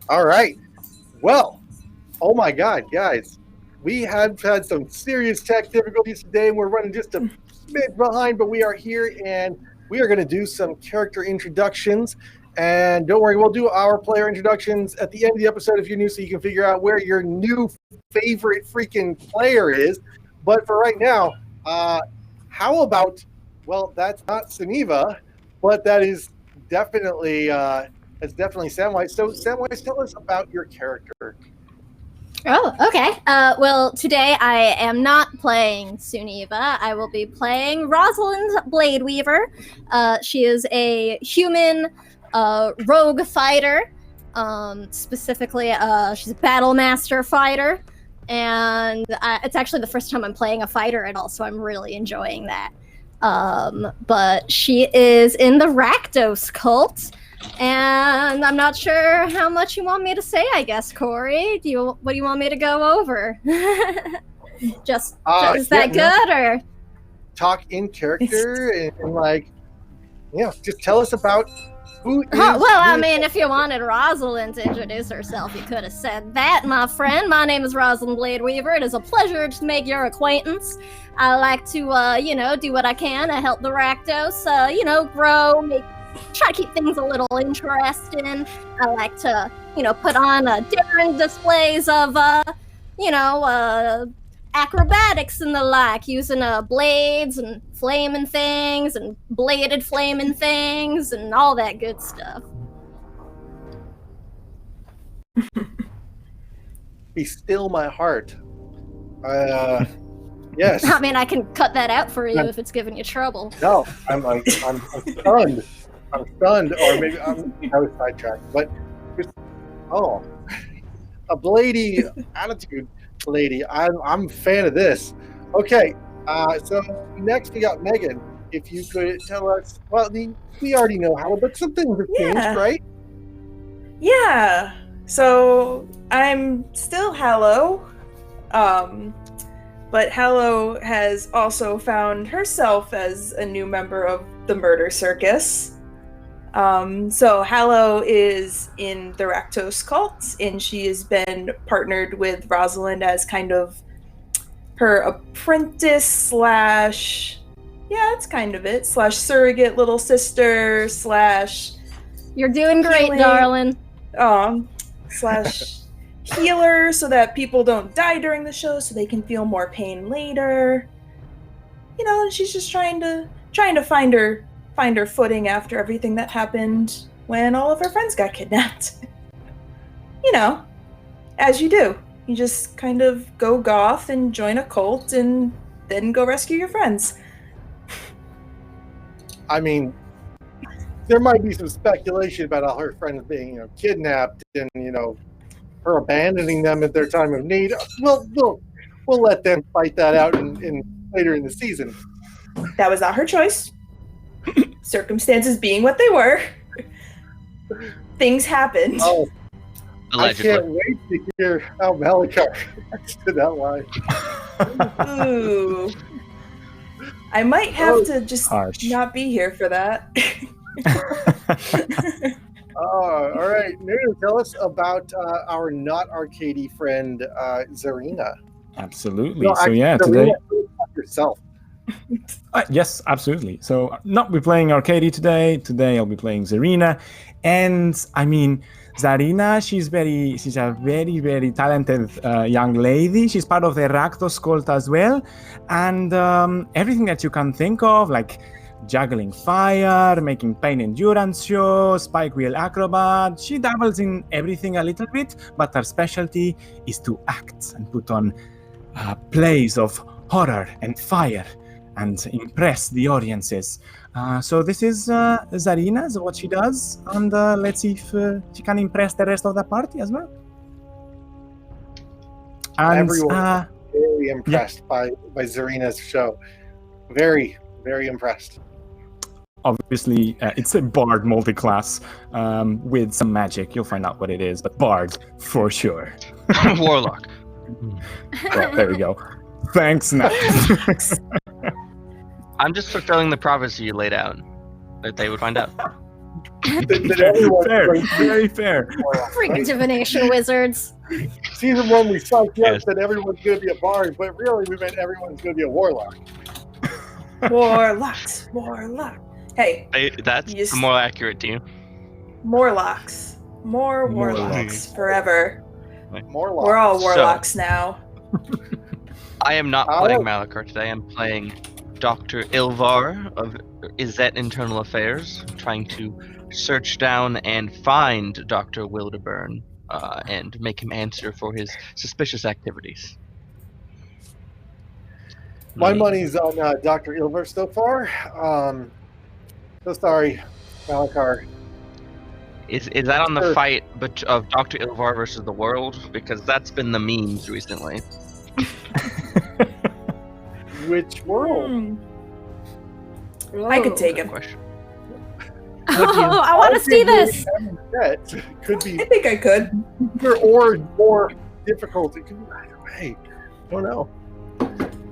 All right. Well, oh my God, guys. We have had some serious tech difficulties today, and we're running just a bit behind, but we are here, and we are going to do some character introductions. And don't worry, we'll do our player introductions at the end of the episode if you're new, so you can figure out where your new favorite freaking player is. But for right now, how about, well, that's not Suniva, but that is definitely Samwise. So, Samwise, tell us about your character. Oh, okay. Well, today I am not playing Suniva. I will be playing Rosalind Bladeweaver. She is a human rogue fighter. Specifically, she's a battle master fighter. And it's actually the first time I'm playing a fighter at all, so I'm really enjoying that. But she is in the Rakdos cult. And I'm not sure how much you want me to say, I guess, Corey. What do you want me to go over? Is that good, or talk in character and like, just tell us about who is. I mean, if you wanted Rosalind to introduce herself, you could have said that, my friend. My name is Rosalind Bladeweaver. It is a pleasure to make your acquaintance. I like to, do what I can to help the Rakdos, grow, try to keep things a little interesting. I like to, put on different displays of, acrobatics and the like, using blades and flaming things and bladed flaming things and all that good stuff. Be still my heart. Yes. I mean, I can cut that out for you if it's giving you trouble. No, I'm stunned. I'm stunned, or maybe I was sidetracked. But a blady attitude, lady. I'm a fan of this. Okay, so next we got Megan. If you could tell us, well, we already know how, but some things have changed, right? Yeah. So I'm still Hallow, but Hallow has also found herself as a new member of the Murder Circus. So Hallow is in the Rakdos cult, and she has been partnered with Rosalind as kind of her apprentice slash surrogate little sister slash. You're doing great, darling. Slash healer, so that people don't die during the show, so they can feel more pain later. She's just trying to find her footing after everything that happened when all of her friends got kidnapped. As you do. You just kind of go goth and join a cult and then go rescue your friends. I mean, there might be some speculation about all her friends being kidnapped and, her abandoning them at their time of need. We'll let them fight that out in later in the season. That was not her choice. Circumstances being what they were, things happened. Oh, allegedly. I can't wait to hear how Malachar reacts to that line. Ooh. I might have to just not be here for that. All right. Nunu, tell us about our not arcadey friend, Zarina. Absolutely. Today. Yourself. Yes, absolutely. So not be playing Arcady today. Today I'll be playing Zarina. And I mean, Zarina, she's a very, very talented young lady. She's part of the Rakdos cult as well. And everything that you can think of, like juggling fire, making pain endurance shows, spike wheel acrobat. She dabbles in everything a little bit, but her specialty is to act and put on plays of horror and fire and impress the audiences. So this is Zarina, so what she does, and let's see if she can impress the rest of the party as well. And, everyone very impressed by Zarina's show. Very, very impressed. Obviously, it's a bard multi-class with some magic. You'll find out what it is, but bard for sure. Warlock. Well, there we go. Thanks, Nat. I'm just fulfilling the prophecy you laid out that they would find out. that everyone's Fair, going to be very fair. warlock, Freaking right? divination wizards. Season 1, we psyched Yes. up that everyone's going to be a bard, but really we meant everyone's going to be a warlock. Warlocks. Hey, That's Yes. more accurate to you. Morlocks. More Morlocks. warlocks forever. Warlock. We're all So- warlocks now. I am not Oh. playing Malachar today. I'm playing Dr. Ilvar of Izzet Internal Affairs, trying to search down and find Dr. Wildeburn and make him answer for his suspicious activities. My money's on Dr. Ilver so far. So sorry, Malachar. Is that on the Sure. fight of Dr. Ilvar versus the world? Because that's been the memes recently. Which world? I could take Good him. question. Oh, I want to see this. That could be I think I could. either or more difficult. It could be either way. Don't know.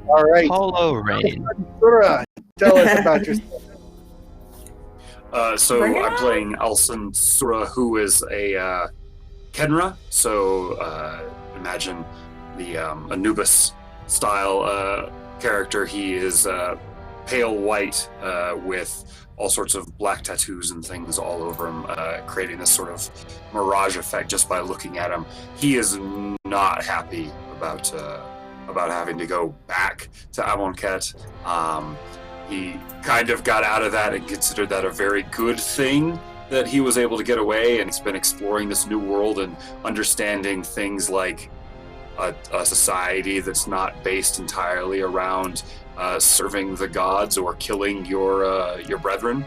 All right. Hollow Rain. Sura, tell us about yourself. So Bring it I'm on. playing Alson Sura, who is a Kenra. So imagine the Anubis style character. He is pale white with all sorts of black tattoos and things all over him, creating this sort of mirage effect just by looking at him. He is not happy about having to go back to Amonkhet. He kind of got out of that and considered that a very good thing that he was able to get away, and he's been exploring this new world and understanding things like a society that's not based entirely around serving the gods or killing your brethren.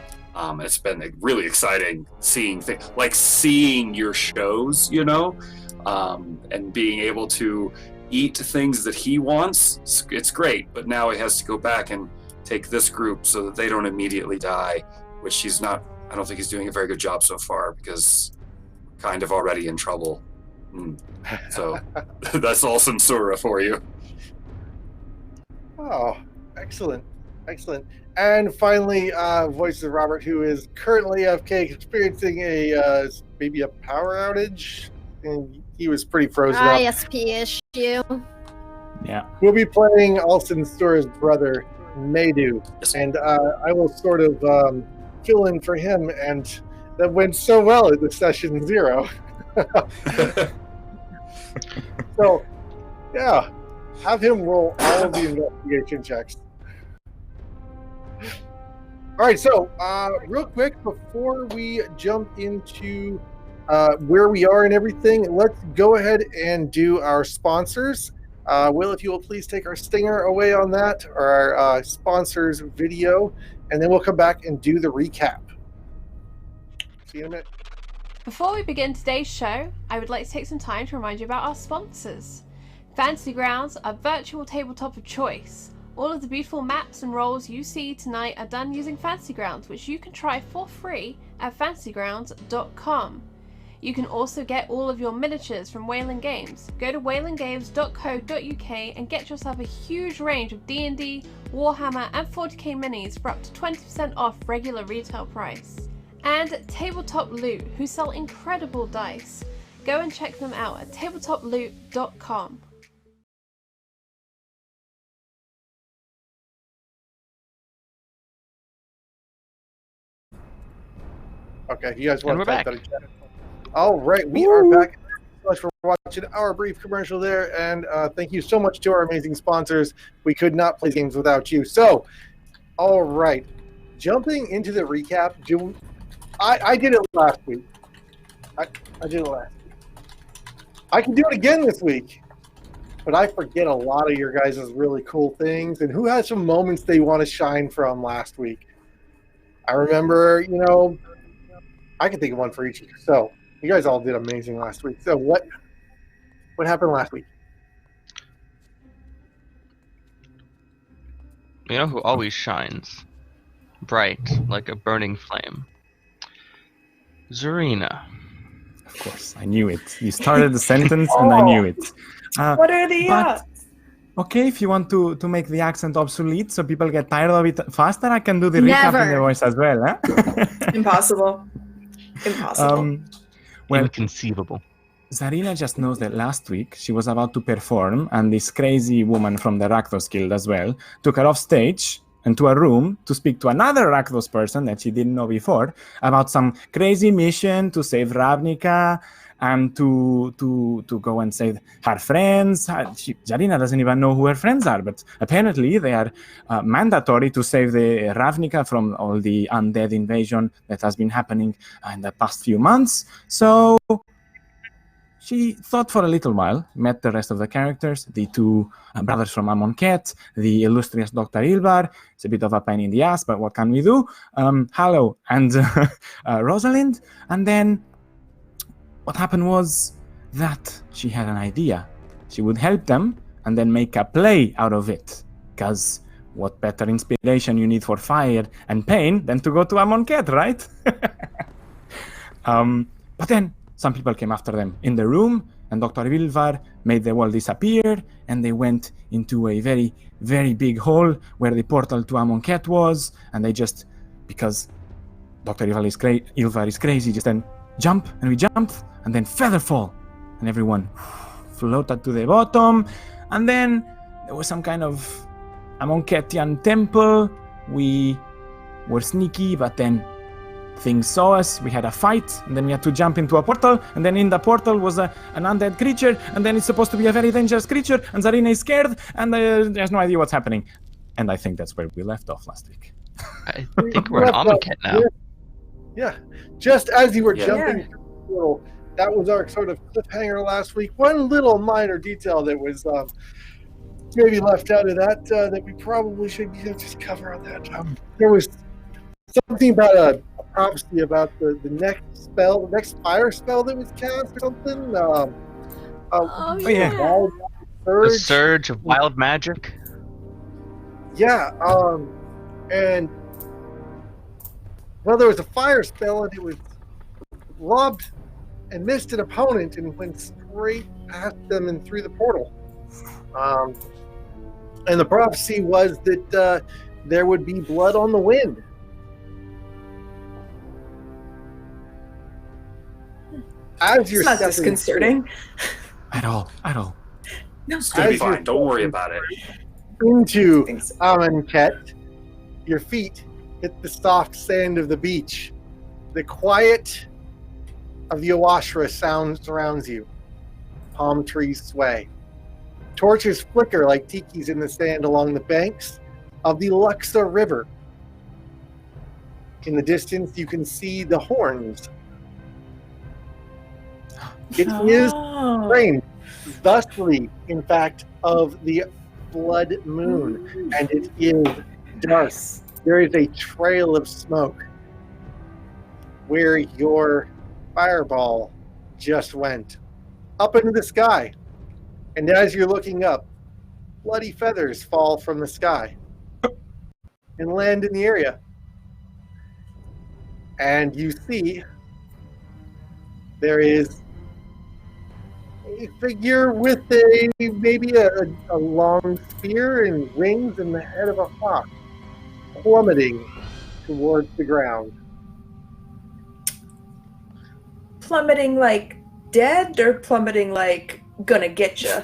It's been really exciting seeing things like seeing your shows, and being able to eat things that he wants. It's great, but now he has to go back and take this group so that they don't immediately die, which he's not. I don't think he's doing a very good job so far because kind of already in trouble. So that's all Sura for you. Oh, excellent. Excellent. And finally, Voice of Robert, who is currently AFK experiencing maybe a power outage. And he was pretty frozen up. ISP issue. Yeah. We'll be playing Alson Sura's brother, Maydu. Yes. And I will sort of fill in for him. And that went so well at the session 0. So, yeah, have him roll all of the investigation checks. All right, so real quick, before we jump into where we are and everything, let's go ahead and do our sponsors. Will, if you will please take our stinger away on that, or our sponsors video, and then we'll come back and do the recap. See you in a minute. Before we begin today's show, I would like to take some time to remind you about our sponsors. Fantasy Grounds, our virtual tabletop of choice. All of the beautiful maps and rolls you see tonight are done using Fantasy Grounds, which you can try for free at fantasygrounds.com. You can also get all of your miniatures from Wayland Games. Go to waylandgames.co.uk and get yourself a huge range of D&D, Warhammer and 40k minis for up to 20% off regular retail price. And Tabletop Loot, who sell incredible dice. Go and check them out at tabletoploot.com. Okay, you guys want And to we're type back. that in chat? All right, we are back. Thank you so much for watching our brief commercial there, and thank you so much to our amazing sponsors. We could not play games without you. So, all right, jumping into the recap. I did it last week. I did it last week. I can do it again this week, but I forget a lot of your guys' really cool things. And who has some moments they want to shine from last week? I remember, I can think of one for each of you. So you guys all did amazing last week. So what happened last week? You know who always shines bright like a burning flame? Zarina. Of course, I knew it. You started the sentence and I knew it. What are the but- odds? Okay, if you want to make the accent obsolete so people get tired of it faster, I can do the recap in Never. the voice as well. Huh? Impossible. Impossible. Well, Inconceivable. Zarina just knows that last week she was about to perform, and this crazy woman from the Rakdos Guild as well took her off stage into a room to speak to another Rakdos person that she didn't know before about some crazy mission to save Ravnica and to go and save her friends. Zarina doesn't even know who her friends are, but apparently they are mandatory to save the Ravnica from all the undead invasion that has been happening in the past few months. So she thought for a little while, met the rest of the characters, the two brothers from Amonkhet, the illustrious Dr. Ilvar. It's a bit of a pain in the ass, but what can we do? Hallow and Rosalind. And then what happened was that she had an idea. She would help them and then make a play out of it. Because what better inspiration you need for fire and pain than to go to Amonkhet, right? But then some people came after them in the room, and Dr. Ilvar made the wall disappear, and they went into a very, very big hole where the portal to Amonkhet was, and they just, because Dr. Ilvar is crazy, just then jump, and we jumped, and then feather fall, and everyone floated to the bottom, and then there was some kind of Amonkhetian temple. We were sneaky, but then things saw us, we had a fight, and then we had to jump into a portal, and then in the portal was an undead creature, and then it's supposed to be a very dangerous creature, and Zarina is scared, and there's no idea what's happening. And I think that's where we left off last week. I think we're in Amonkhet now. Yeah. Just as you were Yeah. jumping through the portal, that was our sort of cliffhanger last week. One little minor detail that was maybe left out of that that we probably should just cover on that. There was something about a prophecy about the next fire spell that was cast or something. yeah. Wild The surge. surge of wild magic. Yeah, and well, there was a fire spell, and it was lobbed and missed an opponent and went straight past them and through the portal. And the prophecy was that there would be blood on the wind. As you're It's not stepping disconcerting. At all. No, It's gonna be As you're fine. Don't worry about it. into Thanks. Amonkhet, your feet hit the soft sand of the beach. The quiet of the Oashra surrounds you. Palm trees sway. Torches flicker like tikis in the sand along the banks of the Luxa River. In the distance, you can see the horns. It is Oh. framed thusly, in fact, of the blood moon, and it is dark. There is a trail of smoke where your fireball just went up into the sky. And as you're looking up, bloody feathers fall from the sky and land in the area. And you see there is a figure with maybe a long spear and wings and the head of a hawk plummeting towards the ground. Plummeting like dead or plummeting like gonna get you?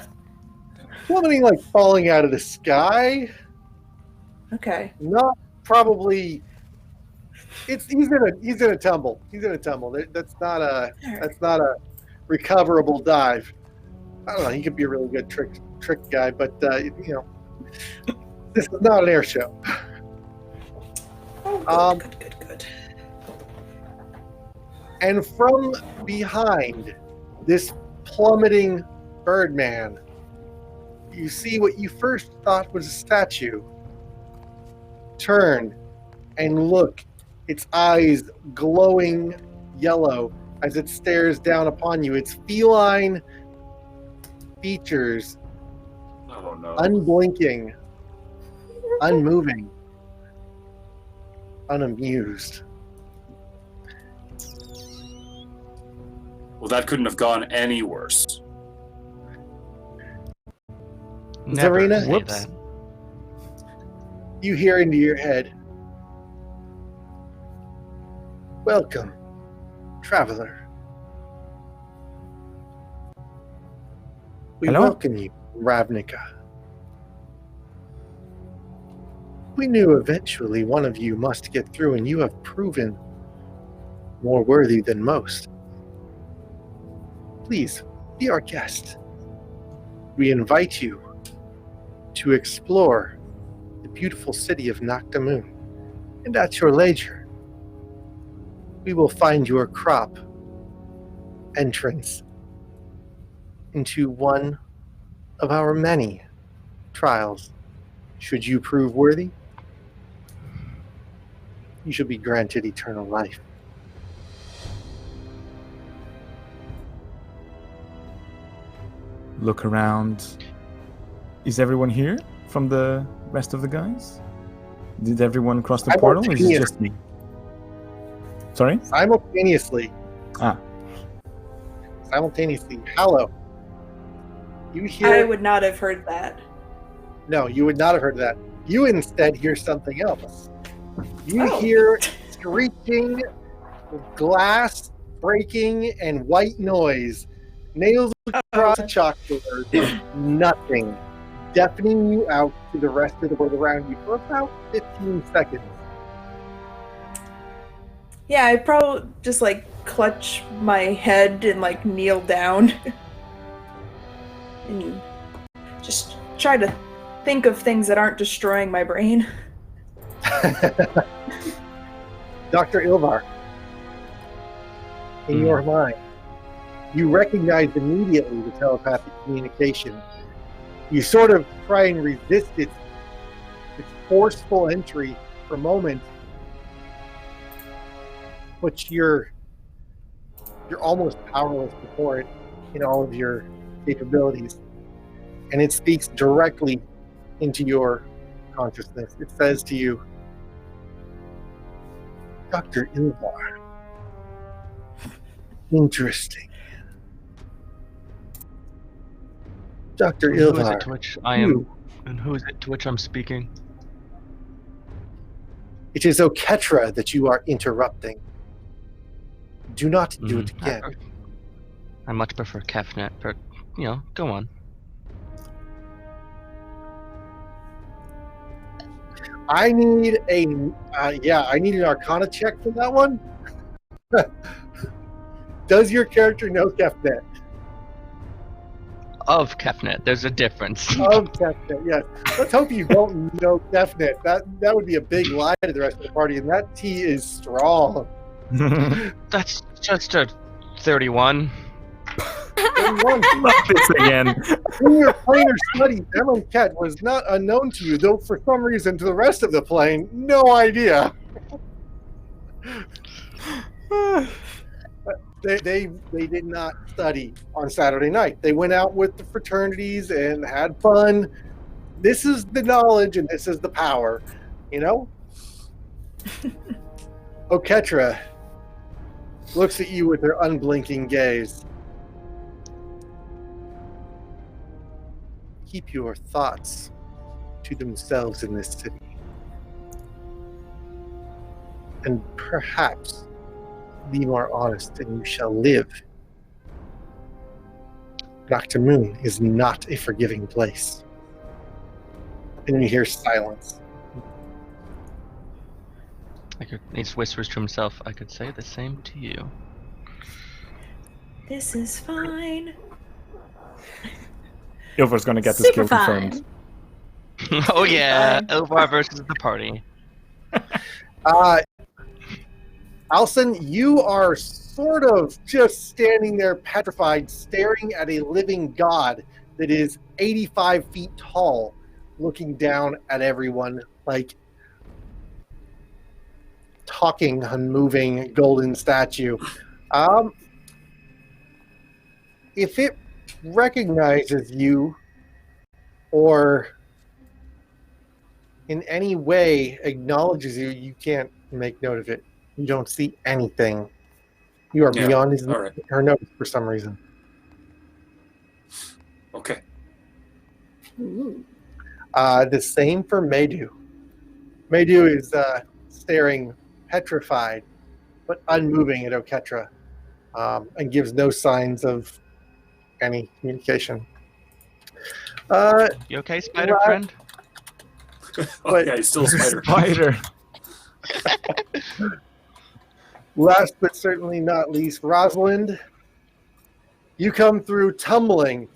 Plummeting like falling out of the sky. Okay. Not probably. He's in a tumble. He's in a tumble. That's not a recoverable dive. I don't know. He could be a really good trick guy, but this is not an air show. Oh, good. And from behind this plummeting birdman, you see what you first thought was a statue. Turn and look, its eyes glowing yellow as it stares down upon you. Its feline features Oh no. unblinking, unmoving, unamused. Well, that couldn't have gone any worse. Never Zarina? say Whoops. that. You hear into your head, "Welcome. traveler. We Hello? welcome you, Ravnica. We knew eventually one of you must get through, and you have proven more worthy than most. Please, be our guest. We invite you to explore the beautiful city of Naktamun, and at your leisure, we will find your crop entrance into one of our many trials. Should you prove worthy, you shall be granted eternal life. Look around. Is everyone here from the rest of the guys? Did everyone cross the portal, or is it just me? Sorry? Simultaneously. Ah. Simultaneously. Hello. You hear... I would not have heard that. No, you would not have heard that. You instead hear something else. You Oh. hear screeching, glass breaking, and white noise. Nails across the chalkboard. Nothing. Deafening you out to the rest of the world around you for about 15 seconds. Yeah, I'd probably just like clutch my head and like kneel down. And just try to think of things that aren't destroying my brain. Dr. Ilvar, in your mind, you recognize immediately the telepathic communication. You sort of try and resist its forceful entry for a moment, but you're almost powerless before it in all of your capabilities. And it speaks directly into your consciousness. It says to you, Dr. Ilvar, interesting. Dr. Who is Ilvar, it to which I am? And who is it to which I'm speaking? it is Oketra that you are interrupting. Do not do it again. I much prefer Kefnet, but go on. I need an Arcana check for that one. Does your character know Kefnet? Of Kefnet, there's a difference. Of Kefnet, yes. Let's hope you don't know Kefnet. That would be a big lie to the rest of the party, and that tea is strong. That's just a 31. 31. Not this again. In your planar studies, Amonkhet was not unknown to you, though for some reason to the rest of the plane, no idea. They did not study on Saturday night. They went out with the fraternities and had fun. This is the knowledge and this is the power, Oketra looks at you with her unblinking gaze. Keep your thoughts to themselves in this city. And perhaps be more honest and you shall live. Naktamun is not a forgiving place. And you hear silence. He just whispers to himself, I could say the same to you. This is fine. Ilvar's gonna get the Super skill confirmed. Oh yeah, Ilvar versus the party. Alson, you are sort of just standing there petrified, staring at a living god that is 85 feet tall, looking down at everyone like talking, unmoving golden statue. If it recognizes you or in any way acknowledges you, you can't make note of it. You don't see anything. You are beyond her notice for some reason. Okay. The same for Maydew. Maydew is staring petrified, but unmoving at Oketra. and gives no signs of any communication. You okay, spider Right. friend? Oh, yeah, he's still a spider. Spider. Last but certainly not least, Rosalind, you come through tumbling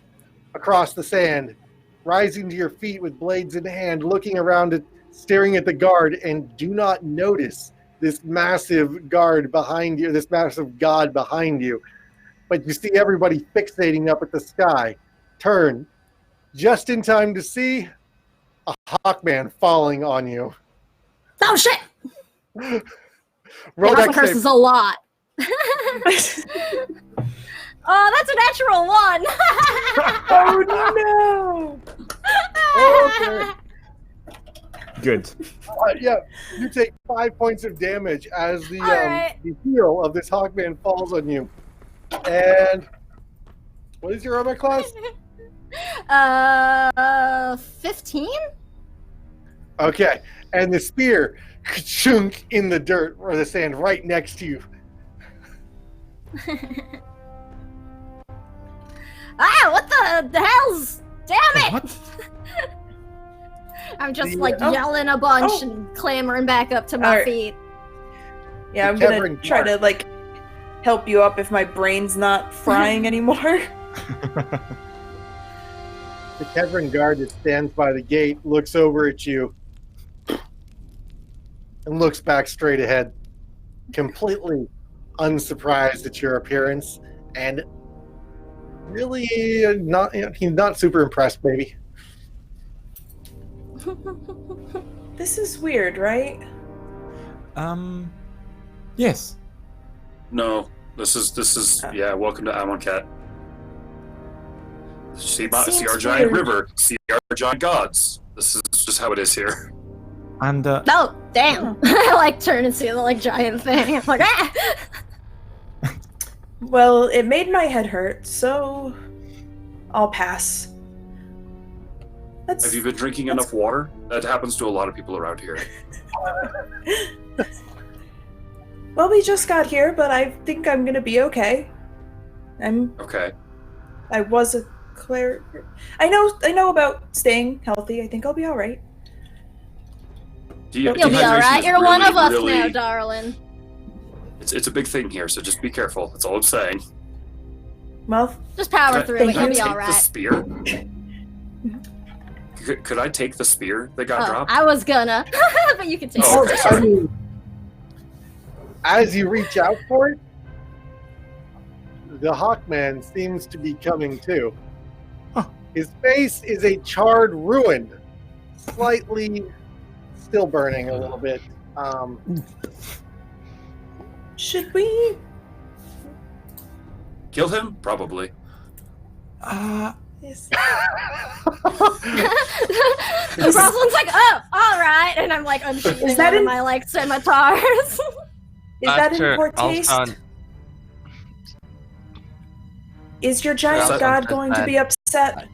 across the sand, rising to your feet with blades in hand, looking around, staring at the guard, and do not notice this massive guard behind you, this massive god behind you. But you see everybody fixating up at the sky. Turn just in time to see a Hawkman falling on you. Oh shit! Roll Raffle dex curses save. a lot. Oh, that's a natural one. Oh no! Okay. Good. Yeah, you take 5 points of damage as the Alright. the heel of this Hawkman falls on you. And what is your armor class? 15? Okay, and the spear chunk in the dirt or the sand right next to you. Ah, what the hell's? Damn it! What? I'm just The, like oh. yelling a bunch Oh. and clambering back up to my Alright. feet. Yeah, I'm The gonna cavern try to guard. like help you up if my brain's not frying anymore. The Kevrin guard that stands by the gate looks over at you and looks back straight ahead, completely unsurprised at your appearance, and really he's not super impressed, maybe. This is weird, right? Yes. No, this is yeah. Welcome to Amonkhet. See our Seems giant weird. river. See our giant gods. This is just how it is here. And Oh, damn. I like turn and see the like giant thing. I'm like, ah! Well, it made my head hurt, so I'll pass. That's Have you been drinking enough water? That happens to a lot of people around here. Well, we just got here, but I think I'm gonna be okay. Okay. I was a cleric. I know about staying healthy. I think I'll be all right. You'll be Dehydration alright. is You're one really, of us really- now, darling. It's a big thing here, so just be careful. That's all I'm saying. Well, Just power Could through thank it. I You'll be take the alright. spear? Could I take the spear that got Oh, dropped? I was gonna, but you can take Oh, it. okay, sorry. I mean, as you reach out for it, the Hawkman seems to be coming too. Huh. His face is a charred ruin, slightly still burning a little bit. should we? Kill him? Probably. Is, And Rosalind's like, oh, alright. And I'm like unsheathing Is that one of in- my like scimitars. is that in Doctor, poor taste? Alston, Is your giant That god sounds going to bad. be upset?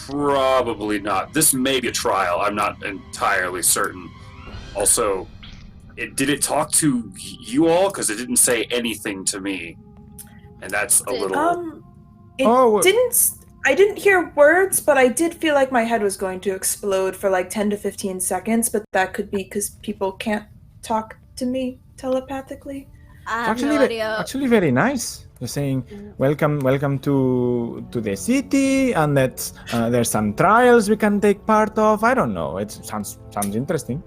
Probably not. This may be a trial. I'm not entirely certain. Also, did it talk to you all? Because it didn't say anything to me, and that's a little. It Oh. I didn't hear words, but I did feel like my head was going to explode for like 10 to 15 seconds, but that could be because people can't talk to me telepathically. I have no idea. Actually, very nice. They're saying, welcome to the city, and that there's some trials we can take part of. I don't know. It sounds interesting.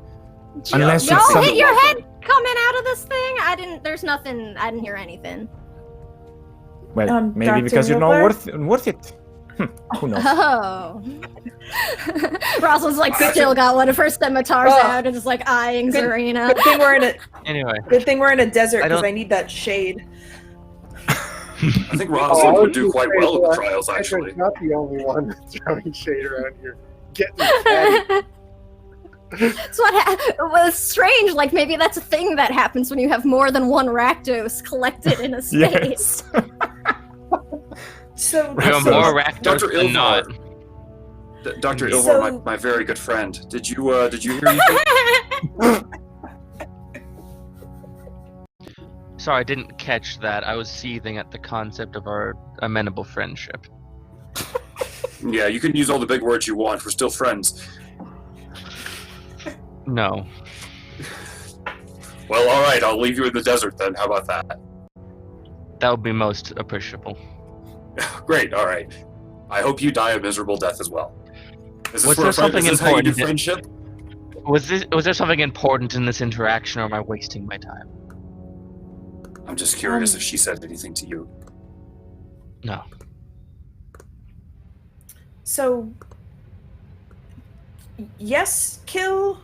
Unless Y'all it's some- hit your head coming out of this thing? I didn't hear anything. Well, maybe Dr. because you're not Hilbert? worth it. Who knows? Oh. Rosalind's like still got one of her scimitars Oh. out and is like eyeing Good- Zarina. Good thing we're in a anyway, desert I because don't- I need that shade. I think Oh, Rosalind I would do was quite afraid well with the that trials, actually. Petra's not the only one that's throwing shade around here. Getting catty. That's what was strange. Like maybe that's a thing that happens when you have more than one Rakdos collected in a space. Yes. So, we are So, more Rakdos Dr. than not. Dr. So- Ilvar, my very good friend. Did you hear anything? Sorry, I didn't catch that. I was seething at the concept of our amenable friendship. Yeah, you can use all the big words you want. We're still friends. No. Well, all right. I'll leave you in the desert then. How about that? That would be most appreciable. Great. All right. I hope you die a miserable death as well. Is Was there something is this how you do important? friendship? Was there something important in this interaction, or am I wasting my time? I'm just curious if she said anything to you. No. So, yes, kill,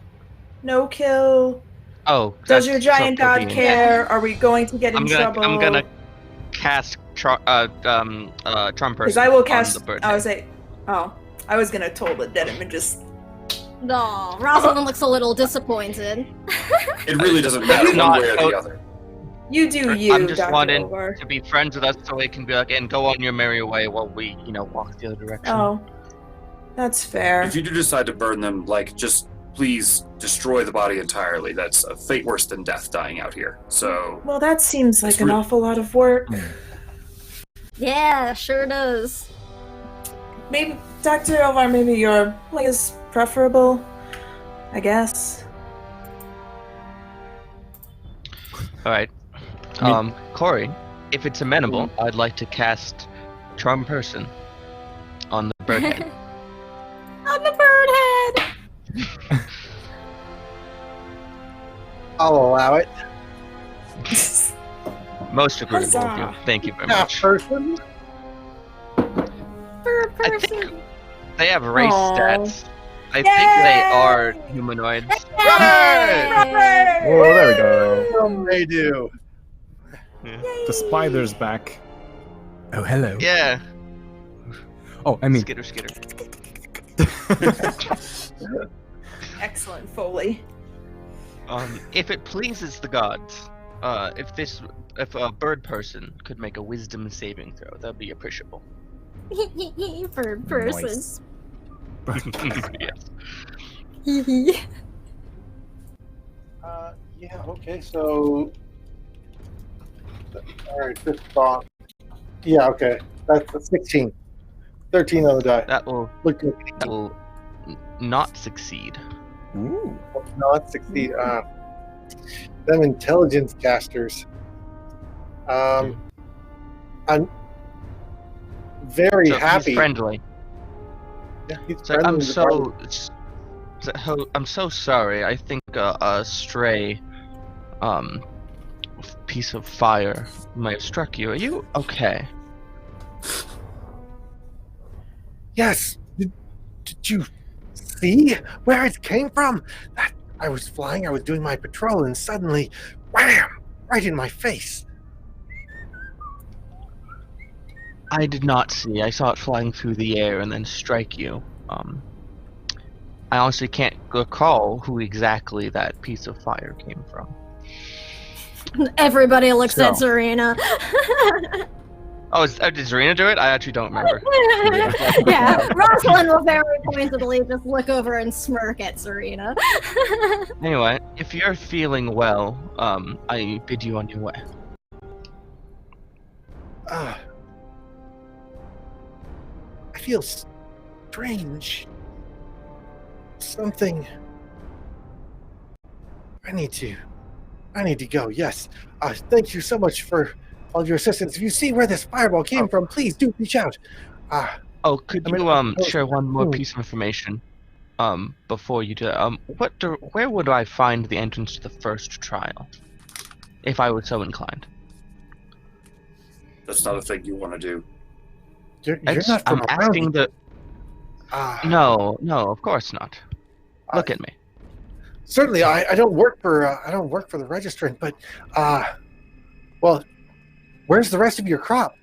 no kill. Oh. Does that's your giant so god convenient. care? Are we going to get in trouble? I'm gonna cast charm person. Because I will on cast. the bird I head. was like, oh, I was gonna toll it dead him and just. No, Rosalind looks a little disappointed. It really doesn't matter Not- one way or the other. You do you, I'm just Dr. wanting Olvar. to be friends with us so we can be like, and go on your merry way while we, walk the other direction. Oh, that's fair. If you do decide to burn them, just please destroy the body entirely. That's a fate worse than death dying out here. So, Well, that seems like It's an re- awful lot of work. Yeah, sure does. Maybe, Dr. Olvar, maybe your way is preferable, I guess. All right. Corey, if it's amenable, I'd like to cast charm person on the bird head. On the bird head! I'll allow it. Most agreeable of you. Huzzah. Thank you very Now, much. person. Bird I person. think they have race Aw. stats. I think they are humanoids. Robert! Oh, there we go. They do. The spider's back. Oh, hello. Yeah. Oh, I mean, Skitter. Excellent, Foley. If it pleases the gods, if a bird person could make a wisdom saving throw, that'd be appreciable. Bird person. Nice. Yes. Yeah, okay, so. Alright, fifth thought. Yeah, okay. That's a 16. 13 on the die. That will Look good. not succeed. ooh. Not succeed. Them intelligence casters. I'm very So happy. He's friendly. Yeah, he's It's like, I'm friendly with I'm so sorry. I think a stray piece of fire might have struck you. Are you okay? Yes. Did you see where it came from? I was flying, I was doing my patrol, and suddenly, wham! Right in my face. I did not see. I saw it flying through the air and then strike you. I honestly can't recall who exactly that piece of fire came from. Everybody looks at So. Serena. Oh, did Serena do it? I actually don't remember. Yeah, Rosalind will very pointedly just look over and smirk at Serena. Anyway, if you're feeling well, I bid you on your way. I feel strange. Something. I need to go. Yes. Thank you so much for all your assistance. If you see where this fireball came from, please do reach out. Oh, could I mean, you share one more piece of information before you do that? Where would I find the entrance to the first trial, if I were so inclined? That's not a thing you want to do. You're not from I'm asking around. the. No, of course not. Look at me. Certainly, I don't work for the registrant, but well, where's the rest of your crop?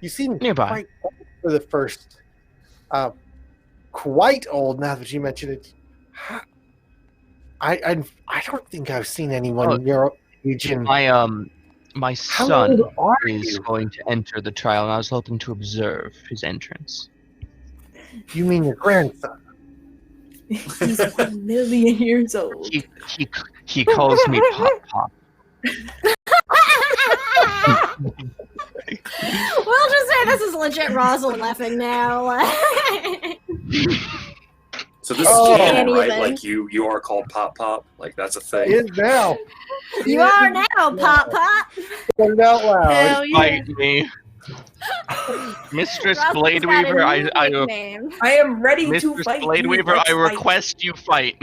You seem Nearby. quite old for the first. Quite old now that you mention it. I don't think I've seen anyone in your region. My How son old are is you? going to enter the trial, and I was hoping to observe his entrance. You mean your grandson? He's 1 million years old. He calls me Pop Pop. We'll just say this is legit Rosalind laughing now. So this Oh. is canon, right? Anything. Like you are called Pop Pop. Like that's a thing. Is now. You are now, Pop Pop. Said it out loud. Hell yeah. Fight me. Mistress Rosalind Blade got a Weaver, new nickname. I am ready to Mistress fight Blade you. Weaver, Let's I fight. request you fight.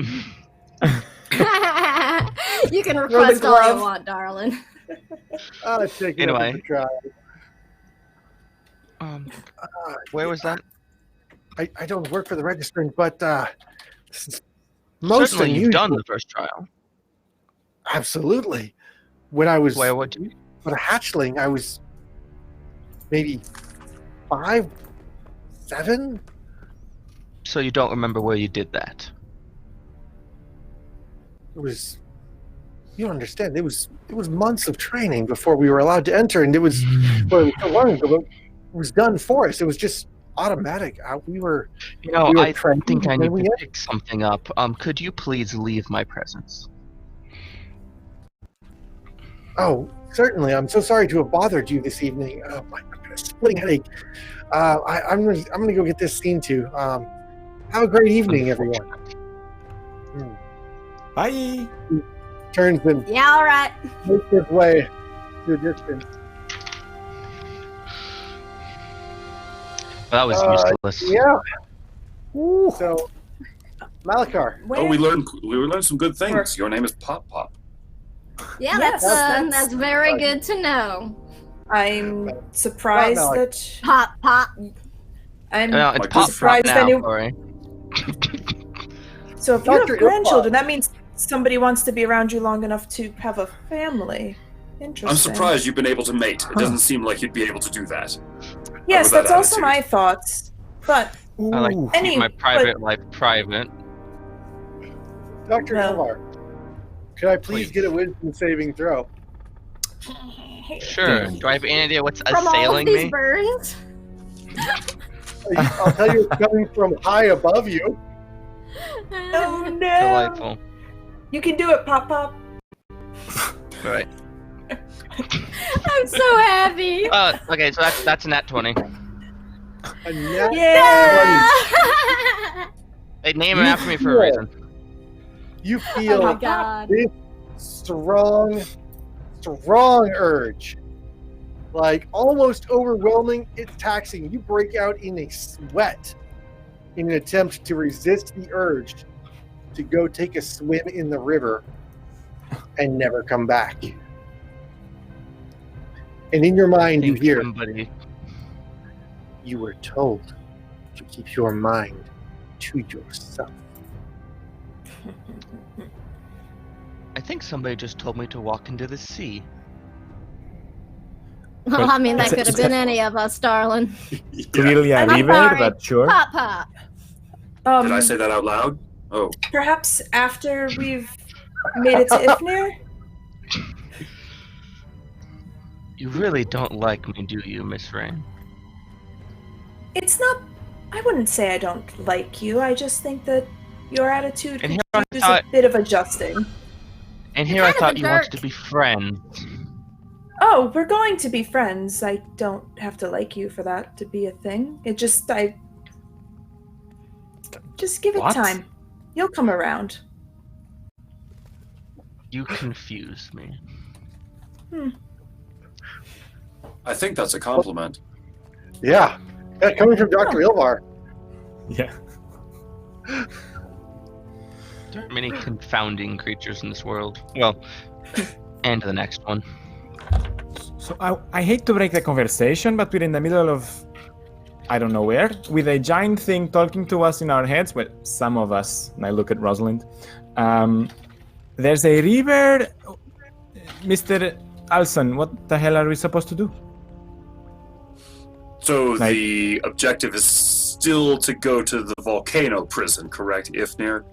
You can request all glove. you want, darling. I'll take it Anyway. up to try. Where was that? I don't work for the registering, but this is most Certainly unusual. you've done the first trial. Absolutely. When I was Where would you? but a hatchling, I was maybe 5, 7. So you don't remember where you did that? It was. You don't understand. It was months of training before we were allowed to enter, and it was well, it was so long ago, but it was done for us. It was just automatic. We were. You know, We were I trained think I when need we to had- pick something up. Could you please leave my presence? Oh, certainly. I'm so sorry to have bothered you this evening. I've got a splitting headache. I'm gonna go get this seen to. Have a great evening, everyone. Bye. Turns and Yeah, all right. makes his way to a distance. That was useless. Yeah. So, Malakar. Where? Oh, we learned some good things. Your name is Pop Pop. Yeah, Yes, that's very good to know. I'm surprised Not that Pop Pop. I'm. No, it's My pop pop surprised now, any- sorry. So if you have Dr. grandchildren, that means somebody wants to be around you long enough to have a family. Interesting. I'm surprised you've been able to mate. It doesn't seem like you'd be able to do that. Yes, with that that's also attitude. my thoughts. But I like Ooh. to keep my private life private. Dr. No. Elvar, could I please get a wisdom saving throw? Sure. Do I have any idea what's From all of assailing these me? burns. I'll tell you it's coming from high above you. oh no! Delightful. You can do it, Pop Pop. Right. I'm so happy. Okay, so that's a nat 20. A nat Yeah! They name it after me for a reason. You Oh my feel god. this strong urge. Like almost overwhelming, it's taxing. You break out in a sweat in an attempt to resist the urge to go take a swim in the river and never come back. And in your mind, you Think hear, somebody. you were told to keep your mind to yourself. I think somebody just told me to walk into the sea. Well, I mean, that It's a- could have it's a- been any of us, darling. Clearly a I'm river, sorry. but sure. Pop Pop. Did I say that out loud? Oh, Perhaps after we've made it to Ifnir? You really don't like me, do you, Miss Rain? It's not. I wouldn't say I don't like you. I just think that your attitude And could here I use thought- a bit of adjusting. And here I kind of thought a you wanted jerk. to be friends. Oh, we're going to be friends. I don't have to like you for that to be a thing. It just, just give it What? time. You'll come around. You confuse me. I think that's a compliment. Yeah. Coming from Dr. Ilvar. Yeah. There are many confounding creatures in this world. Well, and the next one. So I hate to break the conversation, but we're in the middle of I don't know where, with a giant thing talking to us in our heads. Well, some of us. And I look at Rosalind. There's a river. Mr. Alson, what the hell are we supposed to do? So Like- the objective is still to go to the volcano prison, correct, Ifnir?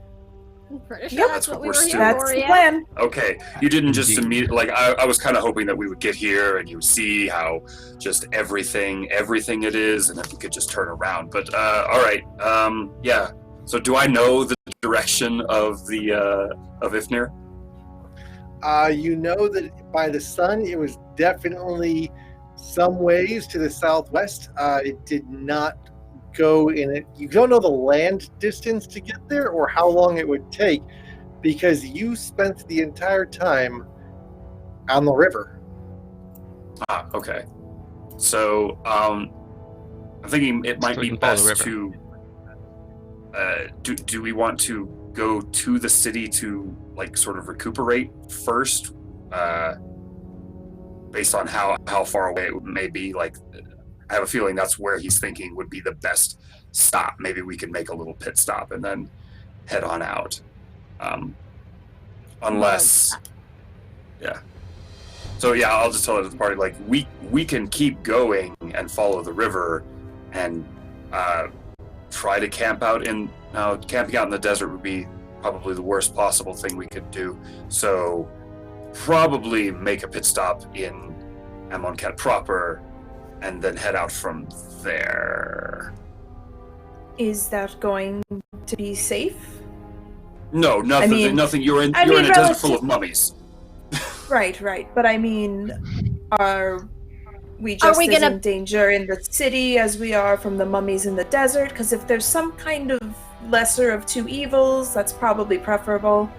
I'm pretty sure Yep. that's what we That's were what here we're That's for, the yeah. plan. Okay, you didn't just Indeed. immediately, like, I was kind of hoping that we would get here and you would see how just everything it is, and then we could just turn around. But, all right, yeah. So do I know the direction of the, of Ifnir? You know that by the sun, it was definitely some ways to the southwest. It did not go in it. You don't know the land distance to get there or how long it would take because you spent the entire time on the river. Okay. So, I'm thinking it might So be we can follow the best river. to. Do we want to go to the city to like sort of recuperate first, based on how far away it may be? Like, I have a feeling that's where he's thinking would be the best stop. Maybe we can make a little pit stop and then head on out. Unless, yeah. So yeah, I'll just tell it to the party, like, we can keep going and follow the river and try to camp out in... Now, camping out in the desert would be probably the worst possible thing we could do. So probably make a pit stop in Amonkhet proper and then head out from there. Is that going to be safe? No, nothing. I mean, nothing. You're in a relative- desert full of mummies. Right. But I mean, are we just as in danger in the city as we are from the mummies in the desert? Because if there's some kind of lesser of two evils, that's probably preferable.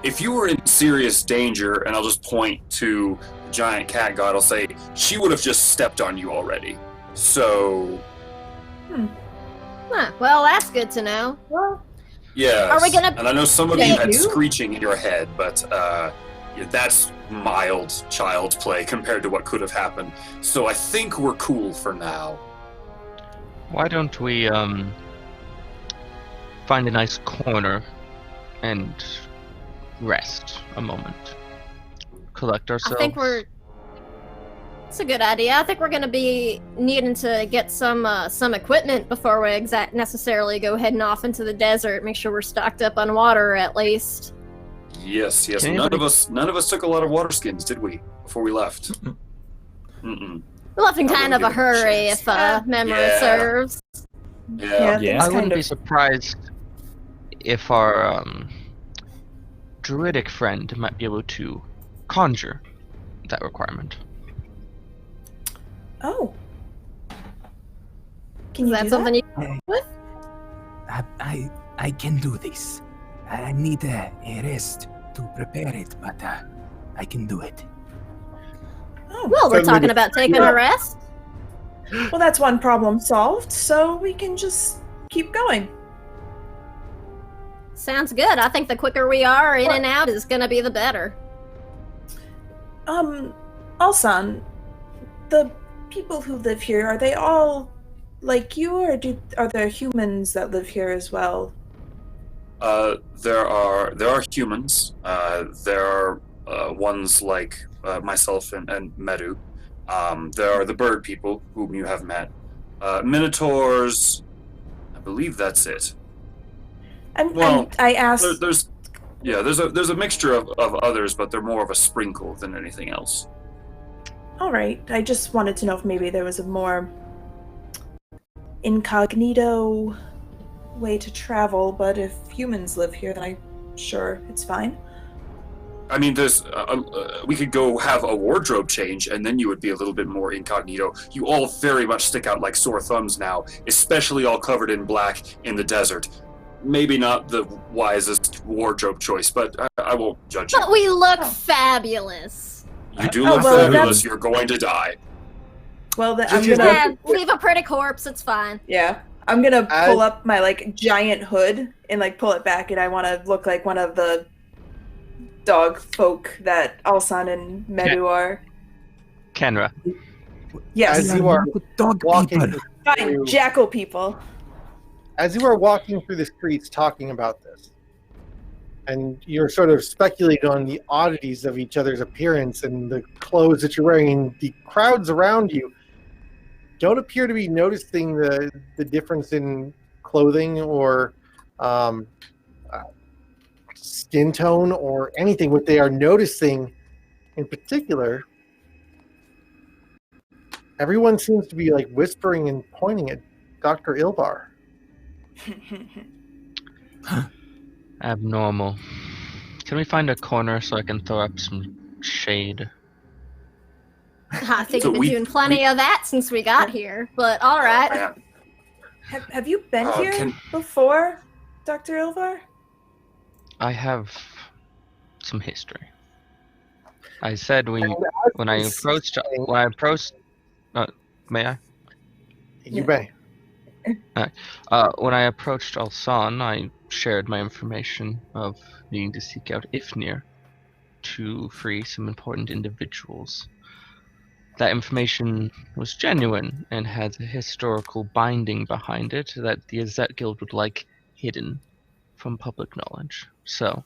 If you were in serious danger, and I'll just point to the giant cat god, I'll say, she would have just stepped on you already. So... Huh, well, that's good to know. Well, yes. Are we gonna- And I know some of you Thank had you. screeching in your head, but that's mild child's play compared to what could have happened. So I think we're cool for now. Why don't we find a nice corner and rest a moment? Collect ourselves. I think it's a good idea. I think we're gonna be needing to get some equipment before we necessarily go heading off into the desert. Make sure we're stocked up on water at least. Yes. Can None anybody- of us took a lot of water skins, did we? Before we left. Mm-mm. We left in I kind of a wouldn't give it a hurry, chance. if memory Yeah. serves. Yeah. Yeah. I kind wouldn't be of- surprised if our druidic friend might be able to conjure that requirement. Oh. Can Is you that do something you I can do this. I need a rest to prepare it, but I can do it. Oh. Well, we're So talking maybe- about taking a rest. Well, that's one problem solved, so we can just keep going. Sounds good. I think the quicker we are in and out is gonna be the better. Alsan, the people who live here, are they all like you, or are there humans that live here as well? There are humans. There are ones like myself and Medu. There are the bird people whom you have met. Minotaurs. I believe that's it. Well, I asked. There's a mixture of others, but they're more of a sprinkle than anything else. All right. I just wanted to know if maybe there was a more incognito way to travel, but if humans live here, then I'm sure it's fine. I mean, there's we could go have a wardrobe change, and then you would be a little bit more incognito. You all very much stick out like sore thumbs now, especially all covered in black in the desert. Maybe not the wisest wardrobe choice, but I won't judge you. But we look fabulous. You do Oh, look well, fabulous. You're going to die. Well, then Just I'm use gonna. Yeah, leave a pretty corpse. It's fine. Yeah, I'm gonna As- pull up my giant hood and pull it back, and I want to look like one of the dog folk that Alsan and Medu are. Kenra, Yes, As you are dog walking people. fine, jackal people. as you are walking through the streets talking about this, and you're sort of speculating on the oddities of each other's appearance and the clothes that you're wearing, and the crowds around you don't appear to be noticing the difference in clothing or skin tone or anything. What they are noticing in particular, everyone seems to be whispering and pointing at Dr. Ilvar. abnormal. Can we find a corner so I can throw up some shade? I think So we've been doing plenty of that since we got here, but all right. Man. Have you been here can- before, Dr. Ilvar? I have some history. I said when I approached. May I? You may. When I approached Alsan, I shared my information of needing to seek out Ifnir to free some important individuals. That information was genuine and had a historical binding behind it that the Azet Guild would like hidden from public knowledge. So,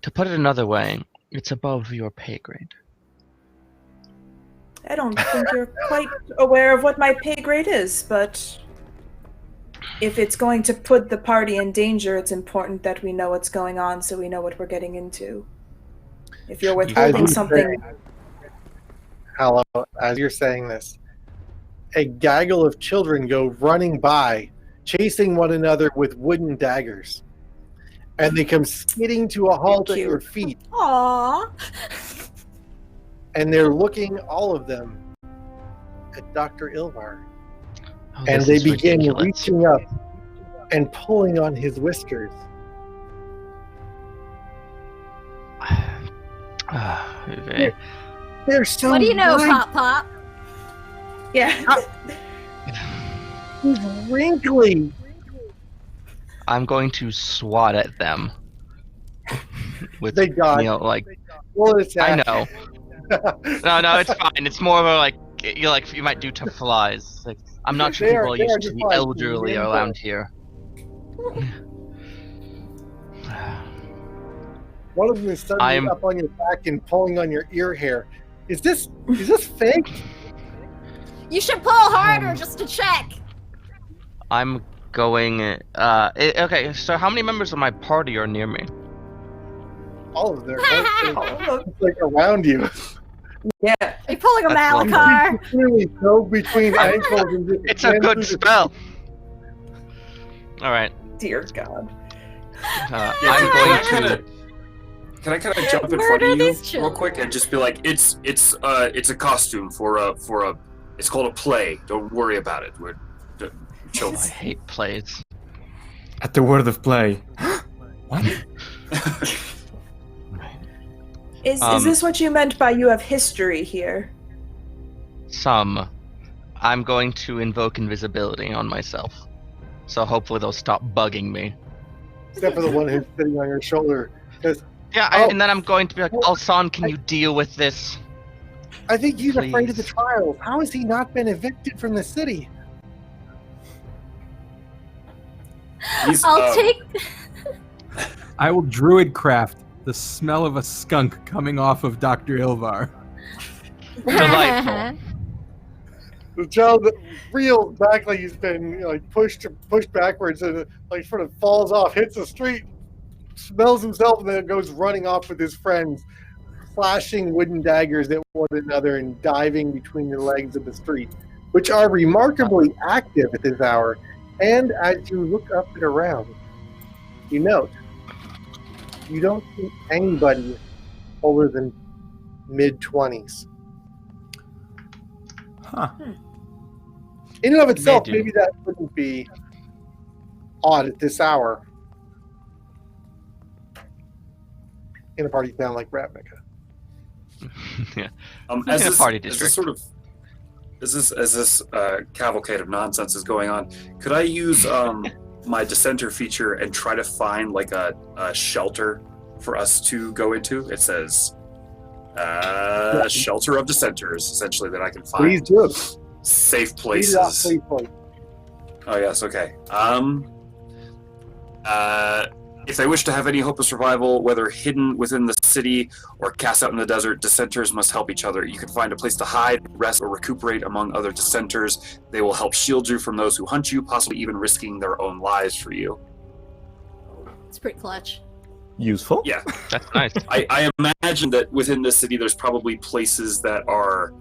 to put it another way, it's above your pay grade. I don't think you're quite aware of what my pay grade is, but if it's going to put the party in danger, it's important that we know what's going on so we know what we're getting into. If you're withholding something... Hello, as you're saying this, a gaggle of children go running by, chasing one another with wooden daggers. And they come skidding to a halt at your feet. Aww. And they're looking, all of them, at Dr. Ilvar. Oh, And this they is begin ridiculous. reaching up and pulling on his whiskers. Okay. They're so What do you know, white. Pop Pop? Yeah. He's wrinkly. I'm going to swat at them. With, They got like, full I attack. know. No, it's fine. It's more of a like you might do to flies. Like, I'm not sure They are- people they are used to just the like elderly nimble. around here. One of them is suddenly I'm- up on your back and pulling on your ear hair. Is this fake? You should pull harder just to check. I'm going. Okay, so how many members of my party are near me? All of them. It's like around you. Yeah. You're pulling a That's lovely. Malakar. Clearly go between ankles and just It's a ran good through the- spell. All right. Dear God. I'm going to. Can I kind of jump in front Murder of you these real children. quick and just be like, it's a costume for a it's called a play. Don't worry about it. We're chill. I hate plays. At the word of play. What? Is Um, this what you meant by you have history here? Some. I'm going to invoke invisibility on myself. So hopefully they'll stop bugging me. Except for the one who's sitting on your shoulder. Because Yeah, Oh. and then I'm going to be like, Alsan, can you deal with this? I think he's afraid of the Please. trials. How has he not been evicted from the city? He's, I'll take. I will druidcraft the smell of a skunk coming off of Dr. Ilvar. Delightful. The child reels back like he's been pushed backwards and sort of falls off, hits the street, smells himself, and then goes running off with his friends, flashing wooden daggers at one another and diving between the legs of the street, which are remarkably active at this hour. And as you look up and around, you note you don't see anybody older than mid-20s. Huh. In and of itself, They do. maybe that wouldn't be odd at this hour in a party town like Ravnica. Yeah. as In a this, party as this district. sort of as this cavalcade of nonsense is going on, could I use my dissenter feature and try to find like a shelter for us to go into? It says shelter of dissenters, essentially, that I can find. Please do it. Safe Please do it. places. Please. Oh yes, okay. If they wish to have any hope of survival, whether hidden within the city or cast out in the desert, dissenters must help each other. You can find a place to hide, rest, or recuperate among other dissenters. They will help shield you from those who hunt you, possibly even risking their own lives for you. It's pretty clutch. Useful? Yeah. That's nice. I imagine that within the city there's probably places that are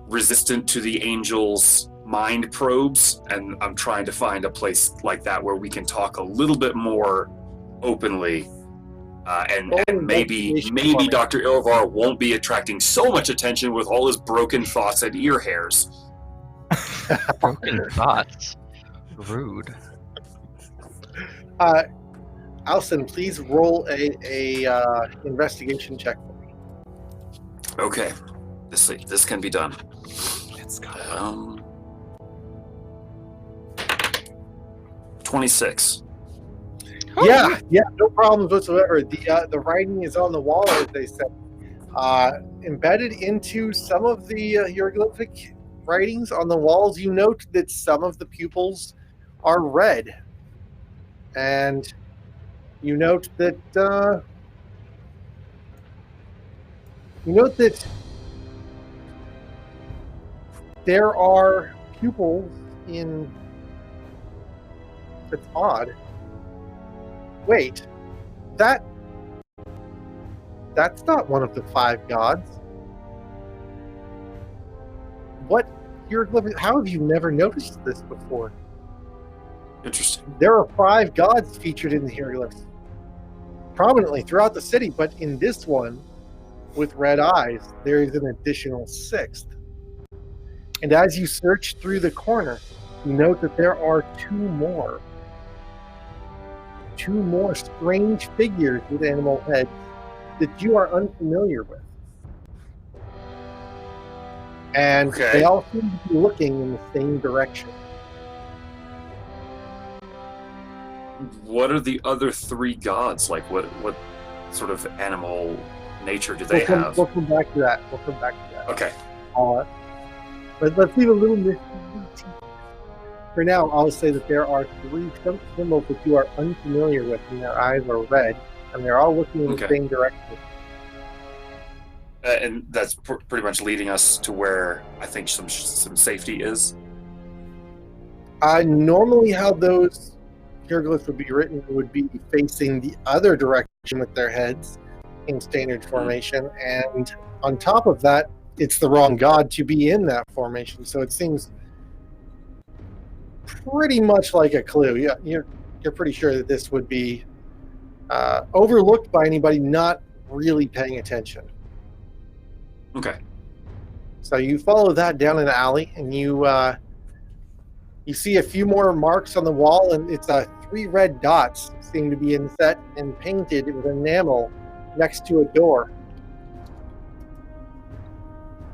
resistant to the angels' mind probes, and I'm trying to find a place like that where we can talk a little bit more openly And Roll maybe investigation for me. Dr. Ilvar won't be attracting so much attention with all his broken thoughts and ear hairs. Broken thoughts. Rude. Alison, please roll a investigation check for me. Okay, this can be done. Let's go. 26. Yeah, no problems whatsoever. The writing is on the wall, as they said. Embedded into some of the hieroglyphic writings on the walls, you note that some of the pupils are red. And you note that there are pupils in. It's odd. Wait, that's not one of the 5 gods. What hieroglyphic? How have you never noticed this before? Interesting. There are 5 gods featured in the hieroglyphs, prominently throughout the city, but in this one, with red eyes, there is an additional 6th. And as you search through the corner, you note that there are 2 more. 2 more strange figures with animal heads that you are unfamiliar with. And Okay. they all seem to be looking in the same direction. What are the other 3 gods? Like, what sort of animal nature do they have? We'll come back to that. Okay. But let's leave a little mystery. For now, I'll say that there are 3 symbols that you are unfamiliar with, and their eyes are red, and they're all looking in the same direction. And that's pretty much leading us to where I think some safety is. Normally, how those hieroglyphs would be written would be facing the other direction with their heads in standard formation, and on top of that, it's the wrong god to be in that formation. So it seems pretty much like a clue. Yeah, you're pretty sure that this would be overlooked by anybody not really paying attention. Okay. So you follow that down an alley, and you see a few more marks on the wall, and it's 3 red dots seem to be inset and painted with enamel next to a door.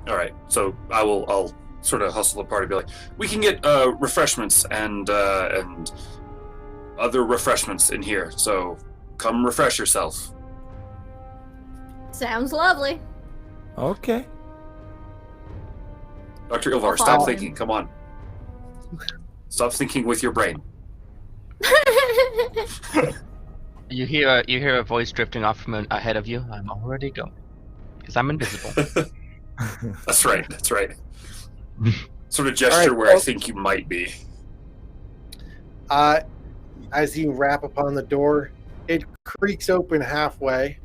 All right. So I'll sort of hustle the party, be like, we can get refreshments and other refreshments in here. So come refresh yourself. Sounds lovely. Okay. Dr. Ilvar, stop thinking. Come on. Stop thinking with your brain. You hear a voice drifting off from ahead of you. I'm already going because I'm invisible. That's right. Sort of gesture where I think you might be. As you rap upon the door, it creaks open halfway.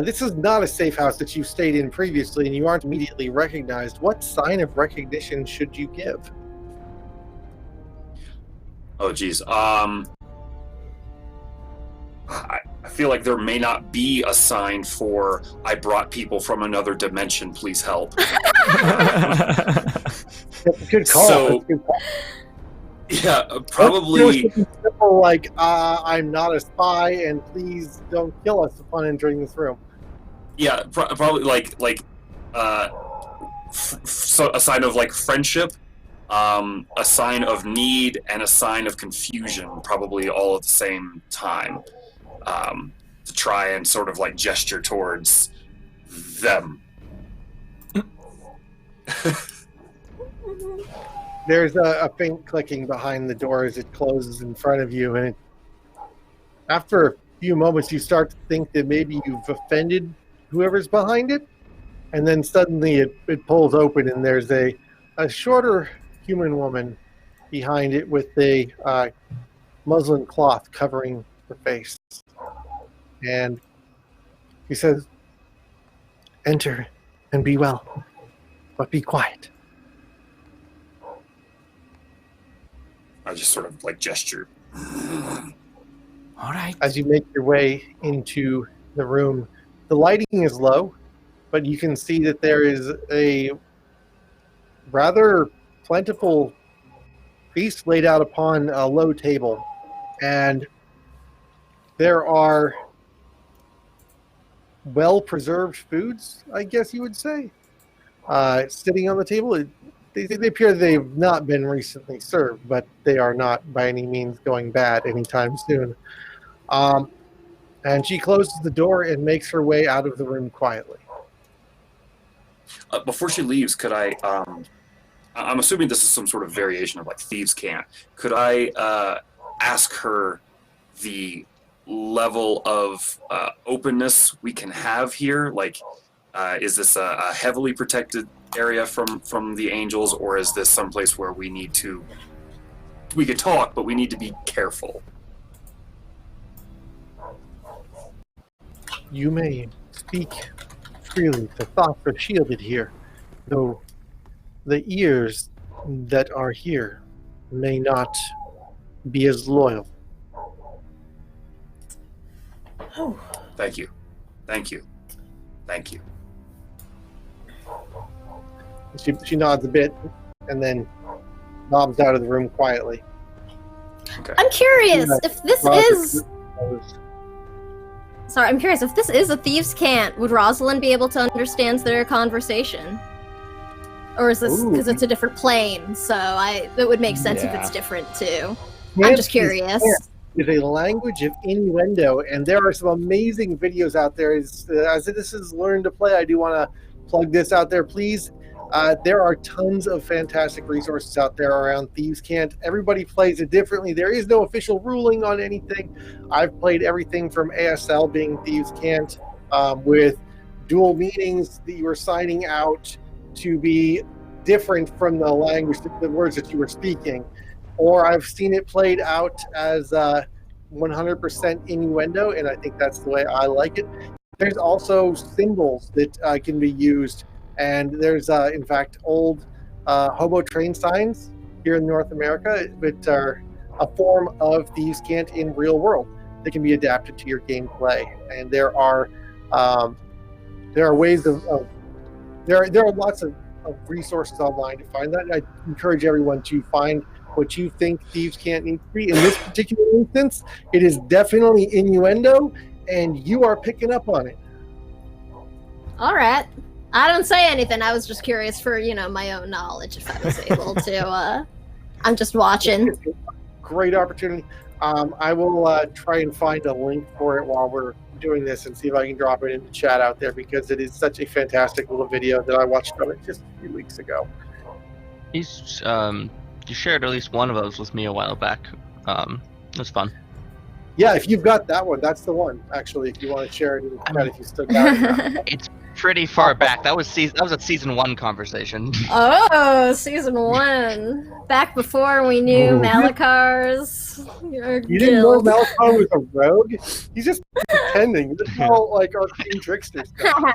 This is not a safe house that you stayed in previously, and you aren't immediately recognized. What sign of recognition should you give? Oh, geez. I feel like there may not be a sign for "I brought people from another dimension. Please help." That's a good call. So, That's a good call. Yeah, probably. Simple like, I'm not a spy, and please don't kill us upon entering this room. Yeah, probably like so a sign of like friendship, a sign of need, and a sign of confusion, probably all at the same time, to try and sort of like gesture towards them. There's a faint clicking behind the door as it closes in front of you, and after a few moments, you start to think that maybe you've offended whoever's behind it, and then suddenly it pulls open, and there's a shorter human woman behind it with a muslin cloth covering her face. And he says, "Enter and be well, but be quiet." I just sort of like gesture. All right. As you make your way into the room. The lighting is low, but you can see that there is a rather plentiful feast laid out upon a low table, and there are well-preserved foods, I guess you would say, sitting on the table. They appear they've not been recently served, but they are not by any means going bad anytime soon. And she closes the door and makes her way out of the room quietly. Before she leaves, could I... I'm assuming this is some sort of variation of like Thieves' Cant. Could I ask her the level of openness we can have here? Like, is this a heavily protected area from the angels, or is this someplace where we could talk, but we need to be careful? You may speak freely. The thoughts are shielded here, though the ears that are here may not be as loyal. Oh, Thank you. Thank you. Thank you. She nods a bit and then bobs out of the room quietly. Okay. I'm curious Yeah. if this Roger- is. Sorry, I'm curious if this is a thieves' cant. Would Rosalind be able to understand their conversation, or is this because it's a different plane? So it would make sense if it's different too. I'm just curious. Is a language of innuendo, and there are some amazing videos out there. As this is Learn to Play, I do want to plug this out there, please. There are tons of fantastic resources out there around Thieves' Cant. Everybody plays it differently. There is no official ruling on anything. I've played everything from ASL being Thieves' Cant with dual meanings that you were signing out to be different from the language, the words that you were speaking. Or I've seen it played out as 100% innuendo, and I think that's the way I like it. There's also symbols that can be used, and there's, in fact, old hobo train signs here in North America that are a form of Thieves' Cant in real world that can be adapted to your gameplay. And there are ways of there are lots of resources online to find that. I encourage everyone to find what you think Thieves' Cant needs to be. In this particular instance, it is definitely innuendo, and you are picking up on it. All right. I don't say anything. I was just curious for, my own knowledge if I was able to. I'm just watching. Great opportunity. I will try and find a link for it while we're doing this and see if I can drop it in the chat out there, because it is such a fantastic little video that I watched of it just a few weeks ago. You shared at least one of those with me a while back. It was fun. Yeah, if you've got that one, that's the one. Actually, if you want to share it in the chat, if you still got it. It's pretty far back. That was a season 1 conversation. Oh, season 1. Back before we knew Malakars. You didn't know Malakar was a rogue? He's just pretending. This is all like arcane trickster stuff.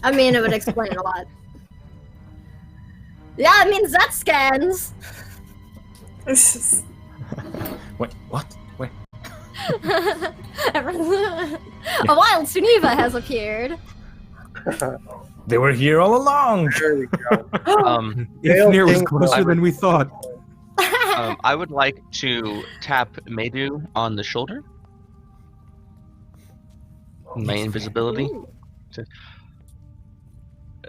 I mean, it would explain a lot. Yeah, it means that scans. Wait, what? Wait. A wild Suniva has appeared. They were here all along. There we go. Ifnir was closer than we thought. I would like to tap Medu on the shoulder. My invisibility.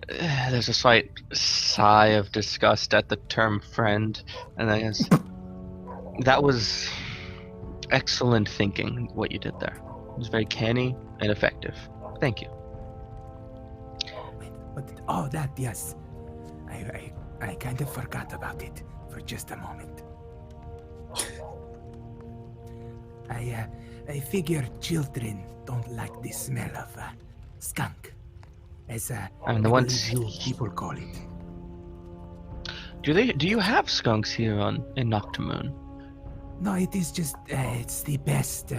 There's a slight sigh of disgust at the term friend, and I guess that was excellent thinking, what you did there. It was very canny and effective. Thank you. Oh, that, yes. I kind of forgot about it for just a moment. I figure children don't like the smell of skunk, as And the ones people call it. do you have skunks here in Naktamun? No, it is just it's the best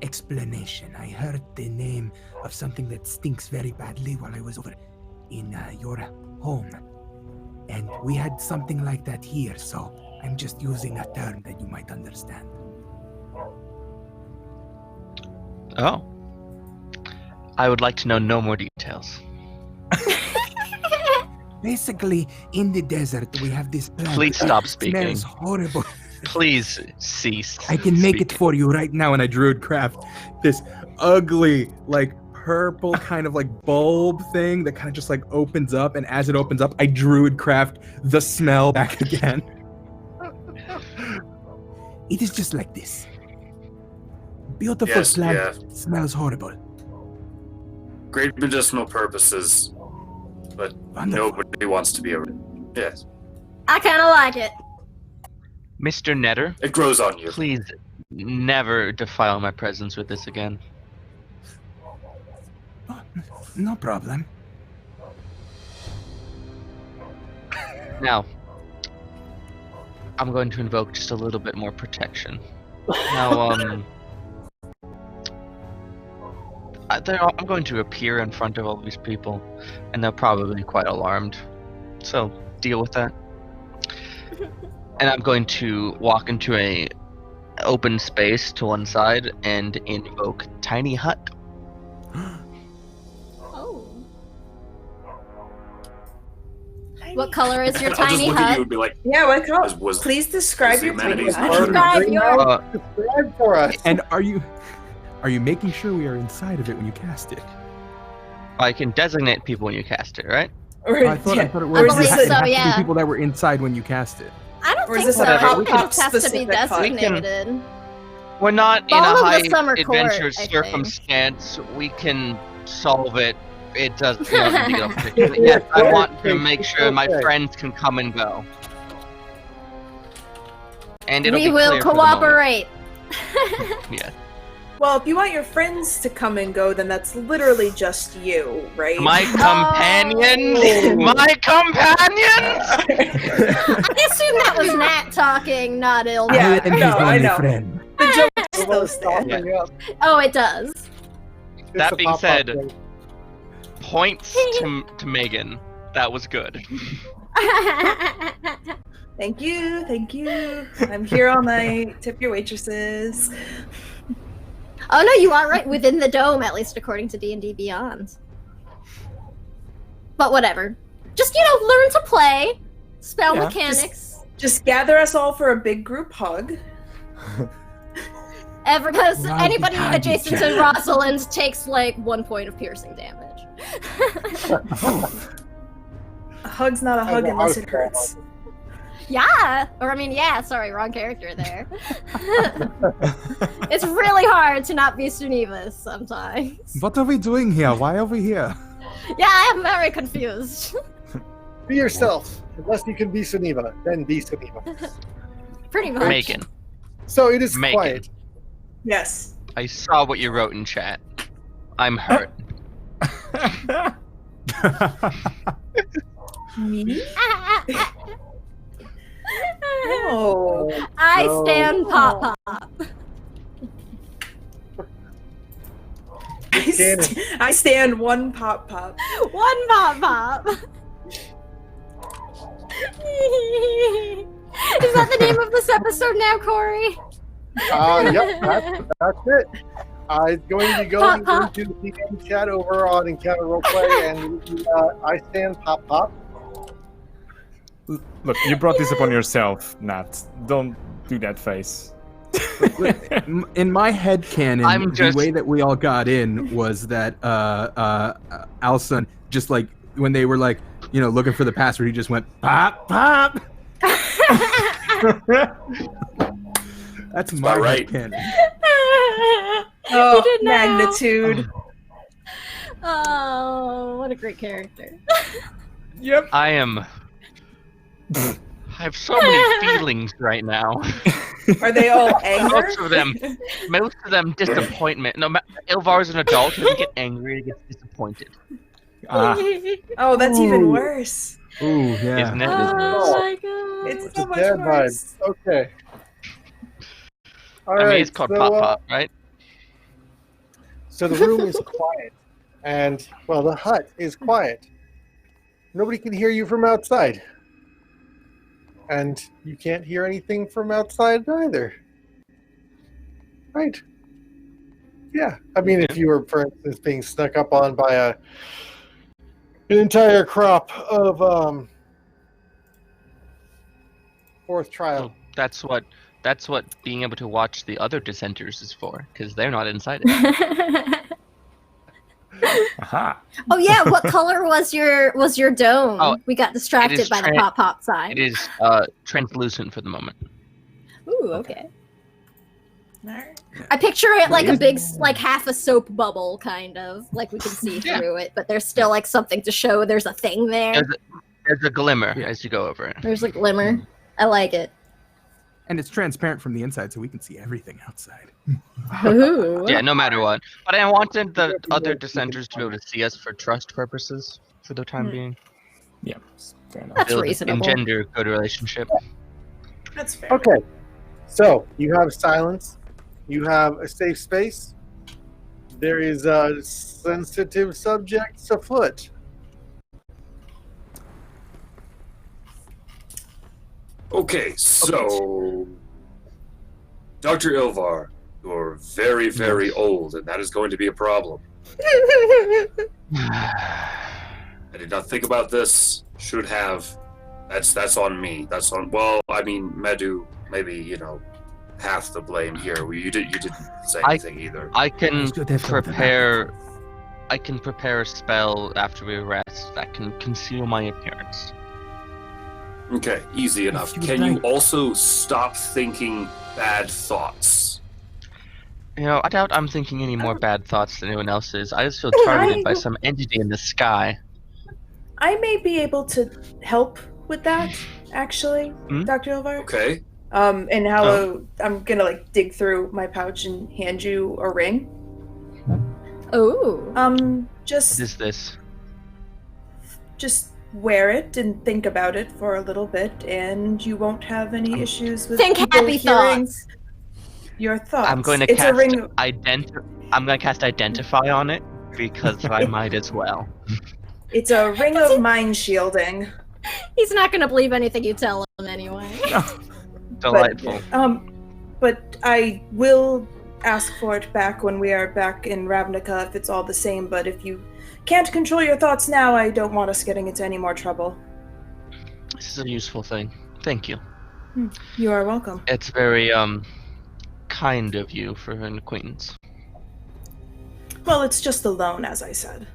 explanation. I heard the name of something that stinks very badly while I was over in your home, and we had something like that here, so I'm just using a term that you might understand. Oh, I would like to know no more details. Basically, in the desert, we have this plant. Please stop It speaking. smells horrible. Please cease. I can make it speaking. for you right now. Now, and I druid craft this ugly, like purple kind of like bulb thing that kind of just like opens up, and as it opens up, I druid craft the smell back again. It is just like this. Beautiful Yes, plant yeah. smells horrible. Great medicinal purposes, but Wonderful. nobody wants to be around. Yes, I kind of like it. Mr. Netter, it grows on you. please never defile my presence with this again. Oh, no problem. Now, I'm going to invoke just a little bit more protection. Now, I'm going to appear in front of all these people, and they're probably be quite alarmed. So, deal with that. And I'm going to walk into a open space to one side and invoke Tiny Hut. Oh. What color is your I'll just tiny look at you hut? and be like, Yeah, what color? was Please describe was the your tiny amenities hut. part of Describe Bring your- out- describe for us. And are you making sure we are inside of it when you cast it? I can designate people when you cast it, right? Or, I thought it I was believe it had so, to be yeah. people that were inside when you cast it. I don't Or is think this so. a I hot think pot it has to be specific hut? We can- designated. We're not in All a of the high summer court, adventure I think. circumstance. We can solve it. It does. You don't need to get off the Yes, I want to make sure my Okay. friends can come and go. And it'll We be will clear for the moment. cooperate. Yeah. well, if you want your friends to come and go, then that's literally just you, right? My companions. Oh. My companions. I assume that was Nat talking, not Ilva. Yeah, I am his no, I only know. friend. The joke So still we're stands. stopping up. Oh, it does. It's That a being pop-up said- thing. Points to Megan. That was good. Thank you, thank you. I'm here all night. Tip your waitresses. Oh no, you are right within the dome, at least according to D&D Beyond. But whatever. Just, learn to play. Spell Yeah. mechanics. Just gather us all for a big group hug. Because Right, anybody hug adjacent each to other. Rosalind takes like 1 point of piercing damage. A hug's not a hug As a unless house it hurts. Yeah! Or I mean, yeah, sorry, wrong character there. It's really hard to not be Sunivas sometimes. What are we doing here? Why are we here? Yeah, I am very confused. Be yourself. Unless you can be Suniva, then be Suniva. Pretty much. Megan, So it is Megan. quiet. Yes. I saw what you wrote in chat. I'm hurt. Me? No. I No. stand Pop Pop. I stand one pop pop. One Pop Pop. Is that the name of this episode now, Corey? Yep, that's it. I'm going to be going Pop, pop. into the DM chat over on Encounter Roleplay, and I stand Pop Pop. Look, you brought this upon yourself, Nat. Don't do that face. In my head canon, I'm just- the way that we all got in was that Alson just like when they were like, looking for the password, he just went pop pop. That's my about right. head canon. Oh, You did now. magnitude. Oh, what a great character. Yep. I have so many feelings right now. Are they all anger? Most of them disappointment. No, Ilvar's an adult. He doesn't get angry. He gets disappointed. Oh, that's even worse. Ooh, yeah. Isn't it? Oh my god. It's It's so a much dad worse. vibe. Okay. All I right. mean, it's called Pop Pop, right? So the room is quiet, and the hut is quiet. Nobody can hear you from outside, and you can't hear anything from outside either. Right. Yeah, I mean, if you were, for instance, being snuck up on by an entire crop of fourth trial. Well, that's what being able to watch the other dissenters is for, because they're not inside it. Aha. Oh yeah, what color was your dome? Oh, we got distracted by the pop sign. It is translucent for the moment. Ooh, okay. I picture it like a big, like half a soap bubble, kind of. Like we can see through it, but there's still like something to show there's a thing there. There's a glimmer as you go over it. There's a glimmer. I like it. And it's transparent from the inside, so we can see everything outside. Ooh. Yeah, no matter what. But I wanted the other dissenters to be able to see us for trust purposes for the time being. Yeah, fair enough. That's Build, reasonable. engender good relationship. That's fair. Okay, so you have silence. You have a safe space. There is sensitive subjects afoot. Okay, so Dr. Ilvar, you're very, very old, and that is going to be a problem. I did not think about this. Should have. That's on me. That's on. Well, I mean, Medu, maybe half the blame here. You didn't say anything either. I can prepare. I can prepare a spell after we rest that can conceal my appearance. Okay, easy enough. Can you also stop thinking bad thoughts? I doubt I'm thinking any more bad thoughts than anyone else is. I just feel targeted by some entity in the sky. I may be able to help with that, actually, Dr. Ilvar. Okay. And how I'm gonna dig through my pouch and hand you a ring. Oh. Just What is this? Just wear it and think about it for a little bit, and you won't have any issues with Think people happy hearing thoughts. your thoughts. I'm going to It's a ring. I'm going to cast Identify on it because I might as well. It's a ring of mind shielding. He's not gonna believe anything you tell him anyway. Delightful. But I will ask for it back when we are back in Ravnica if it's all the same, but if you can't control your thoughts now, I don't want us getting into any more trouble. This is a useful thing. Thank you. You are welcome. It's very kind of you for an acquaintance. Well, it's just a loan, as I said.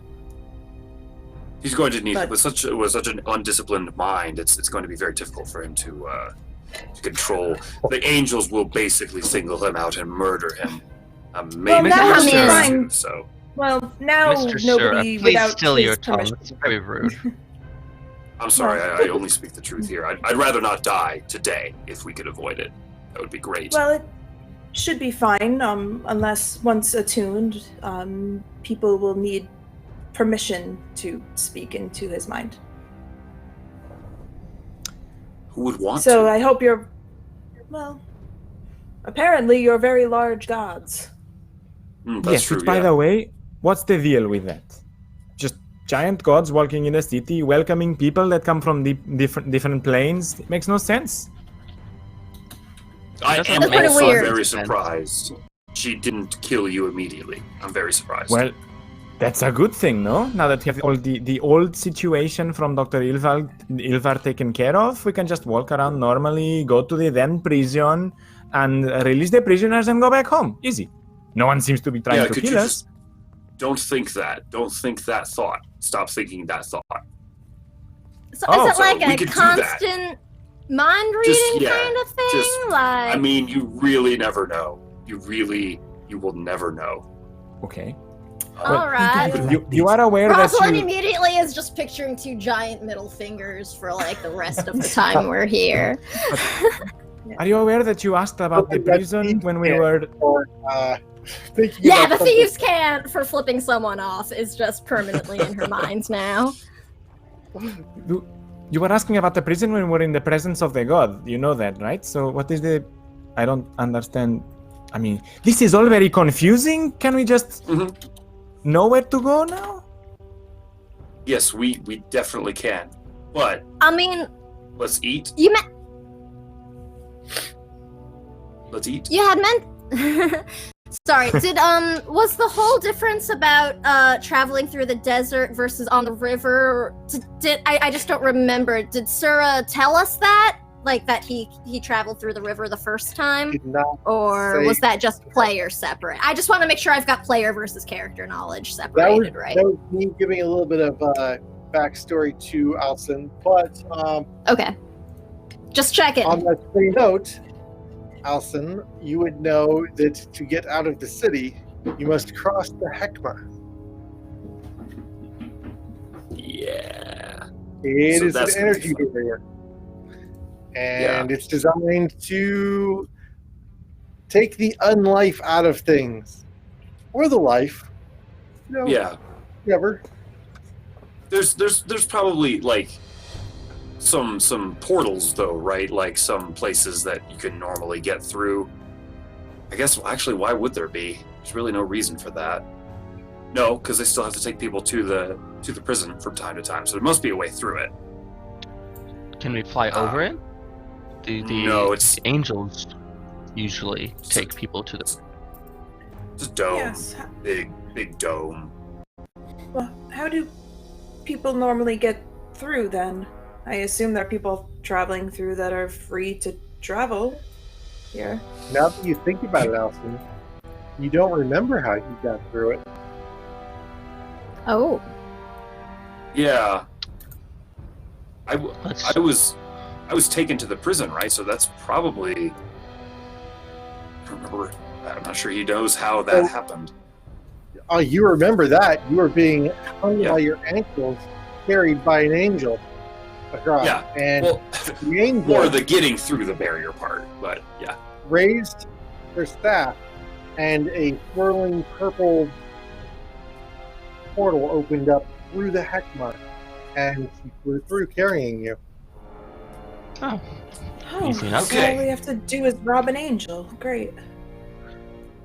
He's going to need with such an undisciplined mind. It's going to be very difficult for him to control. The angels will basically single him out and murder him. Maybe now Mr. I'm fine. Too, so. Well, now Mr. nobody Sura, without please still his your tongue. permission. It's very rude. I'm sorry, I only speak the truth here. I'd rather not die today if we could avoid it. That would be great. Well, it should be fine, unless once attuned, people will need permission to speak into his mind. Who would want So to? I hope you're, well, apparently you're very large gods. That's Yes, true, which, by the way, what's the deal with that? Just giant gods walking in a city, welcoming people that come from different planes? It makes no sense. I That's am kinda also weird. very surprised. She didn't kill you immediately. I'm very surprised. Well, that's a good thing, no? Now that we have all the old situation from Dr. Ilvar taken care of, we can just walk around normally, go to the then prison, and release the prisoners and go back home. Easy. No one seems to be trying to could kill you us. just don't think that. Don't think that thought. Stop thinking that thought. So Oh, is it so like we a could do that. constant mind reading kind of thing? I mean, you really never know. You will never know. Okay. All right. You are aware that Rosalind you... immediately is just picturing two giant middle fingers for like the rest of the time we're here. Are you aware that you asked about the prison when we were... Yeah, the thieves can't for flipping someone off is just permanently in her mind now. You were asking about the prison when we were in the presence of the god. You know that, right? So what is the... I don't understand. I mean, this is all very confusing. Can we just know where to go now? Yes, we definitely can. But I mean, let's eat. you meant Let's eat. you had meant. Sorry, was the whole difference about traveling through the desert versus on the river? I just don't remember. Did Sura tell us that? Like that he traveled through the river the first time? Did not Or say- was that just player separate? I just want to make sure I've got player versus character knowledge separated, right? That was me giving a little bit of backstory to Alson, but Okay. Just checking. on that same note, Alson, you would know that to get out of the city, you must cross the Hekma. Yeah. It So is an that's gonna be energy fun. barrier. And it's designed to take the unlife out of things. Or the life. No, Yeah. never. There's probably like some portals though, right? Like some places that you can normally get through. I guess actually, why would there be? There's really no reason for that. No, because they still have to take people to the prison from time to time. So there must be a way through it. Can we fly over it? The No, it's angels usually take people to the. it's a dome, Yes. big dome. Well, how do people normally get through then? I assume there are people traveling through that are free to travel here. Now that you think about it, Alson, you don't remember how you got through it. Oh. Yeah. I Let's- was taken to the prison, right? So that's probably. I don't remember. I'm not sure he knows how that happened. Oh, you remember that. You were being hung Yeah. by your ankles, carried by an angel across. Yeah. And Well, the angel more the getting through the barrier part, but yeah. raised their staff, and a swirling purple portal opened up through the Hekma, and she flew through carrying you. Oh, Oh, Easy enough. so all we have to do is rob an angel. Great.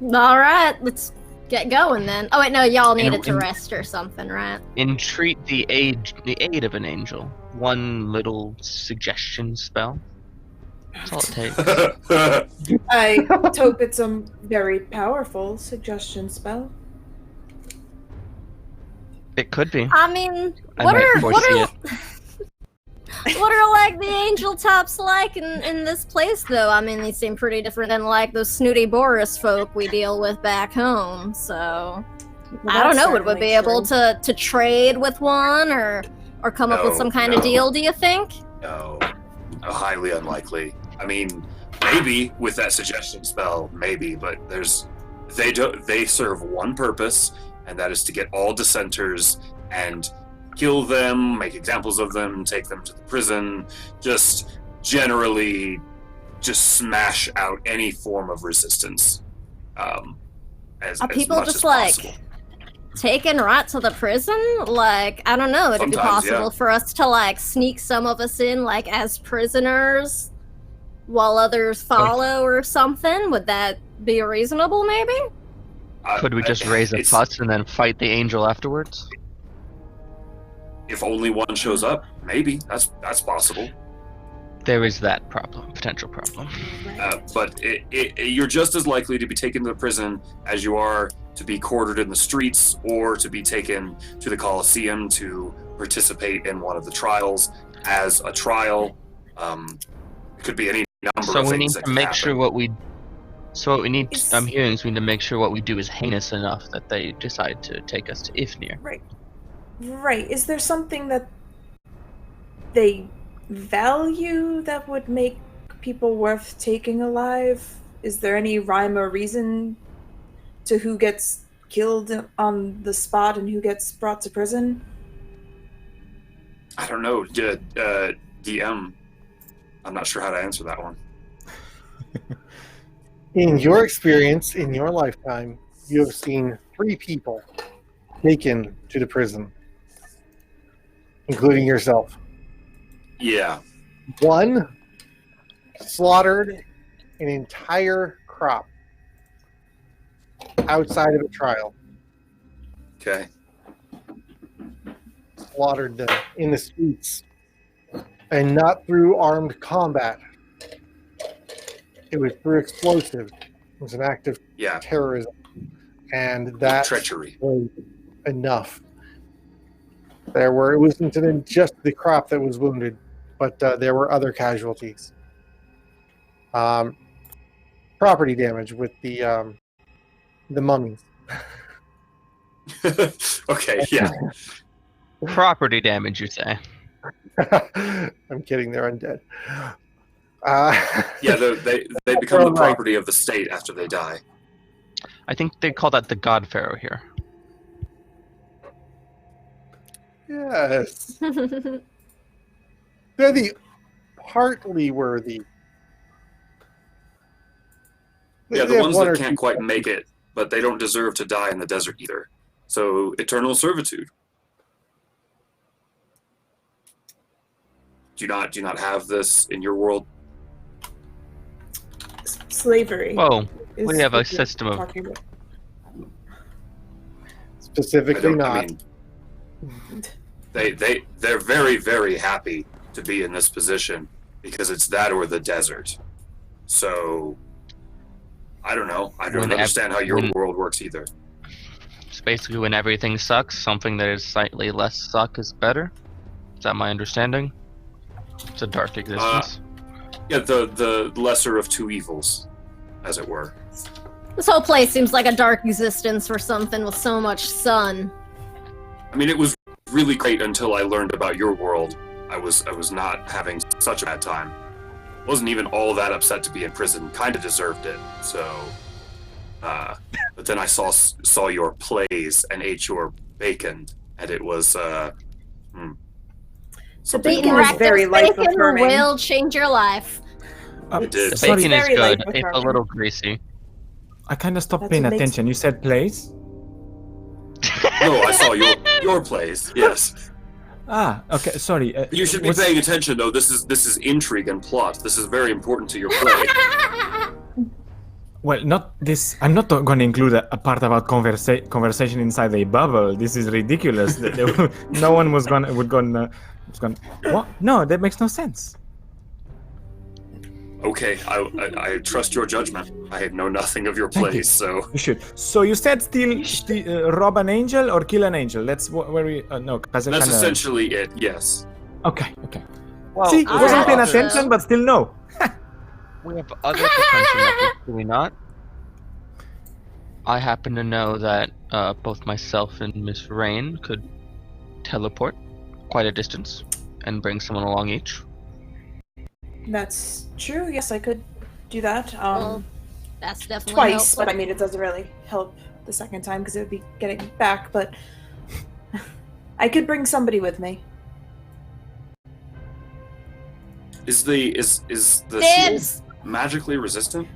All right, let's get going then. Oh wait, no, y'all needed to and- rest or something, right? entreat the aid of an angel. One little suggestion spell. That's all it takes. I hope it's a very powerful suggestion spell. It could be. I mean, I what might are foresee it. what are like the angel tops like in this place though? I mean, they seem pretty different than like those snooty Boris folk we deal with back home. So I don't know. Would we be able to trade with one or come up with some kind of No. deal? Do you think? No, highly unlikely. I mean, maybe with that suggestion spell, maybe, but they serve one purpose, and that is to get all dissenters and kill them, make examples of them, take them to the prison, just generally just smash out any form of resistance. As People much just as like possible. taken right to the prison? Like, I don't know. Would it be Sometimes, possible yeah. for us to like sneak some of us in like as prisoners while others follow or something? Would that be reasonable maybe? Could we just raise a it's- fuss and then fight the angel afterwards? If only one shows up, maybe that's possible. There is that potential problem. But you're just as likely to be taken to the prison as you are to be quartered in the streets or to be taken to the Colosseum to participate in one of the trials as a trial. It could be any number So of we things need that to could make happen. sure what we. So what we need. Is- I'm hearing is we need to make sure what we do is heinous enough that they decide to take us to Ifnir. Right. Is there something that they value that would make people worth taking alive? Is there any rhyme or reason to who gets killed on the spot and who gets brought to prison? I don't know, DM. I'm not sure how to answer that one. In your experience, in your lifetime, you have seen 3 people taken to the prison, including yourself. Yeah. 1 slaughtered an entire crop outside of a trial. Okay. Slaughtered them in the streets, and not through armed combat. It was through explosives It was an act of Yeah, terrorism, and that treachery. was enough. It wasn't just the crop that was wounded, but there were other casualties. Property damage with the mummies. Okay, yeah. Property damage, you say? I'm kidding. They're undead. Yeah, they become the property of the state after they die. I think they call that the God Pharaoh here. Yes. They're the partly worthy. Yeah, They the have ones one that or can't two- quite make it, but they don't deserve to die in the desert either. So, eternal servitude. Do you not have this in your world? Slavery. Whoa, is we have a what you're system of... talking about. Specifically not. They're very, very happy to be in this position because it's that or the desert. So, I don't know. I don't understand how your world works either. It's basically when everything sucks, something that is slightly less suck is better. Is that my understanding? It's a dark existence. Yeah, the lesser of two evils, as it were. This whole place seems like a dark existence for something with so much sun. I mean, it was really great until I learned about your world. I was not having such a bad time. Wasn't even all that upset to be in prison. Kind of deserved it. So, but then I saw your plays and ate your bacon, and it was The something bacon was wonderful. very life affirming. will change your life. It did. The Sorry. bacon is Very good. light It's a affirming. little greasy. I kind of stopped That's paying what makes- attention. You said plays? No, I saw your plays. Yes. Ah, okay. Sorry. You should be what's- paying attention, though. This is intrigue and plot. This is very important to your play. Well, not this. I'm not going to include a part about conversation inside a bubble. This is ridiculous. No one was gonna. What? No, that makes no sense. Okay, I trust your judgment. I know nothing of your Thank you. plays, so You should. So you said rob an angel or kill an angel. That's where we. No, that's essentially it. Yes. Okay. Okay. Well, See, I wasn't paying also- attention, but still no. we have other potential methods, do we not? I happen to know that both myself and Miss Rain could teleport quite a distance and bring someone along each. That's true. Yes, I could do that. Well, that's definitely Twice, helpful. but I mean, it doesn't really help the second time because it would be getting back. But I could bring somebody with me. Is the shield Dibs! magically resistant?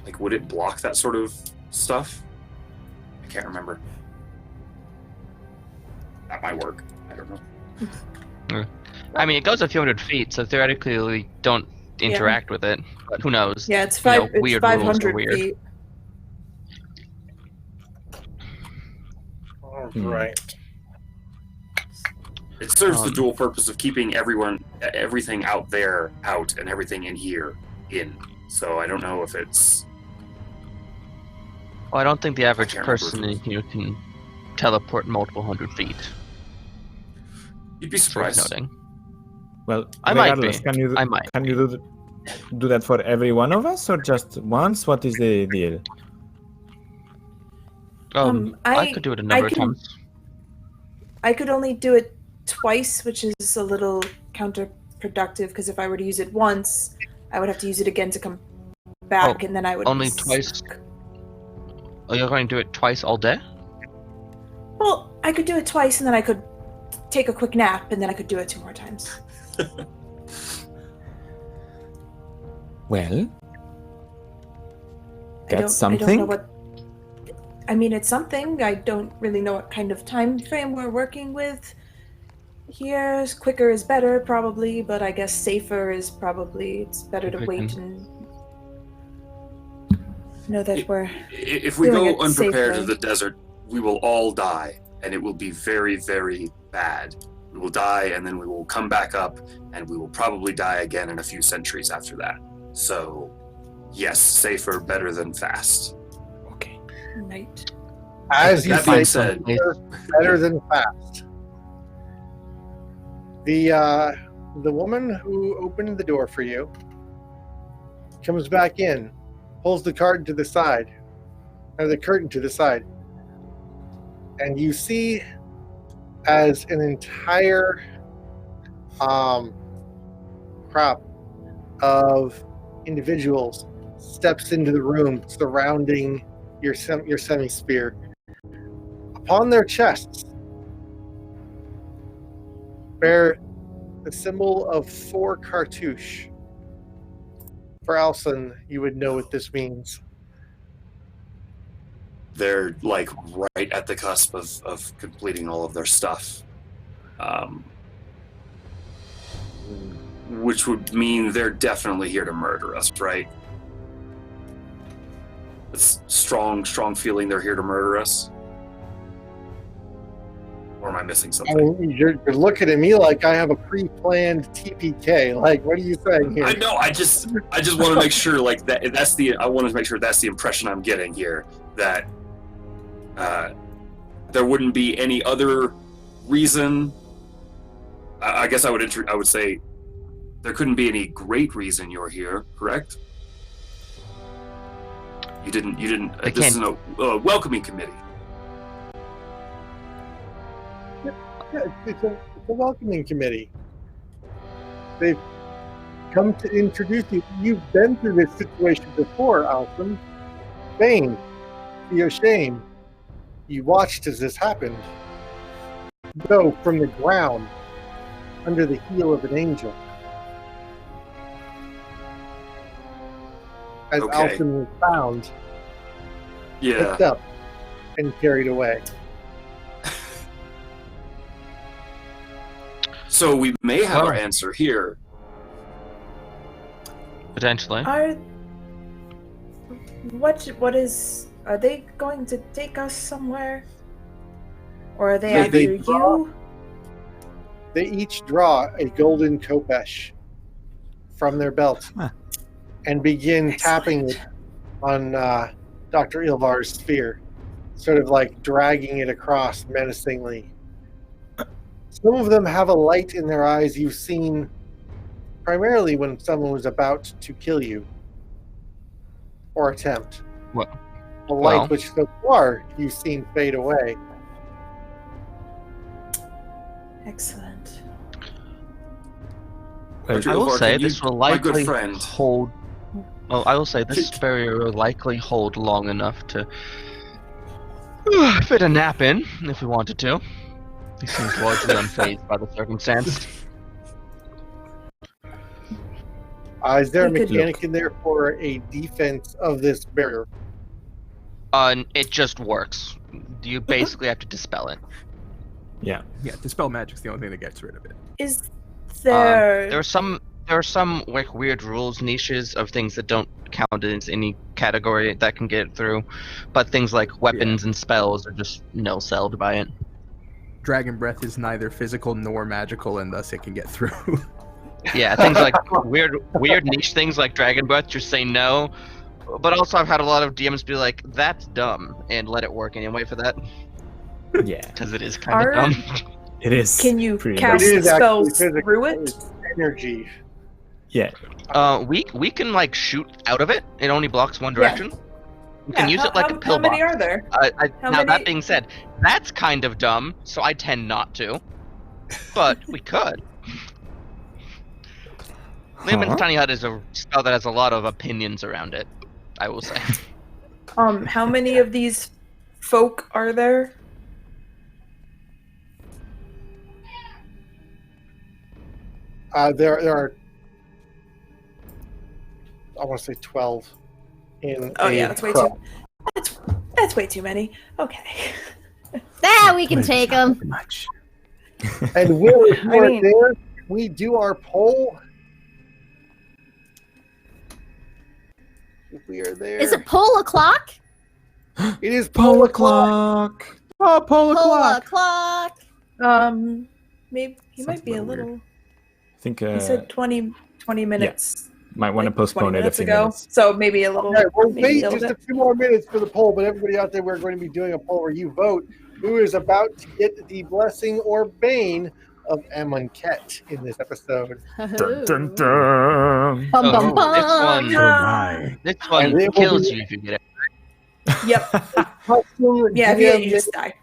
Like, would it block that sort of stuff? I can't remember. That might work. I don't know. I mean, it goes a few hundred feet, so theoretically we don't interact with it. But who knows? Yeah, it's You know, five. It's weird rules are 500 weird. feet. All right. It serves the dual purpose of keeping everything out there out and everything in here in. So I don't know if it's. Well, I don't think the average can't remember person if in here can teleport multiple hundred feet. You'd be Worth surprised. noting. Well, I might regardless, be. can you I might. can you do that for every one of us or just once? What is the deal? I could do it a number of can- times. I could only do it twice, which is a little counterproductive because if I were to use it once, I would have to use it again to come back, Oh, and then I would only be twice? stuck. Oh, you're going to do it twice all day? Well, I could do it twice, and then I could take a quick nap, and then I could do it 2 more times. Well, I don't know something? what. I mean, it's something. I don't really know what kind of time frame we're working with. Here, quicker is better, probably, but I guess safer is probably. It's better to wait Quicken. and know that we're. If we Doing go it unprepared to safely. the desert, we will all die, and it will be very, very bad. We will die, and then we will come back up, and we will probably die again in a few centuries after that. So, Yes, safer, better than fast. Okay. Night. As you That say, being said, better than fast. The woman who opened the door for you comes back in, pulls the curtain to the side, and you see as an entire crop of individuals steps into the room surrounding your semi-sphere. Upon their chests bear the symbol of 4 cartouche. For Alson, you would know what this means. they're like right at the cusp of completing all of their stuff. Which would mean they're definitely here to murder us, right? It's strong feeling they're here to murder us. Or am I missing I something? mean, you're looking at me like I have a pre-planned TPK. Like, what are you saying here? I know. I just want to make sure, like that's the. I want to make sure that's the impression I'm getting here. That there wouldn't be any other reason. I guess I would say there couldn't be any great reason you're here. Correct? You didn't. This is a welcoming committee. Yeah, it's a welcoming committee. They've come to introduce you. You've been through this situation before, Alson. Shame. To your shame. You watched as this happened. Go from the ground under the heel of an angel. As Okay. Alson was found, Yeah. picked up, and carried away. So we may have our Well. answer here. Potentially. Are they going to take us somewhere? Or are they They- after they you? They each draw a golden kopesh from their belt Huh. and begin tapping it on Dr. Ilvar's sphere, sort of like dragging it across menacingly. Some of them have a light in their eyes you've seen primarily when someone was about to kill you or attempt. Well- A light well. which so far you've seen fade away. Excellent. Dr. I will Ilvar, say can you- this will my good likely friend. hold. Well, I will say this barrier will likely hold long enough to fit a nap in if we wanted to. He seems largely unfazed by the circumstance. Is there a We could mechanic in there for a defense of this barrier? It just works. You basically have to dispel it. Yeah. Yeah, dispel magic's the only thing that gets rid of it. Is there? There are some like weird rules niches of things that don't count as any category that can get through, but things like weapons and spells are just no-selled by it. Dragon breath is neither physical nor magical, and thus it can get through. Yeah, things like weird niche things like Dragon Breath just say no. But also I've had a lot of DMs be like, that's dumb, and let it work anyway for that. Yeah. Because it is kind of Are- dumb. It is. Can you pretty cast It is spells actually through physical. it? It's energy. Yeah. We can like shoot out of it. It only blocks one direction. We can use it like a How pillbox. many are there? How Now many- that being said, that's kind of dumb, so I tend not to. But we could. Lehman's Tiny Hut is a spell that has a lot of opinions around it, I will say. How many of these folk are there? There are, I want to say 12 in Oh a yeah, that's way crop. too. That's way too many. Okay. We can take them. Much. And Will, if you I are mean- there, can we do our poll? If we are there. Is it pull o'clock? It is poll o'clock. o'clock. Oh, poll Pull o'clock. o'clock. Maybe he Sounds might be a a little little. I think. He said 20 minutes Might want to like, postpone 20 it a minutes few ago. minutes. So maybe a little. Okay, we'll maybe wait a little just a bit. few more minutes for the poll, but everybody out there, we're going to be doing a poll where you vote who is about to get the blessing or bane of Amonkhet in this episode. Dun, dun, dun. Bum, Oh, bum, bum. this one, Oh, this one And it will kills be- you if you get it. Yep. Custom Yeah. If you GM just die.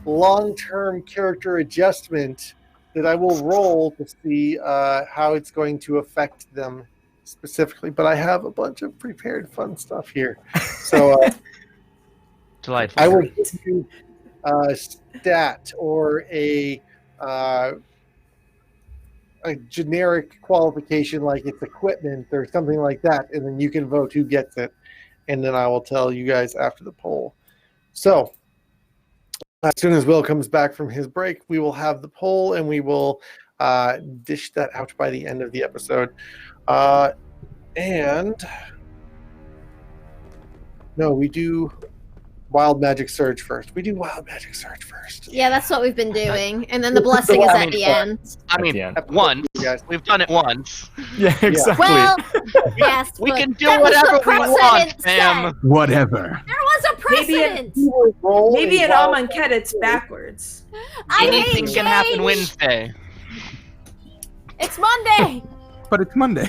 long-term character adjustment that I will roll to see how it's going to affect them specifically. But I have a bunch of prepared fun stuff here. So Delightful. I will give you a stat or a generic qualification like it's equipment or something like that, and then you can vote who gets it. And then I will tell you guys after the poll. So as soon as Will comes back from his break, we will have the poll and we will dish that out by the end of the episode. And no, we do Wild Magic Surge first. We do Wild Magic Surge first. Yeah, that's what we've been doing. And then the blessing is at the end. I At mean, the end. once. Guys. We've done it once. Yeah, exactly. Well, yes, We but can do that was whatever the we want, precedent fam. set. Whatever. There was a Maybe it- precedent. We will roll Maybe a in Wild Amonkhet it's backwards. I Anything hate can happen change. Wednesday. It's Monday. But it's Monday.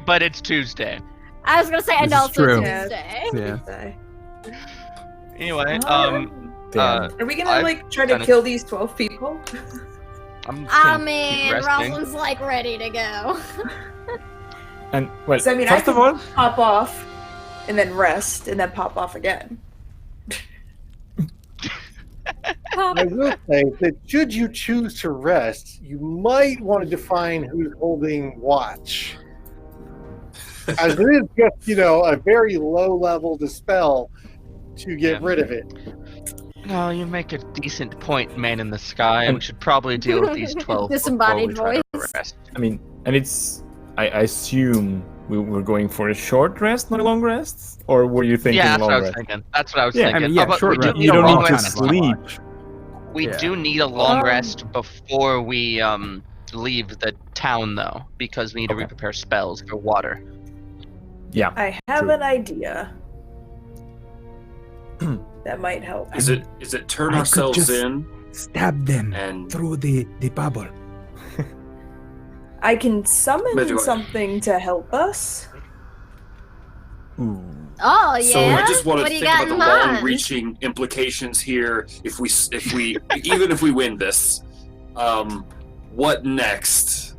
But it's Tuesday. I was gonna say, and This is also true. Tuesday. Yeah. Die. Anyway, Damn. Are we gonna I've like try to done it. kill these 12 people? I'm I gonna keep mean, resting. Rosalind's like ready to go. And well, So, I mean, first I of all, Pop off, and then rest, and then pop off again. I will say that should you choose to rest, you might want to define who's holding watch. As it is just, a very low level dispel to get Yeah. rid of it. No, you make a decent point, man in the sky. We should probably deal with these 12 Disembodied before we try to voice. rest. I mean, and it's. I assume we're going for a short rest, not a long rest, or were you thinking Yeah, that's long what I was rest? thinking. That's what I was Yeah, I thinking. mean, yeah, But short we do rest. need You a don't long need to rest. sleep. We Yeah. do need a long rest before we leave the town, though, because we need to Okay. re-prepare spells for water. Yeah. I have True. an idea. That might help. Is it turn I could ourselves just- in Stab them and through the bubble. I can summon Maybe- something to help us. Ooh. Oh yeah. So I just want What to do you think got about in the mind? long-reaching implications here. If we even if we win this, what next?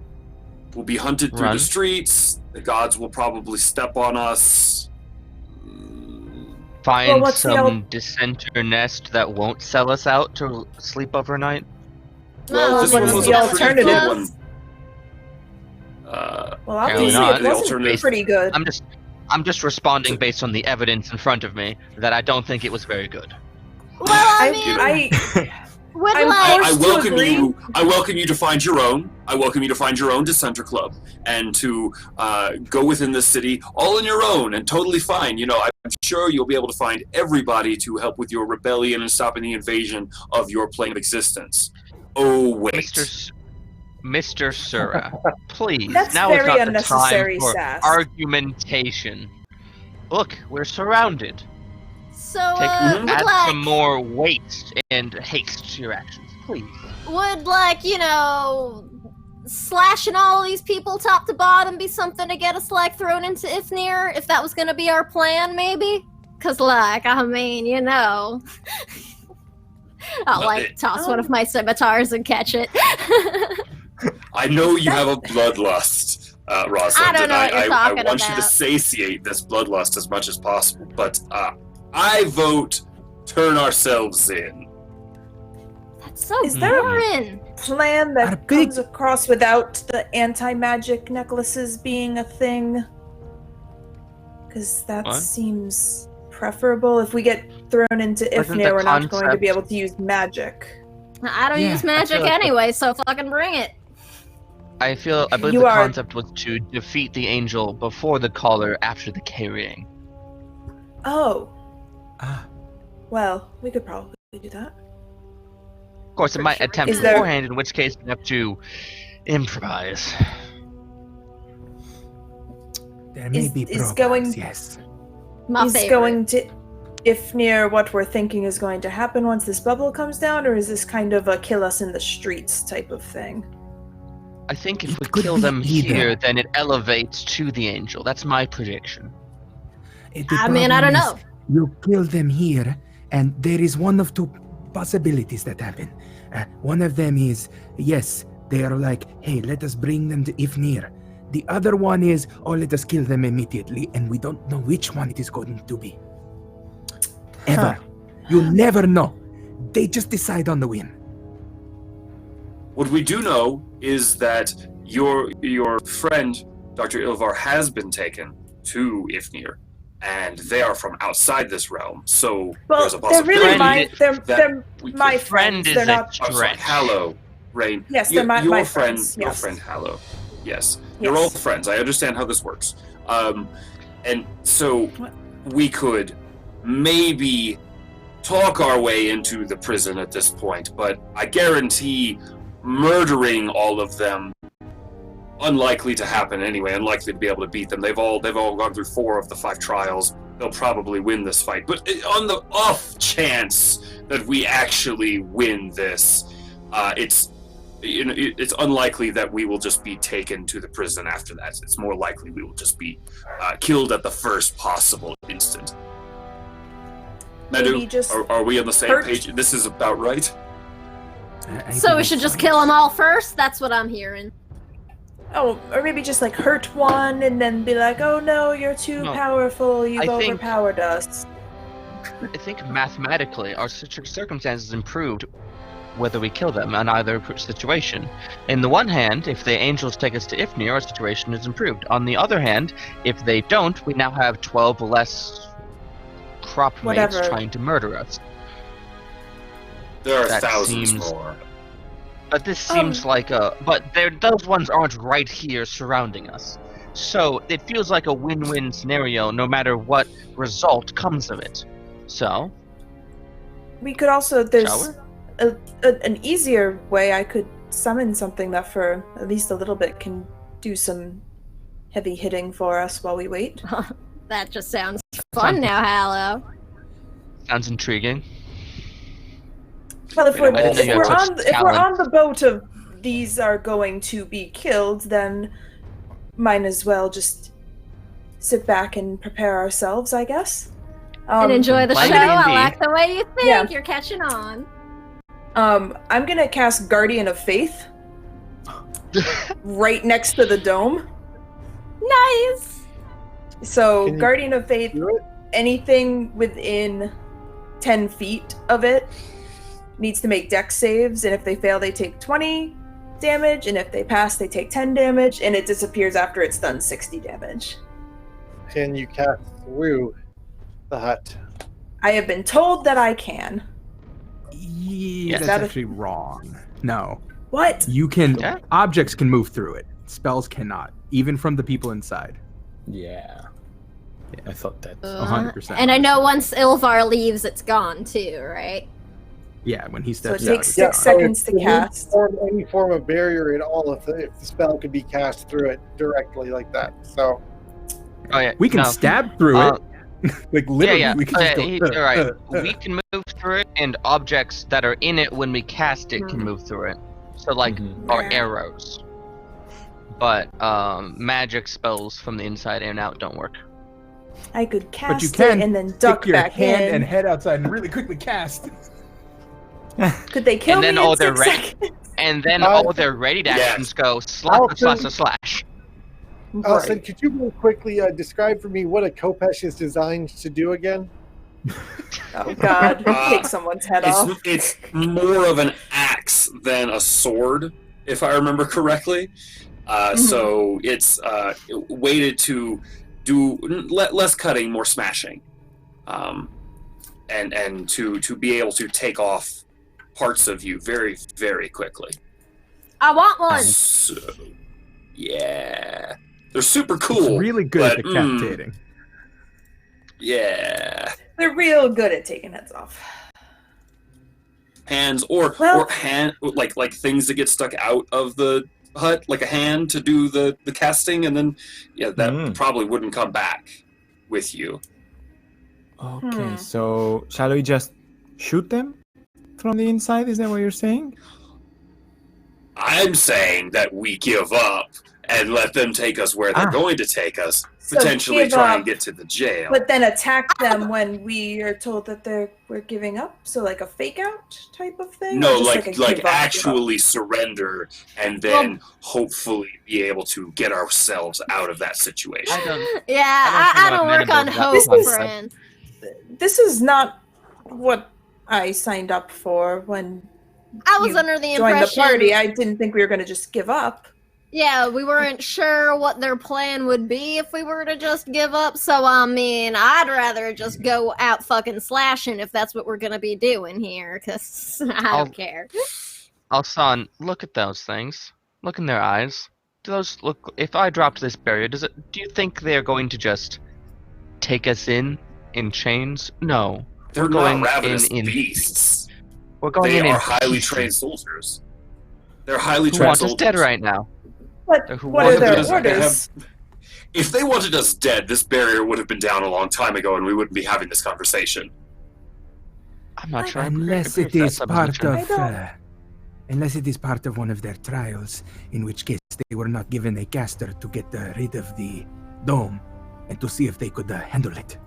We'll be hunted through Run. the streets. The gods will probably step on us. Find what's the some dissenter nest that won't sell us out to sleep overnight. Well, Oh, this what's one was the a pretty good alternative? one. Well, Apparently obviously not. it The wasn't alternative- pretty good. I'm just responding based on the evidence in front of me that I don't think it was very good. Well, I I, mean, I would I'm like. forced I to welcome agree. you. I welcome you to find your own. I welcome you to find your own dissenter club and to go within the city all on your own and totally fine. I'm sure you'll be able to find everybody to help with your rebellion and stopping the invasion of your plane of existence. Oh wait, Mr. Sura, please. That's now is very not the unnecessary time for sass. argumentation. Look, we're surrounded. So, Mhm. would Add like, some more weight and haste to your actions, please. would like, slashing all of these people top to bottom be something to get us like thrown into Ifnir if that was gonna be our plan, maybe? Cause like, I mean, I'll like toss one of my scimitars and catch it. I know you have a bloodlust, Rosalind, I don't know what and you're I talking want you to about. satiate this bloodlust as much as possible. But I vote turn ourselves in. That's so Is there a- boring. Plan Not a that big- comes across without the anti-magic necklaces being a thing. Because that What? seems preferable. If we get thrown into Wasn't Ifnir, the we're not going to be concept- able to use magic. I don't Yeah, use I magic feel like anyway, so fucking bring it. I believe You the are- concept was to defeat the angel before the caller, after the carrying. Oh, Ah, well, we could probably do that. Of course, it might attempt Is there- beforehand, in which case we have to improvise. There may be is programs, going- yes. My is favorite. going to, if near what we're thinking is going to happen once this bubble comes down, or is this kind of a kill us in the streets type of thing? I think if It we could kill be them either. here, then it elevates to the angel. That's my prediction. The I mean, I problem don't is know. You kill them here, and there is one of two possibilities that happen. One of them is, yes, they are like, hey, let us bring them to Ifnir. The other one is, oh, let us kill them immediately, and we don't know which one it is going to be. Ever. You never know. They just decide on the whim. What we do know is that your friend, Dr. Ilvar, has been taken to Ifnir, and they are from outside this realm. So Well, there's a they're possibility really my, they're, that they're we my could- Friend friends. is They're a not. Oh, sorry, stretch. Hallow, Rain. Yes, they're my your friend. friend, Yes. your friend Hallow. Yes, you're all friends. I understand how this works. And so we could maybe talk our way into the prison at this point, but I guarantee murdering all of them unlikely to happen anyway. Unlikely to be able to beat them. They've all gone through 4 of the 5 trials. They'll probably win this fight. But on the off chance that we actually win this, it's unlikely that we will just be taken to the prison after that. It's more likely we will just be killed at the first possible instant. Maybe Medu, just are we on the same hurt- page? This is about right? I So we believe should just so, kill yes. them all first? That's what I'm hearing. Oh, or maybe just like hurt one and then be like, oh no, you're too No. powerful, you've I think- overpowered us. I think mathematically our circumstances improved whether we kill them on either situation. In the one hand, if the angels take us to Ifnir, our situation is improved. On the other hand, if they don't, we now have 12 less crop mates Whatever. trying to murder us. There are That thousands seems- more. But this seems like a... But those ones aren't right here surrounding us. So it feels like a win-win scenario no matter what result comes of it. So, We could also, there's shall an easier way I could summon something that for at least a little bit can do some heavy hitting for us while we wait. That just sounds fun now, Hallow. sounds intriguing. Well, if I we're, didn't know you had such if we're talent. on the boat of these are going to be killed, then might as well just sit back and prepare ourselves, I guess. And enjoy the show. playing I D&D. like the way you think. Yeah. You're catching on. I'm gonna cast Guardian of Faith right next to the dome. Nice. So Can you Guardian of Faith, do it? anything within 10 feet of it needs to make dex saves, and if they fail, they take 20 damage, and if they pass, they take 10 damage, and it disappears after it's done 60 damage. Can you cast through the hut? I have been told that I can. Yeah, Is that's that a- actually wrong. No. What? You can Yeah. objects can move through it. Spells cannot, even from the people inside. Yeah. Yeah, I thought that. 100%. And I know once Ilvar leaves, it's gone too, right? Yeah, when he So steps it out. takes it's 6 gone. seconds to Can you cast. form any form of barrier at all if the spell could be cast through it directly like that. So Oh yeah, We can no. stab through Uh, it. Like literally, yeah. we can Oh, yeah, just go. you're right. We can move through it, and objects that are in it when we cast it can Mhm. move through it. So like Mhm. our Yeah. arrows. But magic spells from the inside and out don't work. I could cast But you can it and then Stick duck your back hand in. and head outside and really quickly cast. Could they kill And then me all in they're 6 ready. seconds? And then Uh, all their ready yeah. actions go slash, slash, slash, slash. Allison, could you really quickly describe for me what a Kopesh is designed to do again? Oh god, take someone's head off. It's more of an axe than a sword, if I remember correctly. So it's weighted to do less cutting, more smashing, and to be able to take off parts of you very, very quickly. I want one. So, yeah, they're super It's cool. really good at but, decapitating. Yeah, They're real good at taking heads off. hands or Well- hand like things that get stuck out of the hut, like a hand to do the casting, and then that probably wouldn't come back with you. Okay, so shall we just shoot them from the inside? Is that what you're saying? I'm saying that we give up and let them take us where they're going to take us. So Potentially give try up, and get to the jail. but then attack them when we are told that we're giving up. So like a fake out type of thing. No, Or just like a give up? actually surrender and then hopefully be able to get ourselves out of that situation. I don't work on hope, friend. This is not what I signed up for when I was you under the joined impression. the party. I didn't think we were going to just give up. Yeah, we weren't sure what their plan would be if we were to just give up. So, I mean, I'd rather just go out fucking slashing if that's what we're gonna be doing here, because I don't care. Alsan, look at those things. Look in their eyes. Do those look... If I dropped this barrier, do you think they're going to just take us in chains? No. They're going not ravenous in beasts. We're going They in are in highly pieces. trained soldiers. They're highly Who trained want us soldiers. dead right now? What Who are wanted their us- they orders? If they wanted us dead, this barrier would have been down a long time ago and we wouldn't be having this conversation. I'm not sure. I Unless agree it with that is part supposition. of, unless it is part of one of their trials, in which case they were not given a caster to get rid of the dome and to see if they could handle it.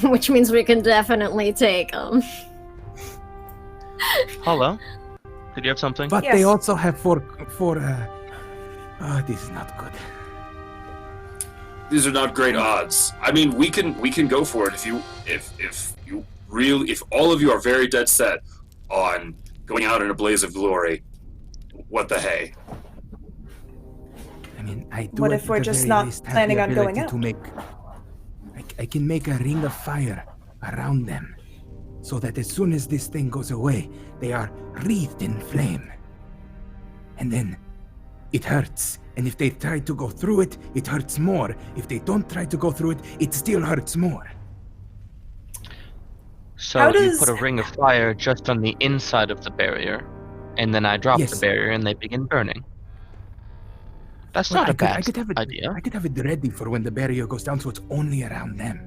Which means we can definitely take them. Hello? Did you have something? But Yes. they also have this is not good. These are not great odds. I mean, we can go for it if all of you are very dead set on going out in a blaze of glory. What the hey? I mean, I do. What at if we're the just very not least have planning the on going ability out? To I can make a ring of fire around them, so that as soon as this thing goes away, they are wreathed in flame. And then it hurts. And if they try to go through it, it hurts more. If they don't try to go through it, it still hurts more. So How you does- put a ring of fire just on the inside of the barrier, and then I drop Yes. the barrier and they begin burning. That's Well, not a bad have it, idea. I could have it ready for when the barrier goes down, so it's only around them.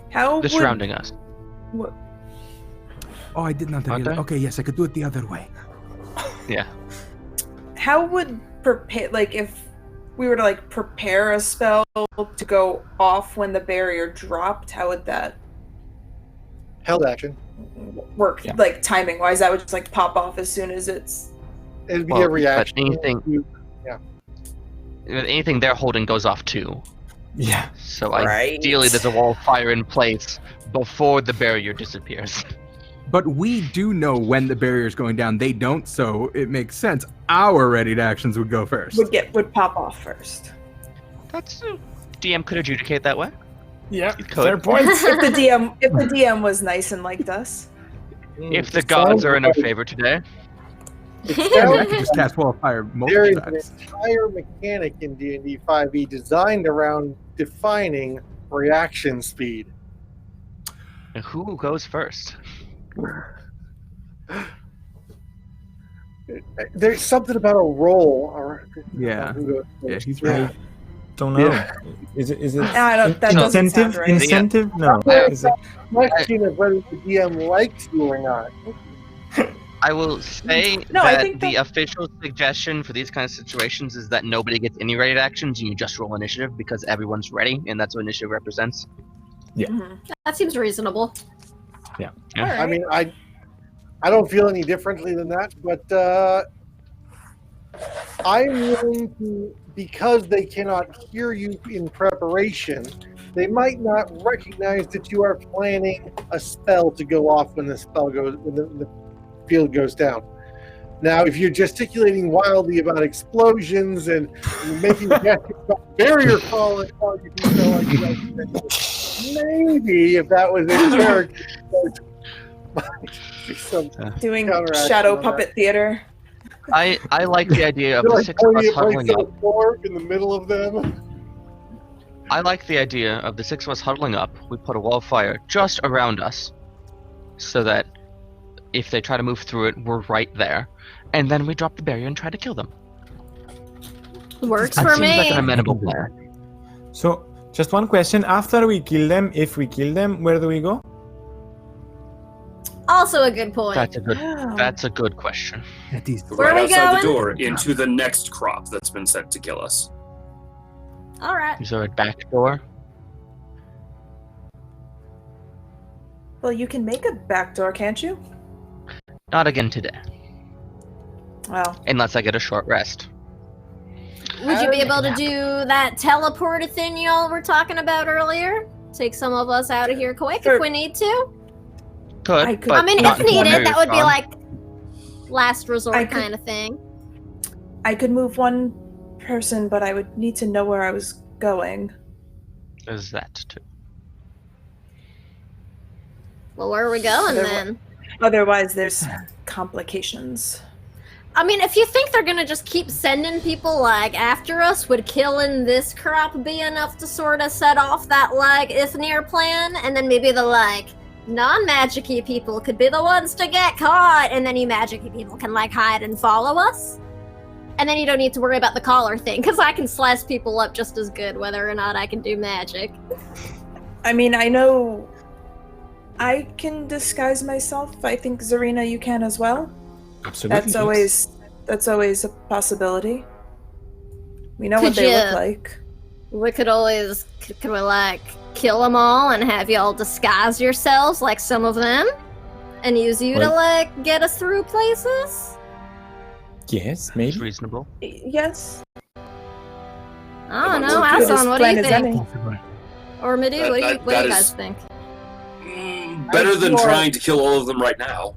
How They're would surrounding us. Oh, I did not Aren't realize. they? Okay, yes, I could do it the other way. Yeah. how would prepare if we were to prepare a spell to go off when the barrier dropped? How would that Held action. work? Yeah. Timing wise, that would just pop off as soon as it's. It'd be Well, a but reaction. Anything they're holding goes off too. Yeah. So Right. ideally there's a wall of fire in place before the barrier disappears. But we do know when the barrier is going down. They don't, so it makes sense. Our ready actions would go first. would pop off first. That's DM could adjudicate that way. Yeah. You could. Fair point. If the DM was nice and liked us. If the gods are in our favor today. It I sounds could just cast Wall of Fire there multiple is an times. entire mechanic in D&D5E designed around defining reaction speed. And who goes first? There's something about a roll. Or Yeah. who goes Yeah, first. he's I right. don't know. Yeah. Is it I don't- that doesn't incentive? sound right. Incentive? No. Is it? Question of whether the DM likes you or not. I will say No, I that think the that- official suggestion for these kind of situations is that nobody gets any ready actions and you just roll initiative because everyone's ready and that's what initiative represents. Mhm. That seems reasonable. Yeah. All right. I mean, I don't feel any differently than that, but I'm willing to, because they cannot hear you in preparation, they might not recognize that you are planning a spell to go off when the spell goes, when the field goes down. Now, if you're gesticulating wildly about explosions and making guesses about barrier falling, you can feel like you know, maybe if that was in character, some Doing counteraction shadow on puppet theater. I like the idea of You're the like six of Tony us at Place huddling on up. the floor in the middle of them. I like the idea of the six of us huddling up. We put a wall of fire just around us so that if they try to move through it, we're right there. and then we drop the barrier and try to kill them. Works That for seems like me. an amenable plan. So, just one question. After we kill them, if we kill them, where do we go? Also a good point. That's a good question. That is Where right are we outside the going? door into the next crop that's been sent to kill us. All right. Is there a back door? Well, you can make a back door, can't you? Not again today, Well, unless I get a short rest. Would you be able to do that teleport thing y'all were talking about earlier? Take some of us out of here quick Sure. if we need to. Could, I could- but I mean, not if until needed, that would be Mary's like last resort I could- kind of thing. I could move one person, but I would need to know where I was going. gone. There's that too. Well, where are we going There- then? Otherwise, there's complications. I mean, if you think they're gonna just keep sending people like after us, would killing this crop be enough to sort of set off that like Ithneer plan, and then maybe the like non-magicy people could be the ones to get caught, and then you magicy people can like hide and follow us, and then you don't need to worry about the collar thing because I can slice people up just as good whether or not I can do magic. I mean, I know I can disguise myself. I think Zarina, you can as well. Absolutely. That's always a possibility. We know Could what they you- look like. We could always could we like kill them all and have y'all disguise yourselves like some of them, and use you to Well- like get us through places. Yes, It's maybe. reasonable. Yes. I don't know, Well, Good as Asan, what do you plan as think? any. possible. Or Midu, That- what do you, that- what do you that guys is- think? Better than sure. trying to kill all of them right now.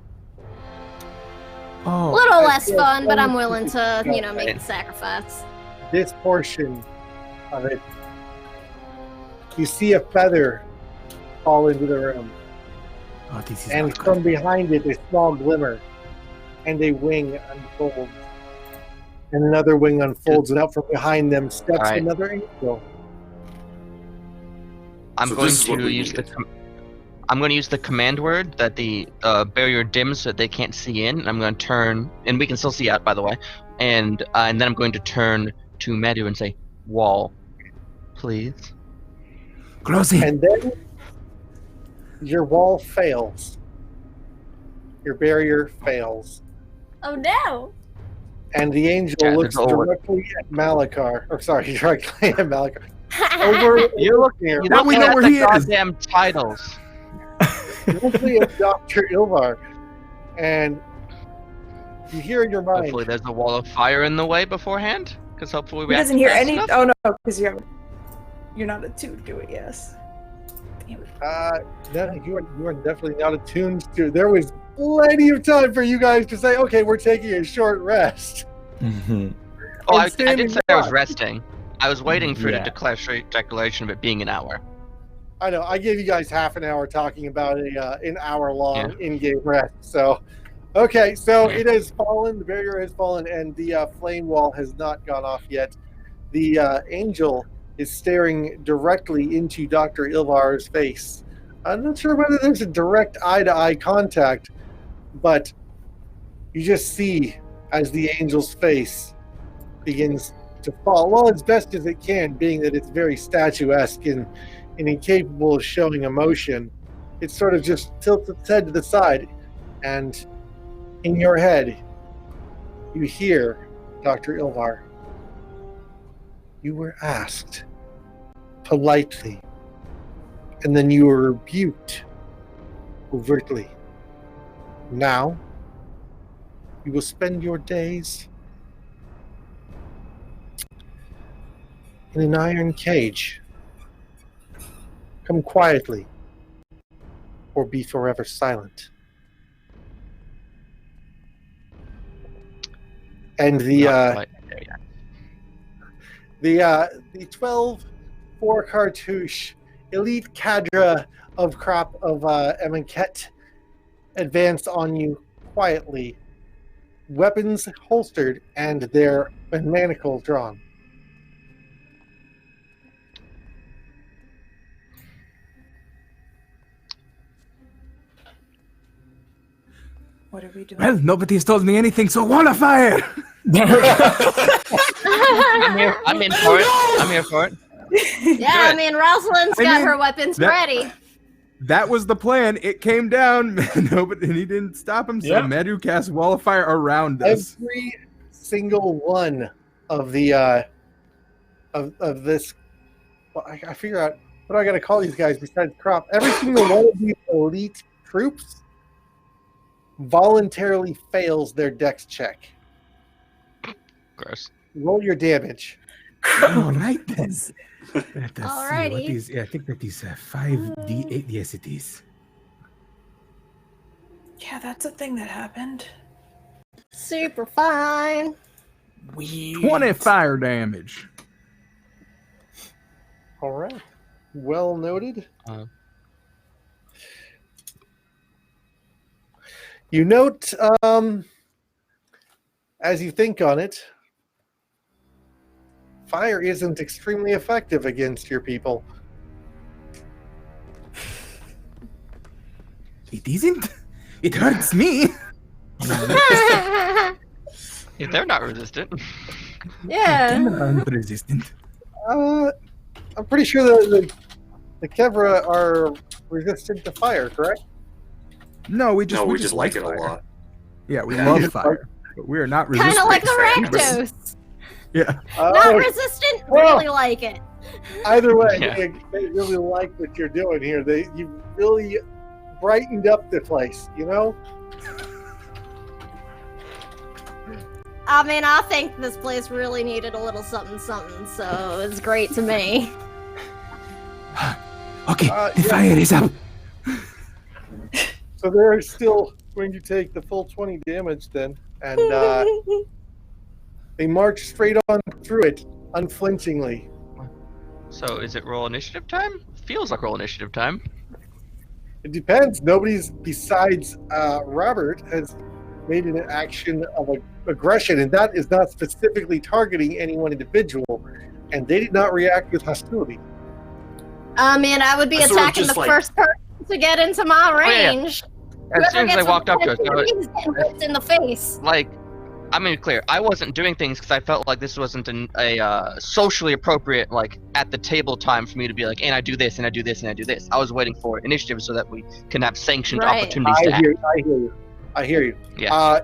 A Oh, little I less feel fun, but I'm so willing to, you know, stupid. make the sacrifice. This portion of it, you see a feather fall into the room, Oh, this is and not from good. behind it, a small glimmer, and a wing unfolds. And another wing unfolds, and out from behind them steps Alright. another angel. I'm So going this is what to we use the. needed. I'm going to use the command word that the barrier dims so that they can't see in. And I'm going to turn, and we can still see out, by the way. And then I'm going to turn to Medu and say, "Wall, please." Close it. And then your wall fails. Your barrier fails. Oh no! And the angel Yeah, looks there's always- directly at Malakar. Or sorry, directly at Malakar. Over You look here, You Now look we know at where the he is. goddamn titles. directly at Dr. Ilvar. And you hear in your mind, Hopefully, there's a wall of fire in the way beforehand. Because hopefully we He act doesn't hear fast any. enough. Oh no, because you're not attuned to it. Yes. Damn it. no, you are definitely not attuned to. There was plenty of time for you guys to say, okay, we're taking a short rest. mhm. Oh, And I standing did say I was by. resting. I was waiting for you Yeah. to declare straight declaration of it being an hour. I know. I gave you guys half an hour talking about an hour-long in-game rest. So, okay. So Yeah. it has fallen. The barrier has fallen, and the flame wall has not gone off yet. The angel is staring directly into Dr. Ilvar's face. I'm not sure whether there's a direct eye-to-eye contact, but you just see as the angel's face begins to fall. Well, as best as it can, being that it's very statuesque and incapable of showing emotion. It sort of just tilts its head to the side, and in your head, you hear Dr. Ilvar. You were asked politely, and then you were rebuked overtly. Now, you will spend your days in an iron cage. Come quietly, or be forever silent. And Not quite there yet. the 12 4 cartouche elite cadre of crop of Amonkhet advance on you quietly, weapons holstered and their manacles drawn. What are we doing? Well, nobody's told me anything, so wall of fire! I'm in for it. I'm here for it. Yeah, I mean, Rosalind's I got mean, her weapons ready. That was the plan. It came down. Nobody, and he didn't stop him. So Yeah. Medu cast wall of fire around us. Every single one of the of this. Well, I figure out what I got to call these guys besides crop. Every single one of these elite troops voluntarily fails their dex check. Gross. Roll your damage. All right, then. Let us Alrighty. see. What is, I think that is 5d8. Yes, it is. Yeah, that's a thing that happened. Super fine. 20 fire damage. All right. Well noted. You note, as you think on it, fire isn't extremely effective against your people. It isn't? It hurts me. Yeah, they're not resistant. Yeah. I'm resistant. I'm pretty sure the Kevra are resistant to fire, correct? No, we just No, we just like it fire. a lot. Yeah, we Yeah. love fire, but we are not resistant. Kind of like the fans. Rakdos. Yeah. Not resistant, well. really like it. Either way, Yeah. they really like what you're doing here. You really brightened up the place, you know? I mean, I think this place really needed a little something, so it's great to me. Okay, the yeah. fire is up. So they're still going to take the full 20 damage then, and they march straight on through it, unflinchingly. So is it roll initiative time? Feels like roll initiative time. It depends. Nobody's besides Robert has made an action of aggression, and that is not specifically targeting any one individual, and they did not react with hostility. I mean, I would be Sort of attacking just the like- first person to get into my yeah. range. As soon as they walked up to us, I was, he's getting ripped in the face. like, I mean, clear. I wasn't doing things because I felt like this wasn't a socially appropriate, like, at the table time for me to be like, and I do this, and I do this, and I do this. I was waiting for initiative so that we can have sanctioned Right. opportunities to act. I hear you. Yeah.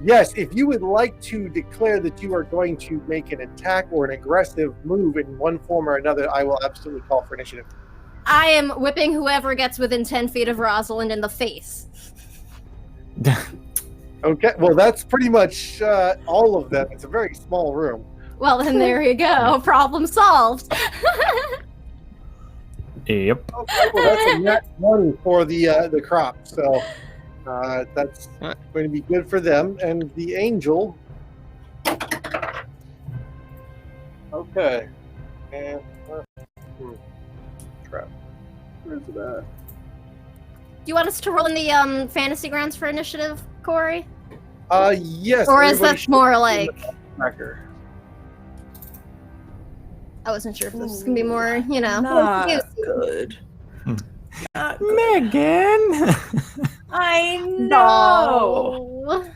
Yes, if you would like to declare that you are going to make an attack or an aggressive move in one form or another, I will absolutely call for initiative. I am whipping whoever gets within 10 feet of Rosalind in the face. Okay, well, that's pretty much all of them. It's a very small room. Well, then there you go. Problem solved. Yep. Okay, well, that's a net 1 for the crop, so that's going to be good for them. And the angel. Okay. And crap. Where's it at? Do you want us to roll in the fantasy grounds for initiative, Corey? Yes. Or is everybody that should more be like... in the tracker. I wasn't sure if this was gonna be more, you know. Not more good. Not good. Megan. I know. No.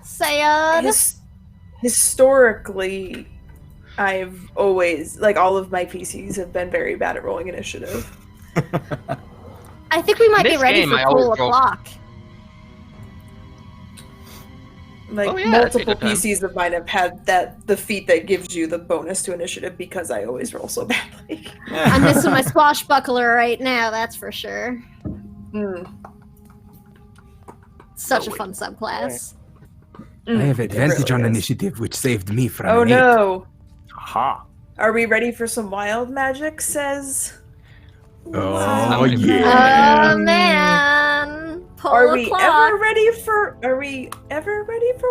Sad. Historically, I've always, like, all of my PCs have been very bad at rolling initiative. I think we might be This ready game, for I always full roll- o'clock. Like, Oh, yeah, that's a multiple good time. PCs of mine have had the feat that gives you the bonus to initiative because I always roll so badly. I'm missing my swashbuckler right now, that's for sure. Such a fun subclass. I have It advantage on really is. initiative, which saved me from Oh an 8. no. Aha. Are we ready for some wild magic, says? Oh, yeah. yeah. Oh man. Pull Are the we clock. ever ready for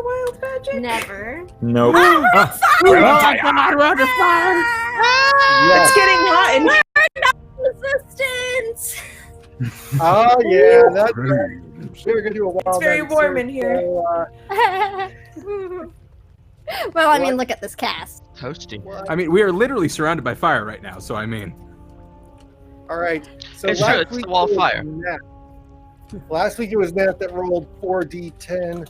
wild magic? Never. Nope. Yes. It's getting hot in here. Resistance. Oh, yeah. That's right. We were going to do a wild It's very magic warm search, in here. so, Well, I mean, look at this cast. Toasty. I mean, we are literally surrounded by fire right now, so I mean. all right. So It's true, last it's the week wall of was fire. Nat. Last week it was Nat that rolled 4d10.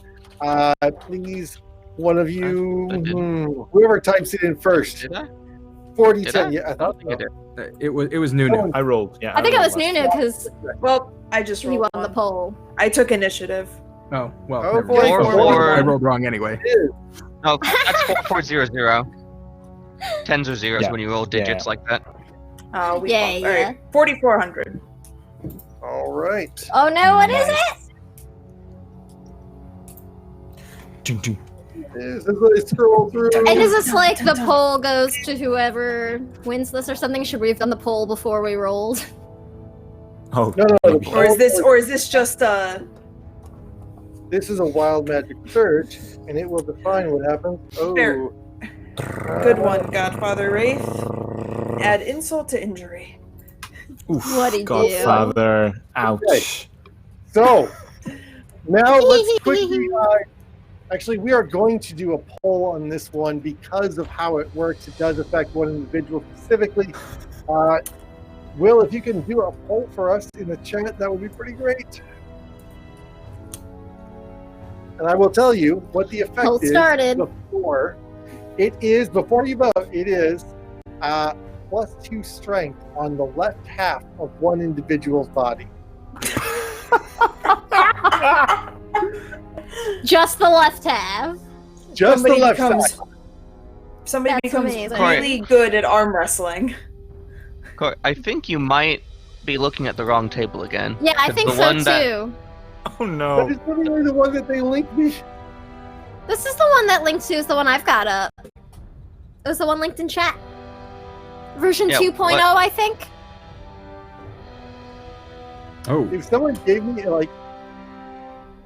Please, one of you, whoever types it in first. Did I? 4d10. Yeah, I thought think I did. It was Nunu. I rolled. Yeah, I think it rolled was last. Nunu because Well, I just he rolled won the one. poll. I took initiative. Oh well. Oh, never boy, mind. four. I rolled wrong anyway. No, that's 400. Tens or zeros Yeah. when you roll digits like that. We Yeah, all yeah. right. 4,400. All right. Oh no, what is it? Ching, ching. As I scroll through. And is this like the poll goes to whoever wins this or something? Should we have done the poll before we rolled? Oh, No, maybe. Or is this just a This is a wild magic search, and it will define what happens. Oh, Fair. Good one, Godfather Wraith. Add insult to injury. Oof, What'd he do? Godfather. Ouch. so now let's quickly. Actually, we are going to do a poll on this one because of how it works. It does affect one individual specifically. Will, if you can do a poll for us in the chat, that would be pretty great. And I will tell you what the effect Poll is started. before. Before you vote, it is +2 strength on the left half of one individual's body. Just the left half. Just the left becomes, side. Somebody That's becomes amazing. really good at arm wrestling. Corey, I think you might be looking at the wrong table again. Yeah, I 'Cause think the so one too. that- Oh That no. is literally the one that they linked me. This is the one that linked to is the one I've got up. It was the one linked in chat. Version Yeah, 2.0, what- I think. Oh. If someone gave me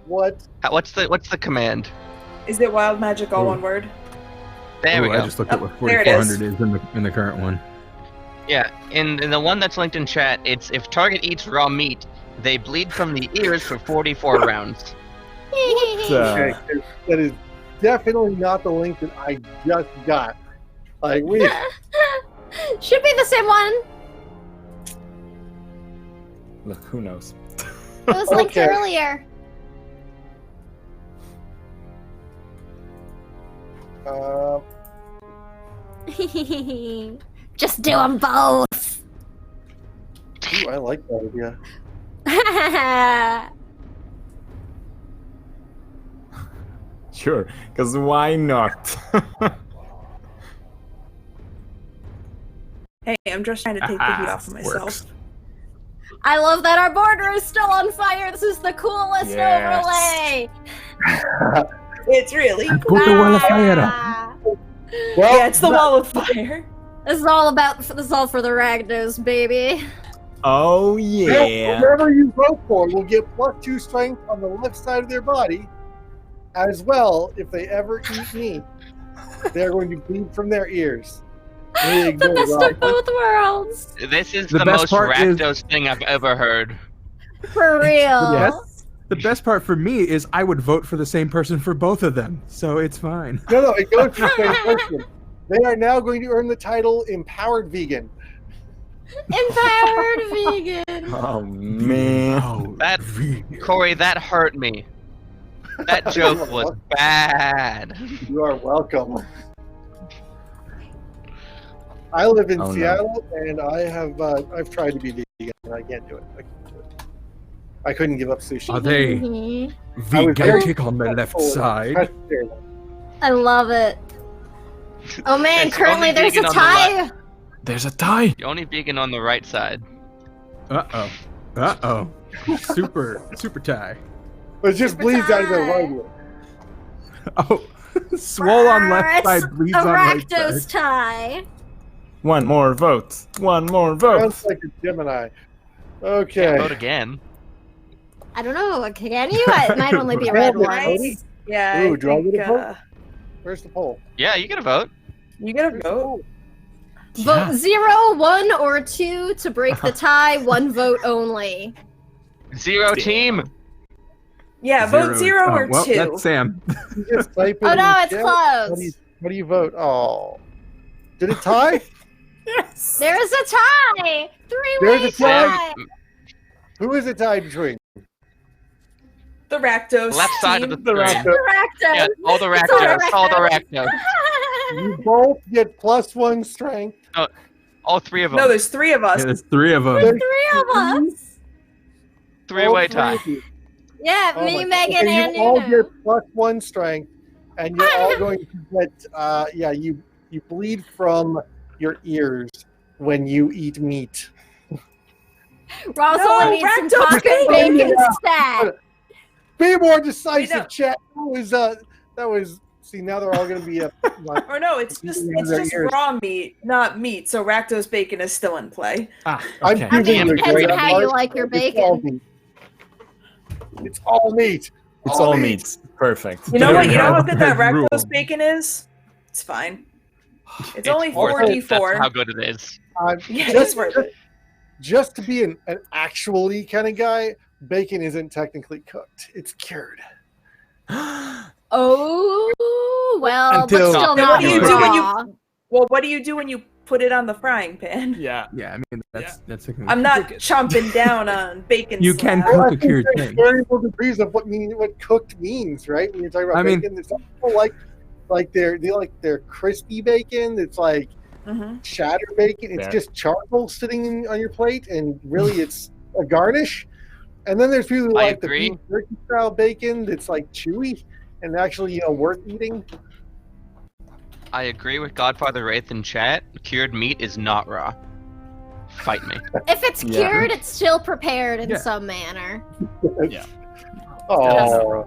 what? What's the command? Is it wild magic all Ooh. one word? There we I go. just looked at what There it is. 4,400 is in the current one. Yeah, in the one that's linked in chat, it's if target eats raw meat, they bleed from the ears for 44 rounds. Okay, that is definitely not the link that I just got. Like we. Should be the same one. Look, who knows? It was linked Okay. earlier. Just do them both. Ooh, I like that idea. Sure, because why not? Hey, I'm just trying to take the heat off of myself. Works. I love that our border is still on fire. This is the coolest Yes. overlay. It's really cool. Put the wall of fire up. Ah. Well, Yeah, it's the wall of fire. This is all for the Ragnos, baby. Oh yeah. whoever you vote for will get +2 strength on the left side of their body. As well, if they ever eat meat, they're going to bleed from their ears. There you The go, best Rob. of both worlds. This is The the, best most part is- Rakdos thing I've ever heard. For real. Yes. The best part for me is I would vote for the same person for both of them, so it's fine. No, it goes to the same person. They are now going to earn the title Empowered Vegan. Empowered vegan. Oh man. Oh, That- vegan. Corey, that hurt me. That joke was bad. You are welcome. I live in Oh, no. Seattle, and I've tried to be vegan, and I can't do it. I couldn't give up sushi. Are they Mhm. veganic on the left side? I love it. Oh man, It's currently only there's a vegan on the tie. There's a tie. You're only vegan on the right side. Uh-oh. Uh-oh. Super tie. But it just bleeds out of their right ear. Oh, swole on left It's side, bleeds on right Arachnos side. tie. One more vote. One more vote. Sounds like a Gemini. Can't Okay. vote again. I don't know. Can you? It might only be red Right. ones. Yeah, Ooh, I do I think, get a vote? Where's the poll? Yeah, you get a vote. you get a Where's the vote. poll? Vote 0, 1, or 2 to break the tie. 1 vote only. Zero team. Yeah, vote 0 or well, 2. that's Sam. You just type it Oh in no, the it's chat. close. What do you vote? Oh. Did it tie? Yes. There's a tie. 3-way There's a tie. tie. Who is it tied between? The Rakdos Left side of team. the screen. Rakdos. Yeah, all the It's all Rakdos. All the Rakdos. You both get +1 strength. All three of them. No, there's 3 of us. Yeah, there's 3 of them. Three of us. Three-way All tie. of you. Yeah, Oh me, my Megan, God. and you all Nunu. get +1 strength, and you're all going to get you bleed from your ears when you eat meat. Rosalind needs some Rakdos taco bacon. bacon stat. Be more Wait, no. decisive, chat. That was. See, now they're all going to be up. Or no, it's just Their ears. raw meat, not meat. So Rakdos bacon is still in play. Ah, I'm okay. I mean, choosing it the depends great on how you part. like your It's all bacon. meat. It's all meat. It's all meat. Perfect. You know what? You know how Good good that rule. Rakdos bacon is? It's fine. It's It's only worth it. 44. That's how good it is. Yeah, just, it's worth it. just to be an actually kind of guy, bacon isn't technically cooked. It's cured. Oh, well, Until- but still Then not what do you do when you- raw. Well, what do you do when you put it on the frying pan? Yeah. Yeah, I mean that's a I'm not chomping down on bacon. You can slab. cook I a think cured there's thing. variable degrees of what cooked means, right? When you're talking about I mean- bacon, there's some people like their crispy bacon. It's like Mhm. shatter bacon. It's Yeah. just charcoal sitting on your plate, and really it's a garnish. And then there's people who I like agree. the beef jerky style bacon that's like chewy and actually worth eating. I agree with Godfather Wraith in chat. Cured meat is not raw. Fight me. If it's Yeah. cured, it's still prepared in Yeah. some manner. Yeah. Oh,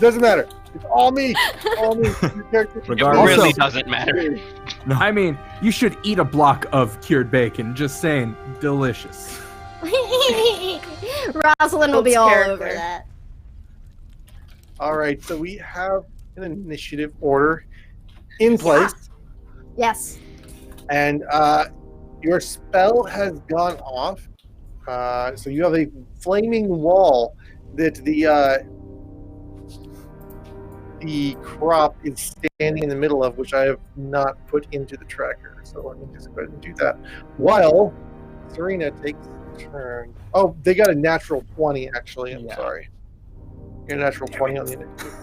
doesn't matter. It's all meat. All meat. Your character- It Regardless- really Also- doesn't matter. I mean, you should eat a block of cured bacon. Just saying, delicious. Rosalind will be Builds all character. over that. All right, so we have an initiative order in place, Yes. and your spell has gone off. So you have a flaming wall that the crop is standing in the middle of, which I have not put into the tracker. So let me just go ahead and do that. While Serena takes a turn. Oh, they got a natural 20, actually. I'm Yeah. sorry. Get a natural 20 on the initiative.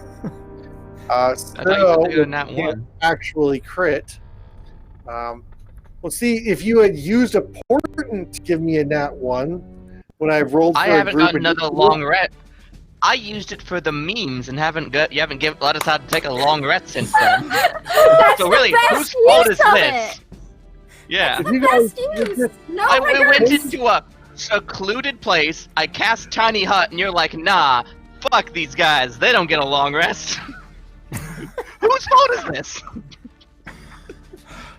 I thought you So said they were nat we can't one. actually crit. Let's see if you had used a portent to give me a nat 1 when I rolled for I a haven't group got and another you- long rest. I used it for the memes and you haven't let us out to take a long rest since then. That's So the really, best whose fault use is of this? it. Yeah. If you Best guys use. just No I went regrets. into a secluded place, I cast Tiny Hut, and you're like, nah, fuck these guys, they don't get a long rest. Whose fault is this?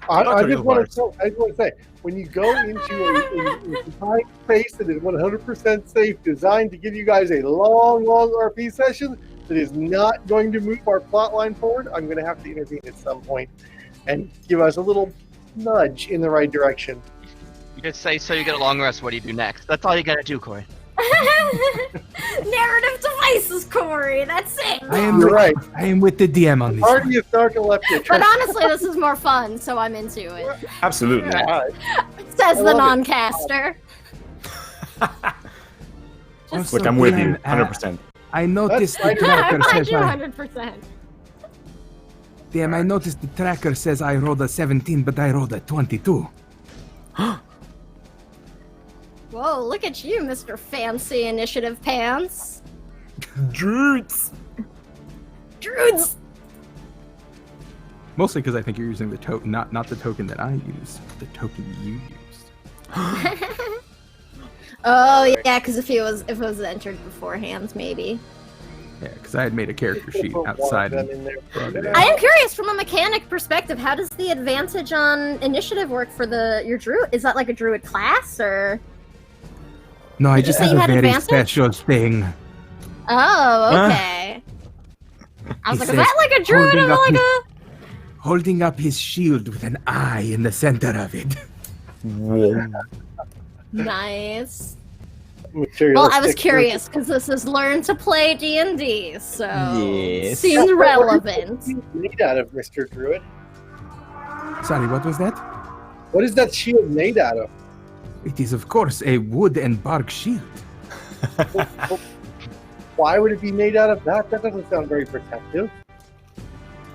I Dr. just want Ilvar's. to say, when you go into a confined space that is 100% safe, designed to give you guys a long RP session that is not going to move our plot line forward, I'm going to have to intervene at some point and give us a little nudge in the right direction. You just say, so you get a long rest, what do you do next? That's all you gotta do, Corey. Narrative devices, Corey. That's it. You're right. I am with the DM on this. Party is narcoleptic. But honestly, this is more fun, so I'm into it. Absolutely. Says I the love it. non-caster. Also, Look, I'm with you, DM, 100%. I noticed the That's tracker I'm with says you I, 100%. DM, I noticed the tracker says I rolled a 17, but I rolled a 22. Whoa, look at you, Mr. Fancy Initiative Pants. Druids. Druids! Mostly because I think you're using the token, not the token that I used, the token you used. Oh yeah, because if it was entered beforehand, maybe. Yeah, because I had made a character sheet Put one of outside. them And in there. brought it in. I am curious from a mechanic perspective, how does the advantage on initiative work for your druid? Is that like a druid class or? No, I Did you just say have you a had very advantage? special thing. Oh, okay. I was He like, is says, that like a druid holding or up like his- a? Holding up his shield with an eye in the center of it. Nice. Materialistic. Well, I was curious because this is learn to play D&D, so Yes. seems relevant. Made out of, Mr. Druid. Sorry, what was that? What is that shield made out of? It is, of course, a wood and bark shield. why would it be made out of that? That doesn't sound very protective.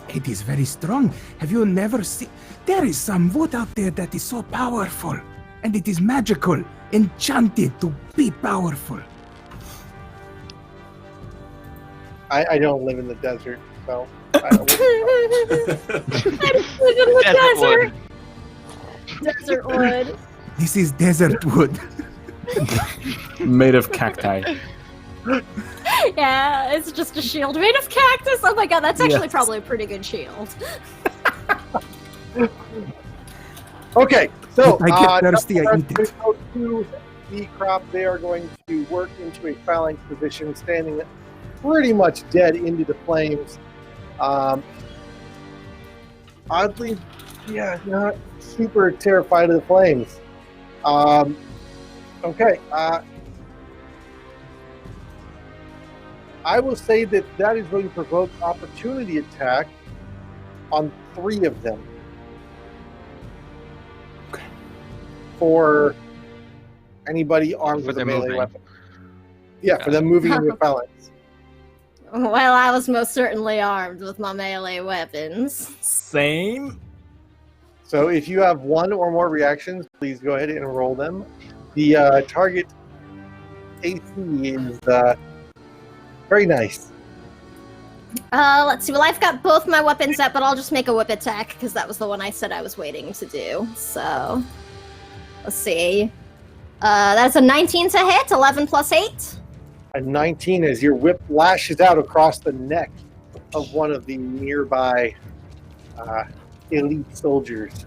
It is very strong. Have you never seen? There is some wood out there that is so powerful, and it is magical, enchanted to be powerful. I don't live in the desert, so I don't I just live in the desert. Desert wood. This is desert wood. Made of cacti. Yeah, it's just a shield made of cactus. Oh my god, that's actually Yes. probably a pretty good shield. Okay, so If I get thirsty, I eat it. go to the crop. They are going to work into a phalanx position, standing pretty much dead into the flames. Oddly, yeah, not super terrified of the flames. Okay, I will say that is going to provoke opportunity attack on 3 of them. Okay. For anybody armed For with a them melee moving. weapon. Yeah, for them moving in the phalanx. Well, I was most certainly armed with my melee weapons. Same. So if you have 1 or more reactions, please go ahead and roll them. The target AC is very nice. Let's see. Well, I've got both my weapons up, but I'll just make a whip attack because that was the one I said I was waiting to do. So, let's see. That's a 19 to hit, 11 plus 8. A 19 as your whip lashes out across the neck of one of the nearby elite soldiers.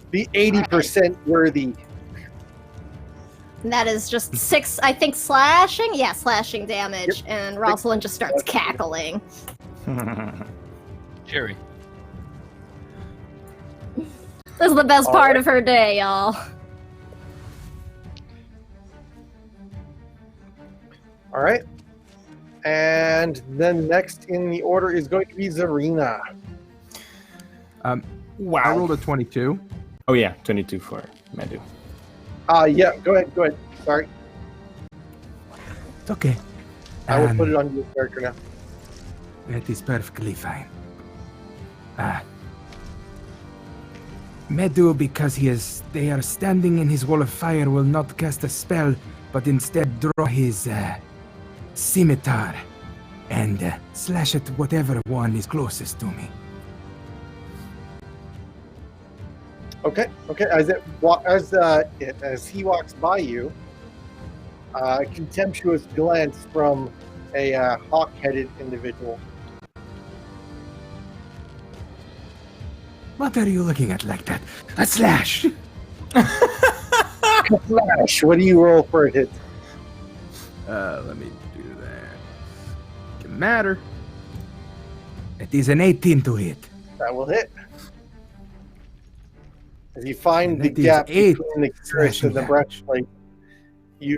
The 80% worthy. And that is just 6, I think, slashing? Yeah, slashing damage. Yep. And Rosalind just starts cackling. Jerry. This is the best part of her day, y'all. All right. And then next in the order is going to be Zarina. I Wow. rolled a 22. Oh yeah, 22 for Medu. Yeah, go ahead. Sorry. It's okay. I will put it on your character now. That is perfectly fine. Medu, because they are standing in his wall of fire, will not cast a spell, but instead draw his scimitar and slash at whatever one is closest to me. Okay. As he walks by you, a contemptuous glance from a hawk-headed individual. What are you looking at like that? A slash! Flash, what do you roll for a hit? Let me do that. Can matter. It is an 18 to hit. That will hit. As you find the That is gap 8 between the cuirass and the slashing breastplate, you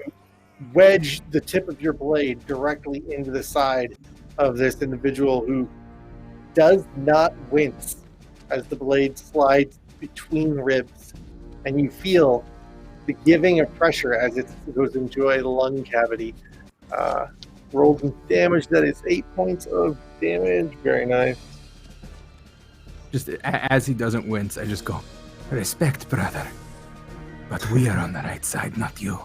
wedge the tip of your blade directly into the side of this individual who does not wince as the blade slides between ribs, and you feel the giving of pressure as it goes into a lung cavity. Roll some damage. That is 8 points of damage. Very nice. Just as he doesn't wince, I just go, Respect, brother. But we are on the right side, not you.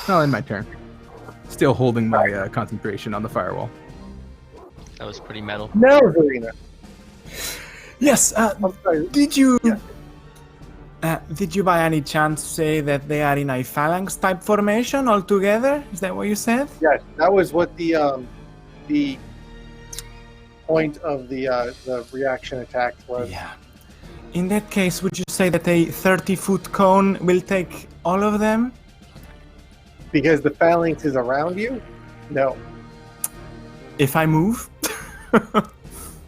well, in my turn. Still holding my concentration on the firewall. That was pretty metal. Now, Zarina. Yes. I'm sorry. Did you? Yeah. Did you by any chance say that they are in a phalanx type formation all together? Is that what you said? Yes, that was what the point of the reaction attacks was. Yeah. In that case, would you say that a 30-foot cone will take all of them? Because the phalanx is around you? No. If I move?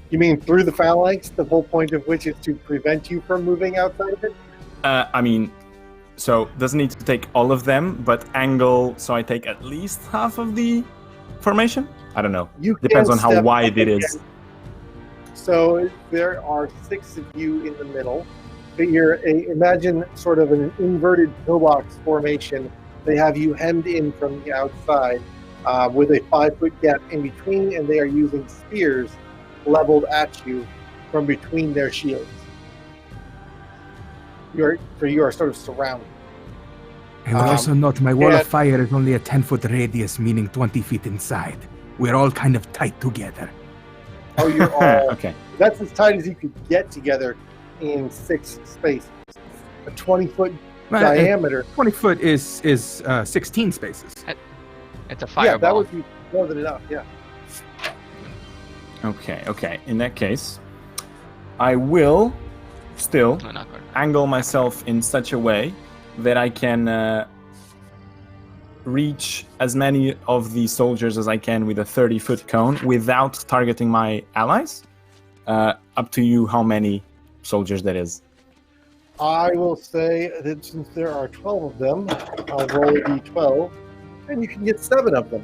You mean through the phalanx, the whole point of which is to prevent you from moving outside of it? I mean, so doesn't need to take all of them, but angle so I take at least half of the formation? I don't know. You Depends can on how step wide up it is. again. So there are 6 of you in the middle. But imagine sort of an inverted pillbox formation They have you hemmed in from the outside with a 5-foot gap in between, and they are using spears leveled at you from between their shields. You are sort of surrounded. I will also note my wall of fire is only a 10-foot radius, meaning 20 feet inside. We're all kind of tight together. Oh, you're all... Okay. That's as tight as you could get together in 6 spaces. A 20-foot diameter. 20 foot is 16 spaces. It's a fireball. Yeah, that would be more than enough, yeah. Okay. In that case, I will still angle myself in such a way that I can reach as many of the soldiers as I can with a 30-foot cone without targeting my allies. Up to you how many soldiers that is. I will say that since there are 12 of them, I'll roll a d12, and you can get 7 of them.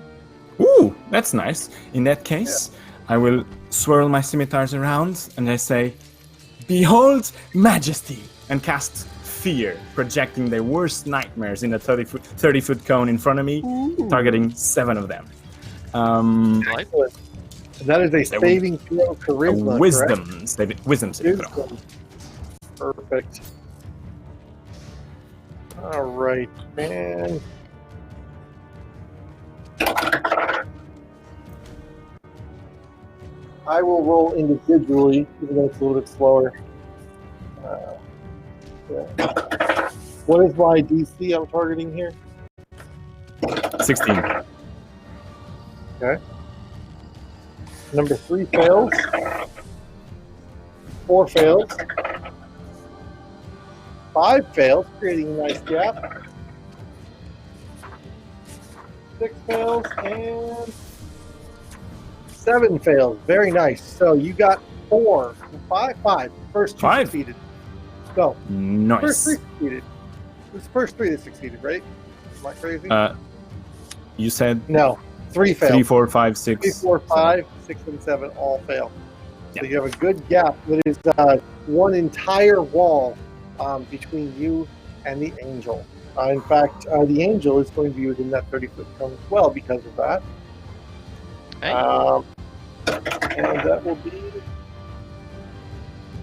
Ooh, that's nice. In that case, I will swirl my scimitars around and I say, "Behold majesty," and cast fear, projecting their worst nightmares in a 30-foot cone in front of me, targeting 7 of them. Excellent. That is a saving throw charisma, wisdom saving throw. Perfect. All right, man. I will roll individually, even though it's a little bit slower. What is my DC I'm targeting here? 16. Okay. Number 3 fails. 4 fails. 5 fails, creating a nice gap. 6 fails, and 7 fails. Very nice. So you got 4, 5. First 2 5. succeeded. Go. Nice. First 3 succeeded. It was the first 3 that succeeded, right? Am I crazy? You said No. 3 failed. 3, 4, 5, 6. 3, 4, 5, 6, and 7 all fail. So Yeah. you have a good gap that is one entire wall between you and the angel. In fact, the angel is going to be within that 30-foot cone as well because of that. Hey. And that will be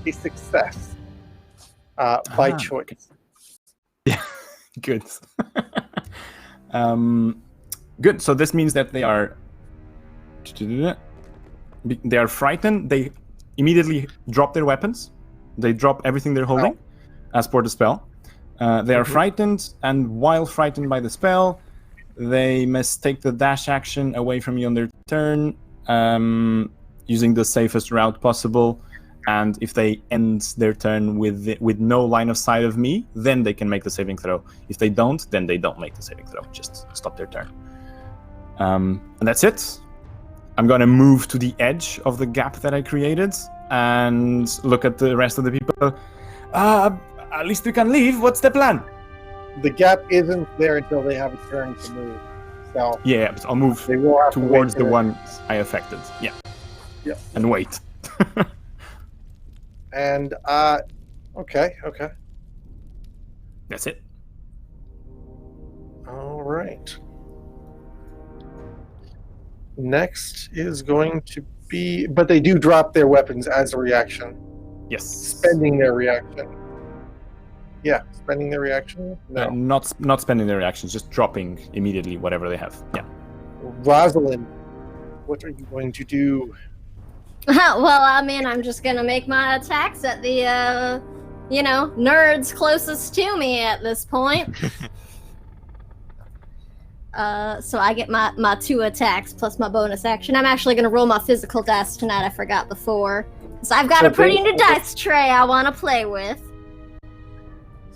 a success by choice. Yeah, good. Good. So this means that they are frightened. They immediately drop their weapons. They drop everything they're holding, as per the spell. They are frightened, and while frightened by the spell, they must take the dash action away from you on their turn, using the safest route possible. And if they end their turn with no line of sight of me, then they can make the saving throw. If they don't, then they don't make the saving throw. Just stop their turn. And that's it. I'm going to move to the edge of the gap that I created and look at the rest of the people. At least we can leave. What's the plan? The gap isn't there until they have a turn to move. So yeah, I'll move they will have towards to the wait one I affected. Yeah. Yeah. And wait. And okay. That's it. All right. Next is going to be, but they do drop their weapons as a reaction. Yes. Spending their reaction. Yeah, spending their reaction? No. Not spending their reactions, just dropping immediately whatever they have. Yeah. Rosalind, what are you going to do? Well, I mean, I'm just gonna make my attacks at the, nerds closest to me at this point. So I get my 2 attacks plus my bonus action. I'm actually gonna roll my physical dice tonight, I forgot before. So I've got a pretty new dice tray I want to play with.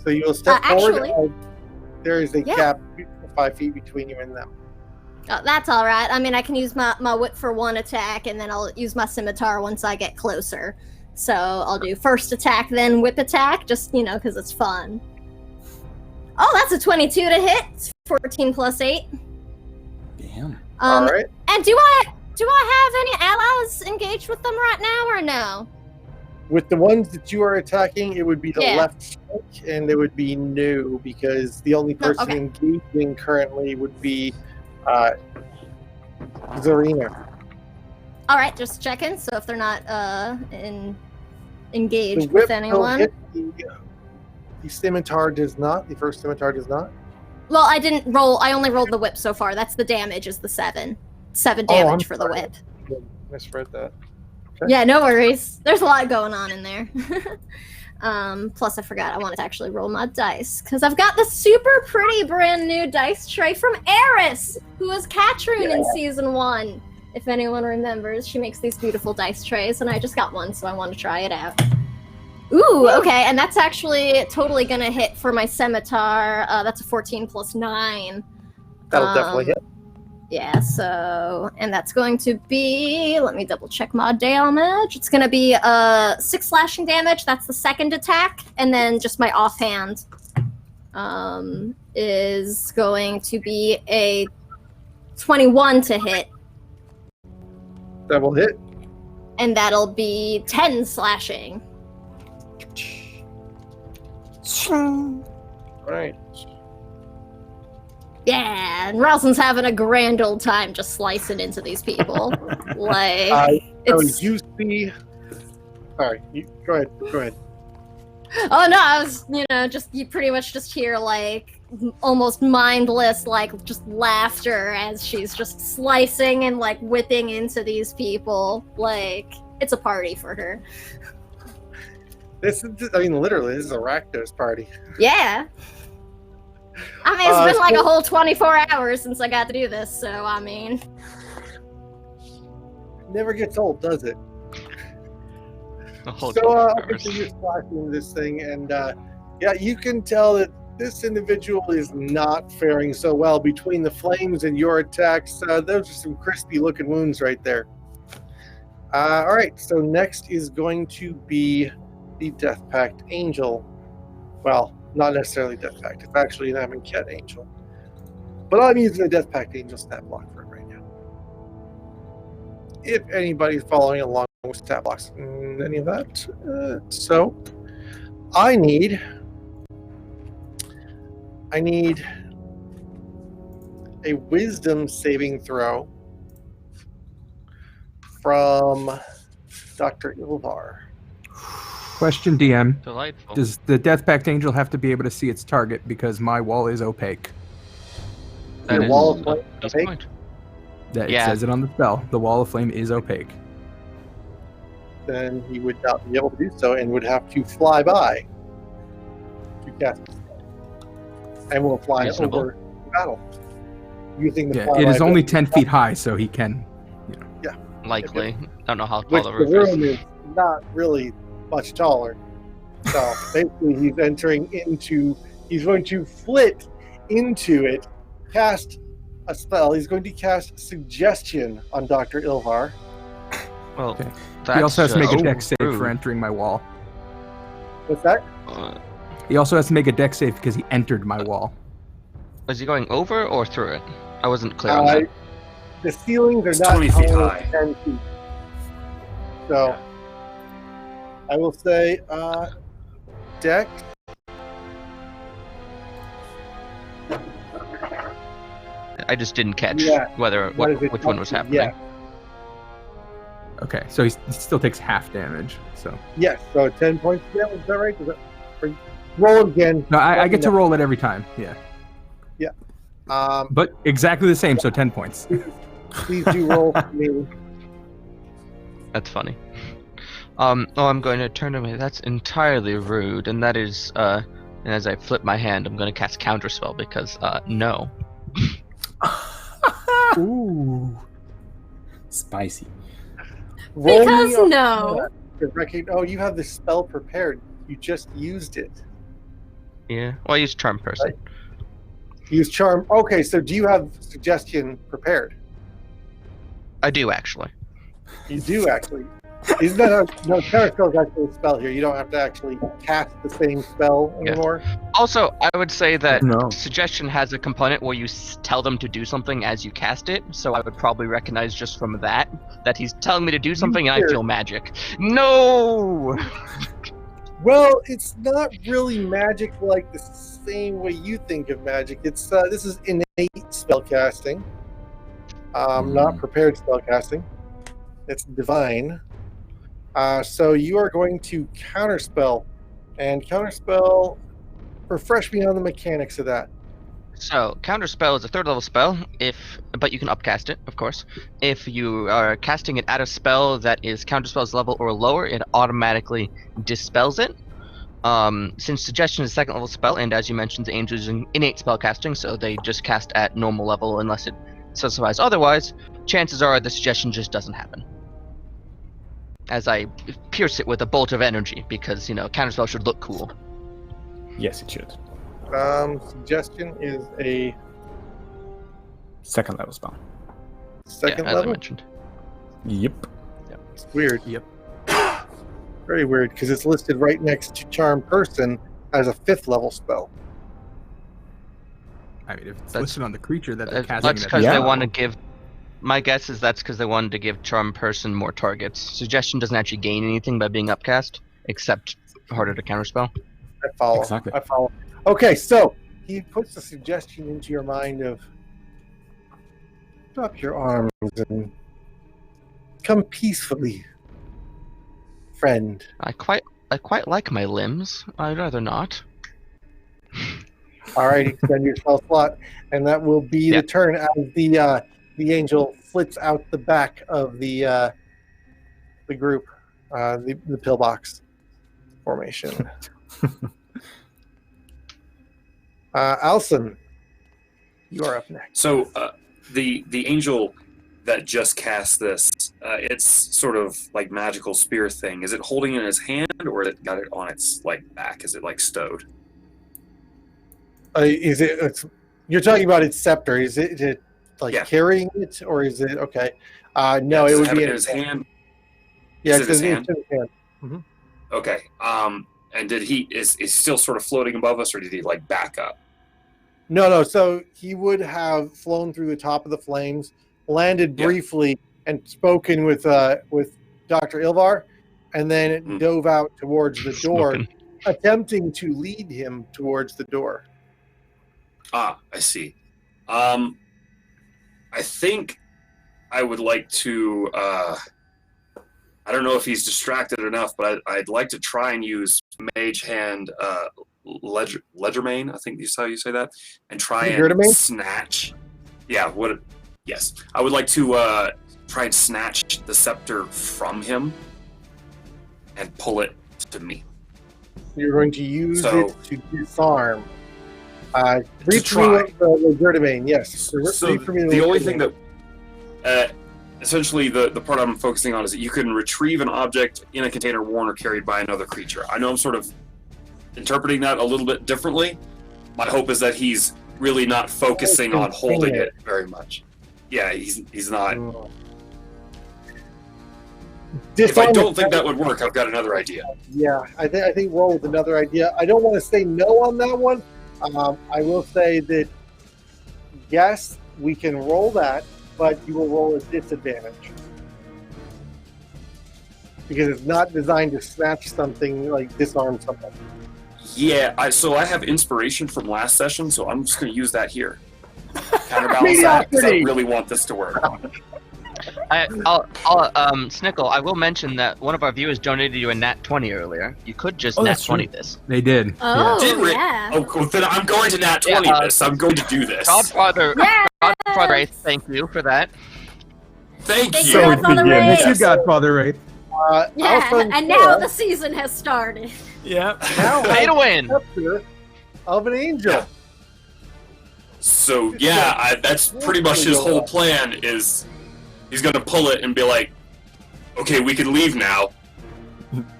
So you will step forward. Actually, there is a gap 5 feet between you and them. Oh, that's all right. I mean, I can use my whip for 1 attack, and then I'll use my scimitar once I get closer. So I'll do first attack, then whip attack, just, because it's fun. Oh, that's a 22 to hit. It's 14 plus 8. Damn. All right. And do I have any allies engaged with them right now, or no? With the ones that you are attacking, it would be the Yeah. left stick, and it would be no, because the only No, person okay. engaging currently would be Zarina. All right, just checking. So if they're not engaged The whip with will anyone. hit the scimitar does not. The first scimitar does not. Well, I didn't roll. I only rolled the whip so far. That's the damage. Is the 7 damage Oh, I'm for the sorry. whip. Misread that. Yeah, no worries. There's a lot going on in there. Plus, I forgot I wanted to actually roll my dice because I've got the super pretty brand new dice tray from Eris, who was Katrun in season 1. If anyone remembers, she makes these beautiful dice trays, and I just got one, so I want to try it out. Ooh, okay, and that's actually totally gonna hit for my scimitar. That's a 14 plus 9. That'll definitely hit. Yeah, so, and that's going to be, let me double check my damage. It's going to be 6 slashing damage. That's the second attack. And then just my offhand is going to be a 21 to hit. That will hit. And that'll be 10 slashing. All right. Yeah, and Ralston's having a grand old time just slicing into these people. Like, So it's... you see. Sorry, go ahead. Go ahead. Oh no, I was, you pretty much just hear, like, almost mindless, like, just laughter as she's just slicing and, like, whipping into these people. Like, it's a party for her. This is, literally, this is a Rakdos party. Yeah. I mean, it's been like a whole 24 hours since I got to do this, so, I mean... Never gets old, does it? A whole So, 24 hours. obviously you're slashing this thing, and, yeah, you can tell that this individual is not faring so well. Between the flames and your attacks, those are some crispy-looking wounds right there. All right, so next is going to be the Death Pact Angel. Well, not necessarily Death Pact. It's actually an Amonkhet Angel. But I'm using the Death Pact Angel stat block for it right now. If anybody's following along with stat blocks and any of that. So, I need a Wisdom saving throw from Dr. Ilvar. Question, DM. Delightful. Does the Death Pact Angel have to be able to see its target because my wall is opaque? That Your is wall of a flame decent opaque? point. That Yeah. It says it on the spell. The wall of flame is opaque. Then he would not be able to do so and would have to fly by to cast a spell. And will fly Reasonable. over the battle. Using the Yeah, fly it is by only ability. 10 feet high, so he can. Likely. I don't know how tall Which the the roof is. room is not really much taller. So basically he's going to flit into it, cast a spell. He's going to cast Suggestion on Dr. Ilvar. Well, Okay. that's He also has to make a just dex save rude. for entering my wall. What's that? He also has to make a dex save because he entered my wall. Was he going over or through it? I wasn't clear on Uh, that. The ceilings are It's not 20 feet taller high. than 10 feet. So I will say deck. I just didn't catch Yeah. whether What is it which one was called? happening. Yeah. Okay, so he still takes half damage. So Yes, so 10 points of damage, is that right? Roll again. no, I get to roll it every time. Yeah, Um, but exactly the same. So 10 points. please do roll for me. That's funny. I'm going to turn to me. That's entirely rude, and that is, and as I flip my hand, I'm going to cast Counterspell because, no. Ooh. Spicy. Roll me Because a- no. Oh, you have the spell prepared. You just used it. Yeah. Well, I use Charm Person. Use Charm. Okay, so do you have Suggestion prepared? I do, actually. You do actually. Isn't that no? Counterspell is actually a spell here. You don't have to actually cast the same spell anymore. Also, I would say that No. suggestion has a component where you tell them to do something as you cast it. So I would probably recognize just from that he's telling me to do something and I feel magic. No. Well, it's not really magic like the same way you think of magic. It's this is innate spellcasting, not prepared spellcasting. It's divine. So you are going to counterspell, and counterspell. Refresh me on the mechanics of that. So counterspell is a 3rd level spell, but you can upcast it, of course. If you are casting it at a spell that is counterspell's level or lower, it automatically dispels it. Since suggestion is a 2nd level spell, and as you mentioned, the angel is innate spellcasting, so they just cast at normal level unless it specifies otherwise. Chances are the suggestion just doesn't happen. As I pierce it with a bolt of energy, because counterspell should look cool. Yes, it should. Suggestion is a 2nd level spell. second as level. I mentioned. Yep. It's weird. Yep. Very weird because it's listed right next to Charm Person as a 5th level spell. I mean, if it's That's- listed on the creature that they're casting, That's it at because the they spell. want to give. My guess is that's because they wanted to give Charm Person more targets. Suggestion doesn't actually gain anything by being upcast, except harder to counterspell. I follow. Exactly. I follow. Okay, so he puts the suggestion into your mind of drop your arms and come peacefully, friend. I quite like my limbs. I'd rather not. All right, extend your spell slot, and that will be the turn as the angel flits out the back of the group, the pillbox formation. Alson, you are up next. So the angel that just cast this, it's sort of like magical spear thing. Is it holding it in its hand, or is it got it on its back? Is it stowed? Is it? You're talking about its scepter. Is it carrying it, or is it okay? No, it would be in his hand. Yeah, Is it his hand? in his hand. Okay. And did he is still sort of floating above us, or did he back up? No. So he would have flown through the top of the flames, landed briefly, and spoken with Dr. Ilvar, and then it dove out towards the door, attempting to lead him towards the door. Ah, I see. I think I would like to. I don't know if he's distracted enough, but I'd like to try and use Mage Hand Ledgermane, I think is how you say that, and try and snatch. Yeah, yes. I would like to try and snatch the scepter from him and pull it to me. You're going to use it to disarm. To Read for me with the Ledgermane, yes. So the only thing that... essentially, the part I'm focusing on is that you can retrieve an object in a container worn or carried by another creature. I know I'm sort of interpreting that a little bit differently. My hope is that he's really not focusing on holding it very much. Yeah, he's not. If I don't think that would work, I've got another idea. Yeah, I think roll with another idea. I don't want to say no on that one. I will say that, yes, we can roll that, but you will roll a disadvantage. Because it's not designed to snatch something, disarm something. Yeah, so I have inspiration from last session, so I'm just going to use that here. Counterbalance that, because I really want this to work. Snickle, I will mention that one of our viewers donated you a nat 20 earlier. You could just nat 20 this. They did. Oh, yeah. Oh, cool. Then I'm going to nat 20 this. I'm going to do this. Godfather, Wraith, thank you for that. Thank you. So it begins. Thank you, Godfather Wraith. And now the season has started. Yeah. Now pay to win. Of an angel. So that's pretty much his whole plan. Is he's going to pull it and be like, "Okay, we can leave now."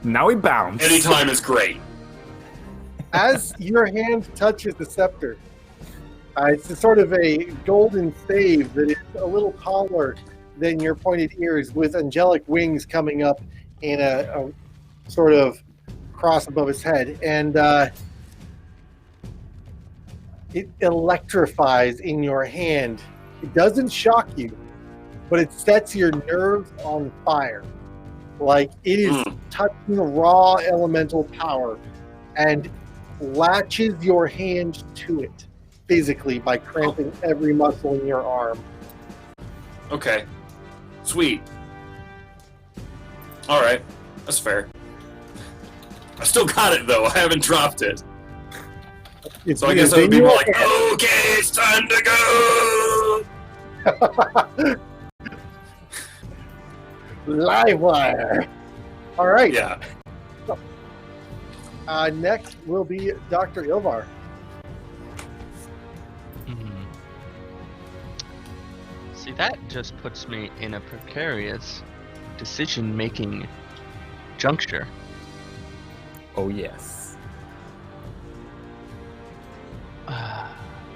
Now we bounce. Anytime is great. As your hand touches the scepter, it's a sort of a golden stave that is a little taller than your pointed ears, with angelic wings coming up in a sort of cross above his head, and it electrifies in your hand. It doesn't shock you, but it sets your nerves on fire. Like it is touching raw elemental power and latches your hand to it physically by cramping every muscle in your arm. Okay. Sweet. Alright. That's fair. I still got it, though. I haven't dropped it. So I guess I would be more like, okay, it's time to go! Live wire. All right. Yeah. Next will be Dr. Ilvar. See, that just puts me in a precarious decision-making juncture. Oh, yes.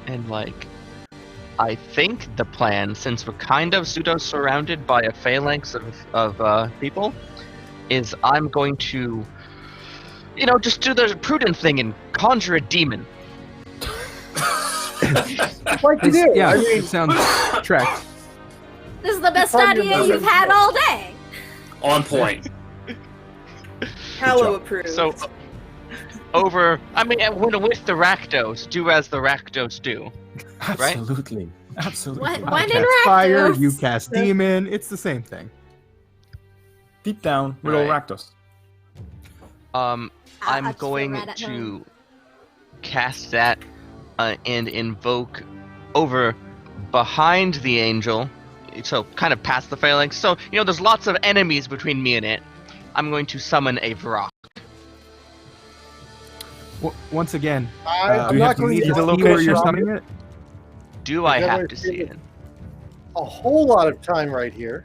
And, like, I think the plan, since we're kind of pseudo-surrounded by a phalanx of people, is I'm going to, just do the prudent thing and conjure a demon. Like you do. Yeah, I mean, it sounds tracked. This is the best Probably idea you've had all day. On point. Hallow approved. So, with the Rakdos, do as the Rakdos do. Right? Absolutely. Absolutely. What? I When in cast fire, Rakdos? you cast demon. It's the same thing. Deep down, we're all Right. Rakdos. I'm just going feel right at home. to cast that and invoke over behind the angel, so kind of past the phalanx. So, there's lots of enemies between me and it. I'm going to summon a Vrock. Once again, I'm do you not have to going leave to the see location you're where summoning it? Do I Never have to see seen it? a whole lot of time right here.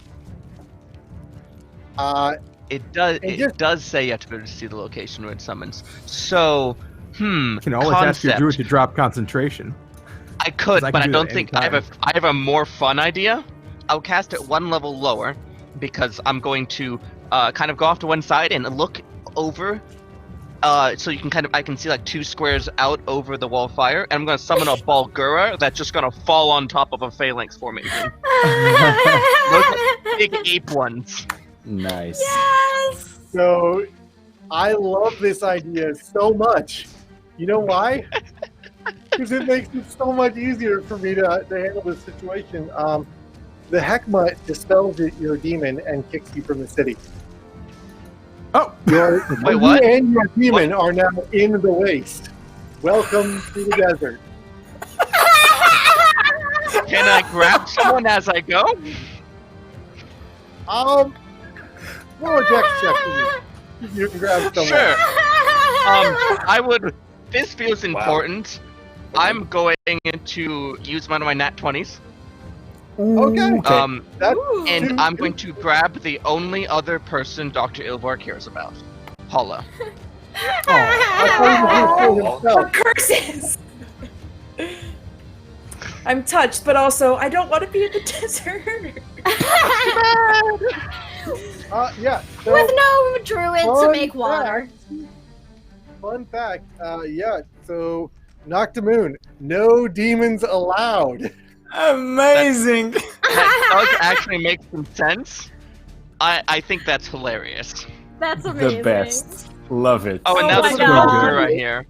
It does. And It just- does say you have to go to see the location where it summons. So, You can always ask your concept. druid to drop concentration. I could, 'Cause I but can I do don't that think anytime. I have a more fun idea. I'll cast it one level lower because I'm going to kind of go off to one side and look over. So you can I can see like 2 squares out over the wall of fire, and I'm going to summon a Balgura that's just going to fall on top of a phalanx formation. Those are big ape ones. Nice. Yes. So I love this idea so much. You know why? Because it makes it so much easier for me to handle this situation. The Heckma dispels your demon and kicks you from the city. Oh! Wait, what? You and your demon are now in the waste. Welcome to the desert. Can I grab someone as I go? Roll a dex check for me. You can grab someone. Sure. I would. This feels important. I'm going to use one of my nat 20s. Okay. That's And two- I'm going to grab the only other person Dr. Ilvar cares about, Hala. I thought you were For curses! I'm touched, but also I don't want to be in the desert. yeah. So, With no druid to fun make water. Fun fact. Yeah. So Naktamun, no demons allowed. Amazing. That does actually make some sense. I think that's hilarious. That's amazing. The best. Love it. Oh, and Oh now my there's a God. Balgura right here.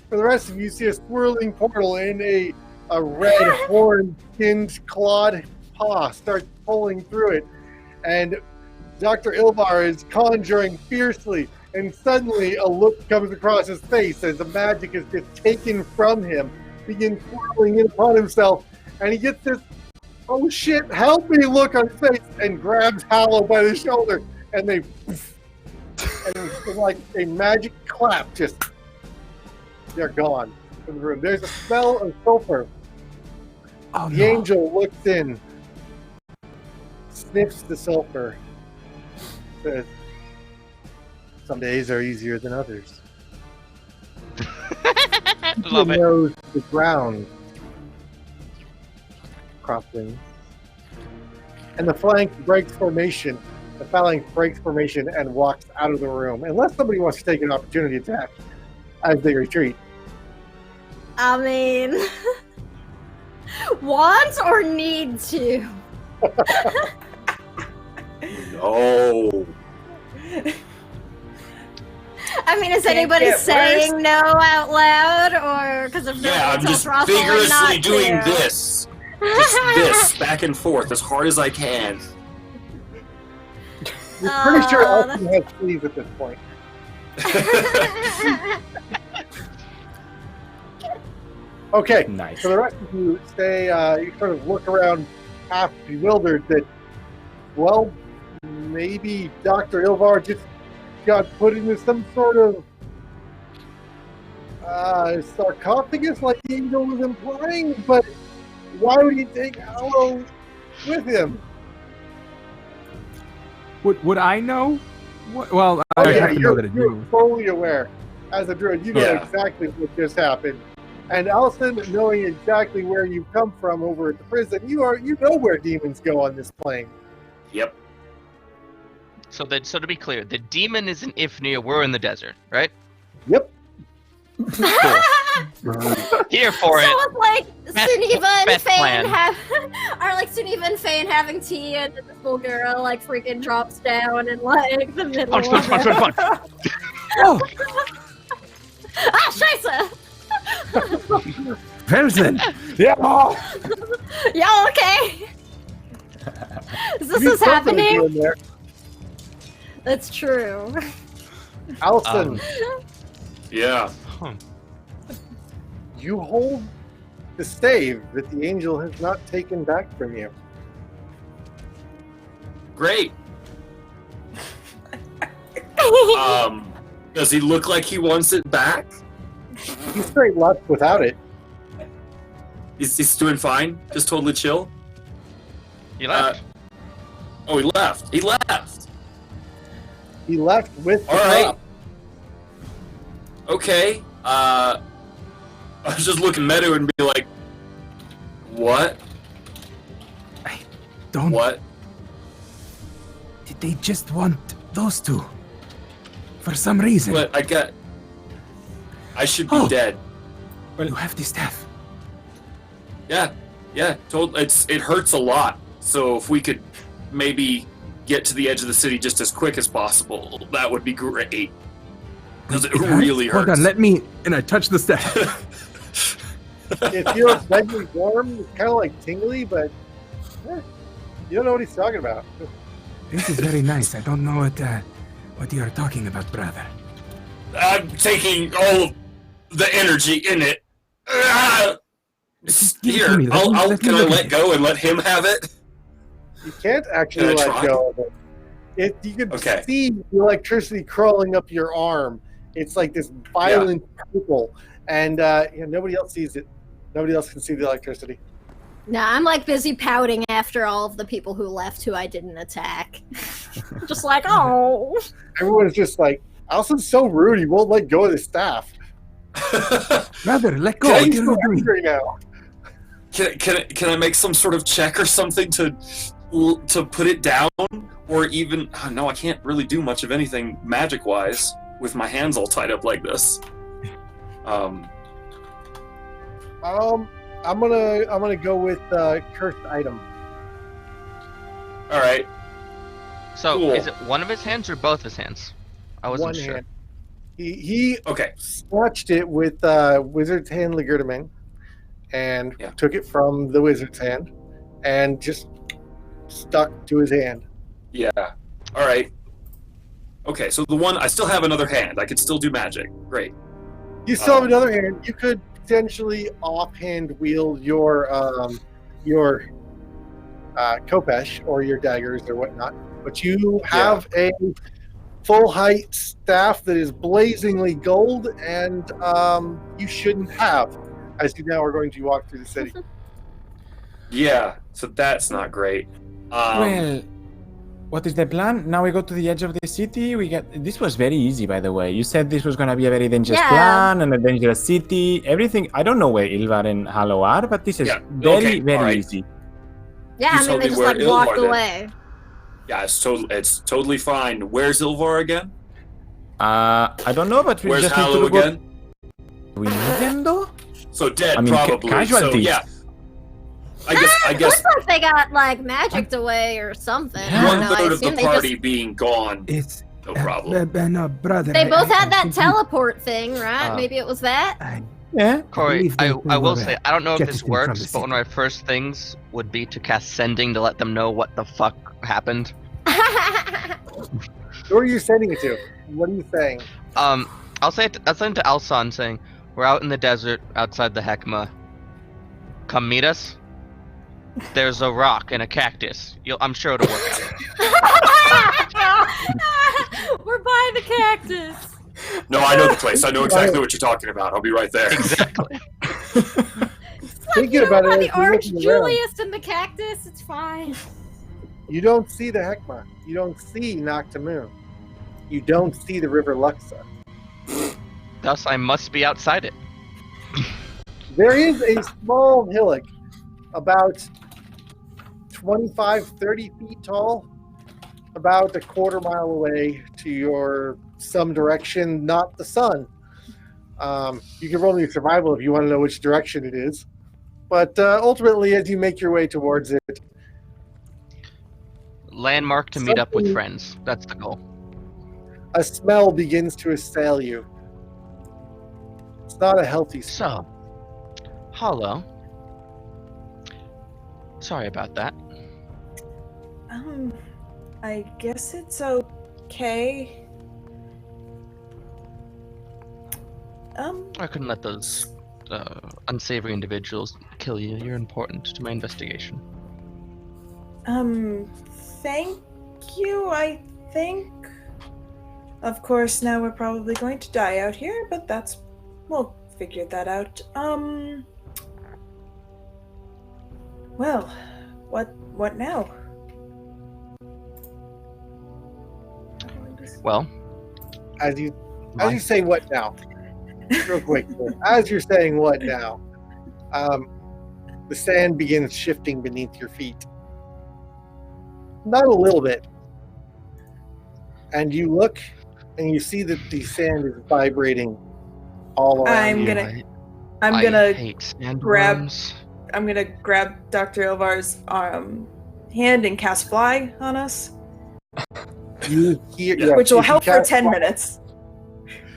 For the rest of you, see a swirling portal and a red horn-skinned clawed paw starts pulling through it, and Dr. Ilvar is conjuring fiercely, and suddenly a look comes across his face as the magic is just taken from him, begins swirling in upon himself, and he gets this "oh shit, help me" look on his face and grabs Hallow by the shoulder, and they and it's like a magic clap, just they're gone from the room. There's a smell of sulfur. Oh, The no. angel looks in, sniffs the sulfur, says, "Some days are easier than others." Love He it. knows the ground. Crosswings. And the flank breaks formation, the phalanx breaks formation and walks out of the room, unless somebody wants to take an opportunity attack as they retreat. I mean, want or need to? No. I mean, is Can't anybody get saying worse. no out loud, or because of Yeah, I'm just vigorously doing this. Just this, back and forth, as hard as I can. You're pretty sure Oh, Elton has sleeves at this point. Okay, Nice. so the rest of you stay, you sort of look around half bewildered that, well, maybe Dr. Ilvar just got put into some sort of sarcophagus like the angel was implying, but why would he take Hallow with him? Would I know? Well, Oh, I yeah, have to know that I you're do. fully aware. As a druid, you know Yeah. exactly what just happened. And Allison, knowing exactly where you come from over at the prison, you know where demons go on this plane. Yep. So to be clear, the demon is in Ifnir. We're in the desert, right? Yep. Here for So it. it's like Suniva and best plan. Fane are like Suniva and Fane having tea, and then this little girl like freaking drops down in like the middle. Punch, punch, of punch, it. punch, punch. Oh, Ah, scheiße! Felsen! Yeah! Y'all okay? Is this You is something to do happening? in there. That's true. Allison, Yeah. you hold the stave that the angel has not taken back from you. Great. Does he look like he wants it back? He's straight left without it. He's doing fine? Just totally chill? You left. Oh, he left. He left. He left with the All right. drop. Okay. I was just looking meta and be like, what? Don't. What? Did they just want those two? For some reason. What? I should be Oh. dead. You have the staff. Yeah. It hurts a lot. So if we could maybe get to the edge of the city just as quick as possible, that would be great. Because it really Hold hurts. on, let me. And I touch the staff. It feels vaguely warm. It's kind of like tingly, but you don't know what he's talking about. This is very nice. I don't know what you are talking about, brother. I'm taking all of the energy in it. Just give it to Here, me. Let me can I look at let it. go and let him have it? You can't actually Can I let try? go of it. You can Okay. see the electricity crawling up your arm. It's like this violent purple, and nobody else sees it. Nobody else can see the electricity. No, I'm like busy pouting after all of the people who left who I didn't attack. Just like, oh. Everyone's just like, Allison's so rude. He won't let go of the staff. Brother, let go. Can I What He's are so you doing? angry now. Can I make some sort of check or something to put it down, or even no? I can't really do much of anything magic wise with my hands all tied up like this. I'm gonna go with cursed item. All right. So Cool. is it one of his hands or both his hands? I wasn't One sure. hand. He Okay. snatched it with wizard's hand legerdemain and Yeah. took it from the wizard's hand and just stuck to his hand. Yeah. All right. Okay. So the one I still have another hand. I could still do magic. Great. You still have another hand. You could potentially offhand wield your kopesh or your daggers or whatnot, but you have a full height staff that is blazingly gold, and you shouldn't have, as you now are going to walk through the city. Yeah. So that's not great. Well, what is the plan? Now we go to the edge of the city. This was very easy, by the way. You said this was gonna be a very dangerous Yeah. plan and a dangerous city. Everything. I don't know where Ilvar and Hallow are, but this is Yeah, very, okay, very alright. easy. Yeah, You I mean, told they me just where like Ilvar walked then. away. Yeah, it's totally fine. Where's Ilvar again? I don't know, but we Where's just need Hallow to go. again? We need him though. So dead, I mean, probably. casualties. So yeah. I guess. Looks like they got like magicked away or something. I don't know. I 1/3 of the assume they party just being gone. It's No problem. no, brother. they both had that think teleport thing, right? Maybe it was that. Yeah. Corey, believe they I will were, say, I don't know if get this it in from works, the but one of my first things would be to cast Sending to let them know what the fuck happened. Who are you sending it to? What are you saying? I'll send it to Alsan saying, we're out in the desert outside the Hekma. Come meet us. There's a rock and a cactus. I'm sure it'll work out. We're by the cactus. No, I know the place. I know exactly what you're talking about. I'll be right there. Exactly. Thinking about it, the as you're Arch looking around, Julius and the cactus. It's fine. you don't see the Hekma. You don't see Naktamun. You don't see the River Luxa. Thus, I must be outside it. There is a small hillock about 25, 30 feet tall, about a quarter mile away to your some direction, not the sun. You can roll me survival if you want to know which direction it is. But ultimately, as you make your way towards it, Landmark to meet up with friends. That's the goal. a smell begins to assail you. It's not a healthy smell. So, Hollow. Sorry about that. I guess it's okay. I couldn't let those unsavory individuals kill you. You're important to my investigation. Thank you, I think. Of course, now we're probably going to die out here, but we'll figure that out. Well, what now? Well, As you say what now? Real quick. As you're saying what now, the sand begins shifting beneath your feet. Not a little bit. And you look and you see that the sand is vibrating all around I'm gonna hate grab sandworms. I'm gonna grab Dr. Ilvar's hand and cast fly on us. You hear, Which will if you help for cast 10 fly- minutes.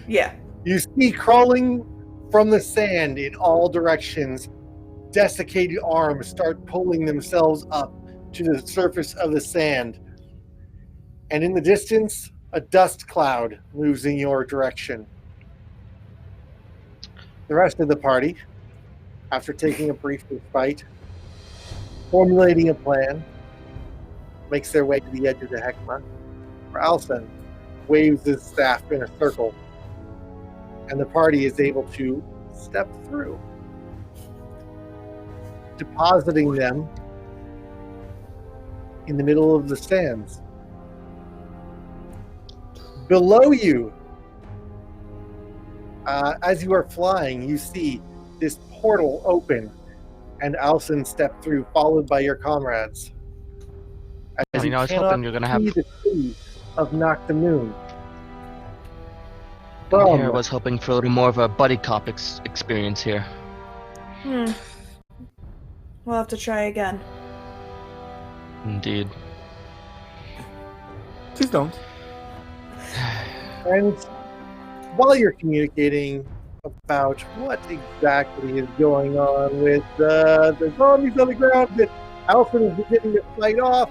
Yeah. You see crawling from the sand in all directions, desiccated arms start pulling themselves up to the surface of the sand. And in the distance, a dust cloud moves in your direction. The rest of the party, after taking a brief respite, formulating a plan, makes their way to the edge of the Hekma, where Alson waves his staff in a circle, and the party is able to step through, depositing them in the middle of the sands. Below you, as you are flying, you see this portal open, and Alson step through, followed by your comrades. As I was hoping you're gonna have. see the city of Naktamun. I was hoping for a little more of a buddy cop experience here. We'll have to try again. Indeed. Please don't. And while you're communicating about what exactly is going on with the zombies on the ground that Alfred is beginning to fight off,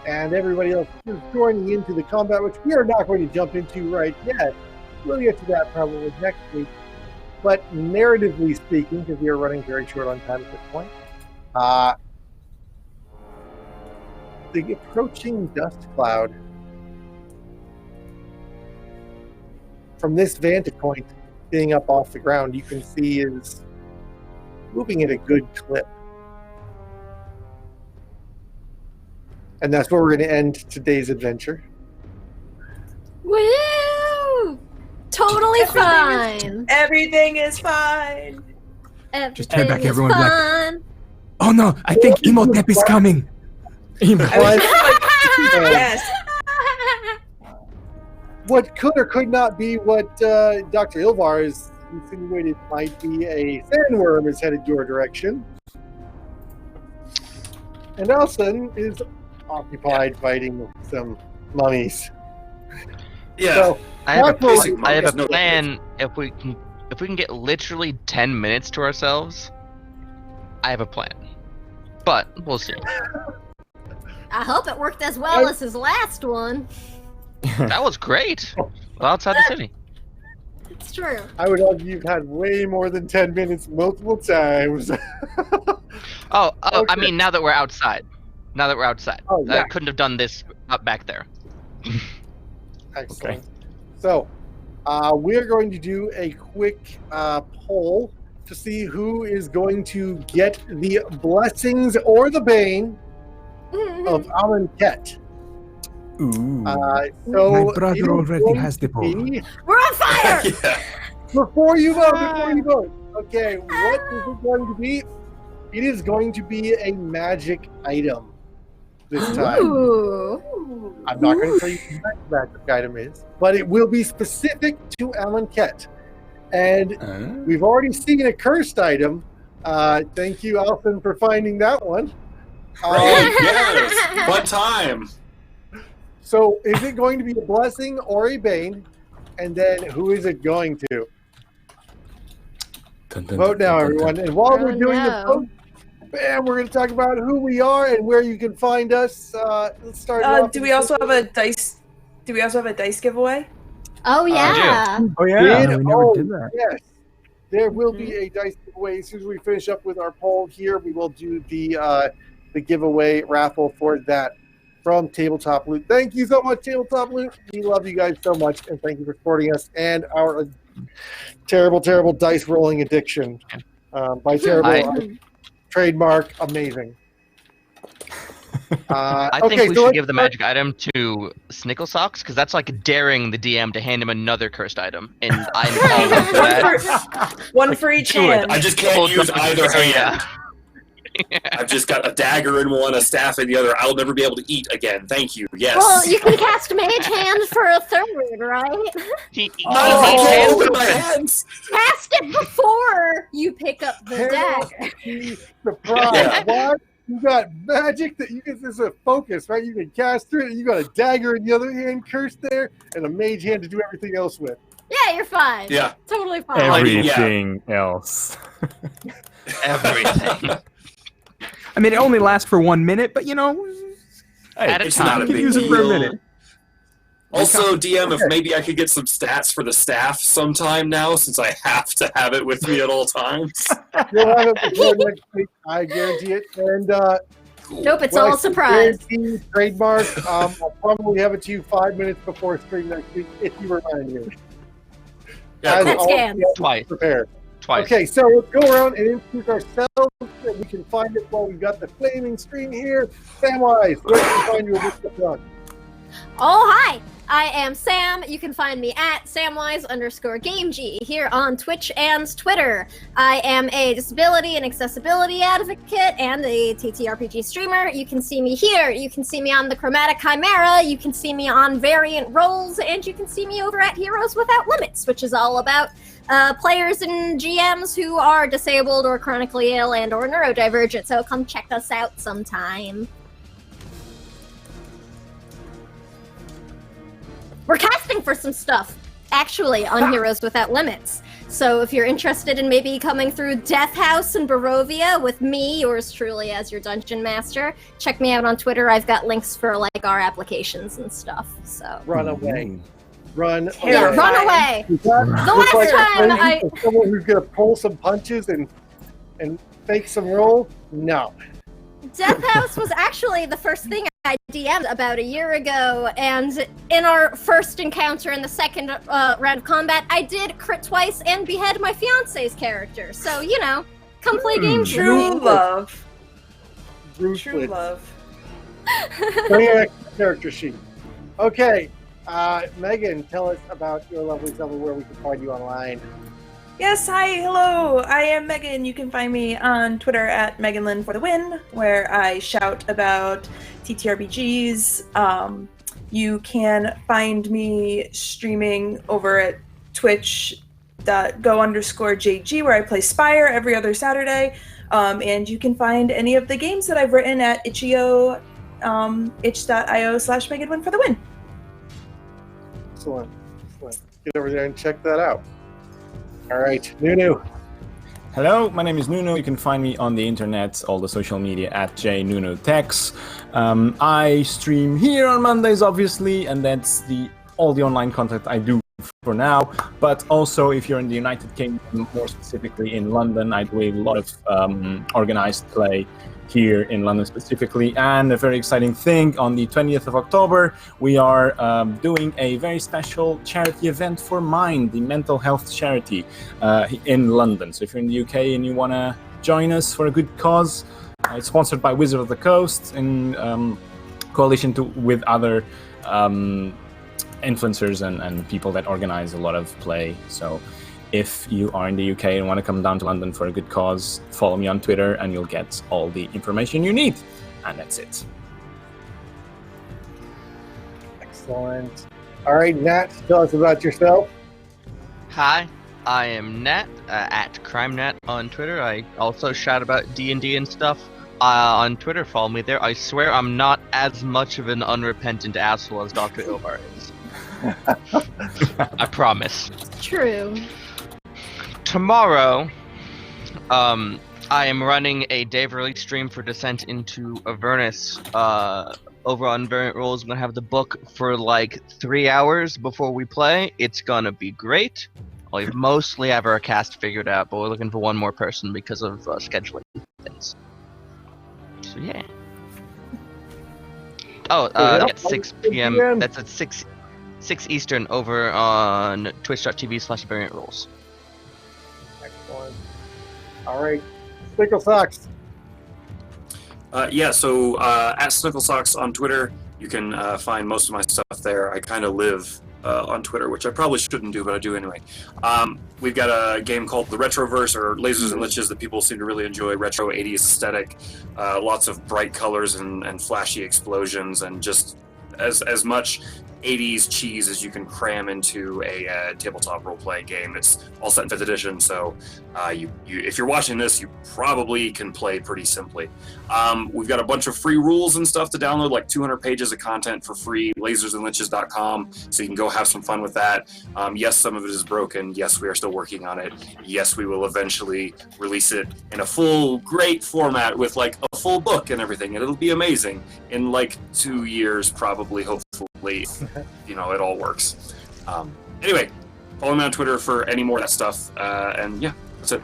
and everybody else is joining into the combat, which we are not going to jump into right yet. We'll get to that probably next week. But narratively speaking, because we are running very short on time at this point, the approaching dust cloud, from this vantage point, being up off the ground, you can see is moving at a good clip. And that's where we're going to end today's adventure. Woo! Totally fine. Everything is fine. Just turn back, Everything is everyone, black. fine. Oh no, I think Imhotep is coming. But Yes. What could or could not be what Dr. Ilvar has insinuated might be a sandworm is headed your direction. And Elson is occupied fighting some mummies. Yeah. So, I have Raffle- a plan. If we can get literally 10 minutes to ourselves, I have a plan. But we'll see. I hope it worked as well as his last one. That was great. Well, outside the city. It's true. I would argue you've had way more than 10 minutes multiple times. Oh, I Okay. mean, now that we're outside. Oh, yeah. I couldn't have done this up back there. Excellent. So, we're going to do a quick poll to see who is going to get the blessings or the bane of Amonkhet. Ooh. So My it brother is already going has the to poll. be- We're on fire! Yeah. Before you vote. Okay, what is it going to be? It is going to be a magic item this time. Ooh. I'm not going to tell you what the magic item is, but it will be specific to Amonkhet. And we've already seen a cursed item. Thank you, Alvin, for finding that one. Right, yes. What time? So is it going to be a blessing or a bane? And then who is it going to? Vote now, everyone. And while we're doing the vote, bam, we're going to talk about who we are and where you can find us. Let's start. off Do with we also have a dice? Do we also have a dice giveaway? Oh, yeah. Oh yeah. Did- We never oh, did that. Yes. There will be a dice giveaway. As soon as we finish up with our poll here, we will do the giveaway raffle for that from Tabletop Loot. Thank you so much, Tabletop Loot. We love you guys so much, and thank you for supporting us and our terrible, terrible dice rolling addiction. By terrible, trademark, amazing. I think we should give the magic item to Snickle Socks, because that's like daring the DM to hand him another cursed item. And I'm all in for that. One for each Do it. hand. I just can't use either hand. I've just got a dagger in one, a staff in the other. I'll never be able to eat again. Thank you. Yes. Well, you can cast Mage Hand for a third, right? I can't open my hands. Cast it before you pick up the dagger. Surprise! Yeah. What? You got magic that you can. This is a focus, right? You can cast through it. And you got a dagger in the other hand, cursed there, and a mage hand to do everything else with. Yeah, you're fine. Yeah. Totally fine. Everything else. Everything. I mean, it only lasts for 1 minute, but At a It's time. not a you can big use it for a deal. minute. Also, DM, if maybe I could get some stats for the staff sometime now, since I have to have it with me at all times. You'll have it before next week, I guarantee it. And Nope, it's when I all a say surprise. guaranteed trademark. I'll probably have it to you 5 minutes before stream next week if you remind me. Yeah, As cool. That's always, scanned. be Twice. prepared. Twice. Okay, so let's go around and introduce ourselves. And we can find it while we've got the flaming screen here. Samwise, where can we find you at the front? Oh, hi! I am Sam. You can find me at Samwise_GameG here on Twitch and Twitter. I am a disability and accessibility advocate and a TTRPG streamer. You can see me here. You can see me on the Chromatic Chimera. You can see me on Variant Roles. And you can see me over at Heroes Without Limits, which is all about players and GMs who are disabled or chronically ill and or neurodivergent. So come check us out sometime. We're casting for some stuff, actually, on Heroes Without Limits. So if you're interested in maybe coming through Death House in Barovia with me, yours truly, as your dungeon master, check me out on Twitter. I've got links for like our applications and stuff. So Run away. Run yeah, away. run away. The last time someone who's gonna pull some punches and fake some rolls? No. Death House was actually the first thing I DM'd about a year ago, and in our first encounter in the second round of combat, I did crit twice and behead my fiance's character. So, come play games with True me. love. Ruthless. True love. Bring an extra character sheet. Okay, Megan, tell us about your lovely self and where we can find you online. Yes, hi, hello. I am Megan. You can find me on Twitter at MeganLynn for the win, where I shout about TTRPGs. You can find me streaming over at twitch.go_JG, where I play Spire every other Saturday. And you can find any of the games that I've written at itch.io /MeganWin for the win. Excellent. Get over there and check that out. All right, Nunu. Hello, my name is Nuno. You can find me on the internet, all the social media at jnunotex. I stream here on Mondays, obviously, and that's all the online content I do for now. But also, if you're in the United Kingdom, more specifically in London, I do a lot of organized play here in London specifically. And a very exciting thing, on the 20th of October, we are doing a very special charity event for Mind, the mental health charity in London. So if you're in the UK and you want to join us for a good cause, it's sponsored by Wizard of the Coast in coalition with other influencers and people that organize a lot of play. So if you are in the UK and want to come down to London for a good cause, follow me on Twitter and you'll get all the information you need. And that's it. Excellent. All right, Nat, tell us about yourself. Hi, I am Nat at CrimeNat on Twitter. I also shout about D&D and stuff on Twitter. Follow me there. I swear I'm not as much of an unrepentant asshole as Dr. Ilvar is. I promise. True. Tomorrow, I am running a Dave release stream for Descent into Avernus over on Variant Rules. I'm gonna have the book for like 3 hours before we play. It's gonna be great. We mostly have our cast figured out, but we're looking for one more person because of scheduling things. So yeah. Oh, at 6 p.m. That's at 6 Eastern over on twitch.tv/Variant Rules. Excellent. All right, Stickle Socks. So at Snickle Socks on Twitter, you can find most of my stuff there. I kind of live on Twitter, which I probably shouldn't do, but I do anyway. We've got a game called the Retroverse, or Lasers and Liches, that people seem to really enjoy. Retro 80s aesthetic, lots of bright colors and flashy explosions, and just as much 80s cheese as you can cram into a tabletop role-playing game. It's all set in 5th edition, so you if you're watching this, you probably can play pretty simply. We've got a bunch of free rules and stuff to download, like 200 pages of content for free, lasersandliches.com, so you can go have some fun with that. Yes, some of it is broken. Yes, we are still working on it. Yes, we will eventually release it in a full, great format with like a full book and everything, and it'll be amazing in like 2 years, probably, hopefully. It all works. Anyway, follow me on Twitter for any more of that stuff. And yeah, that's it.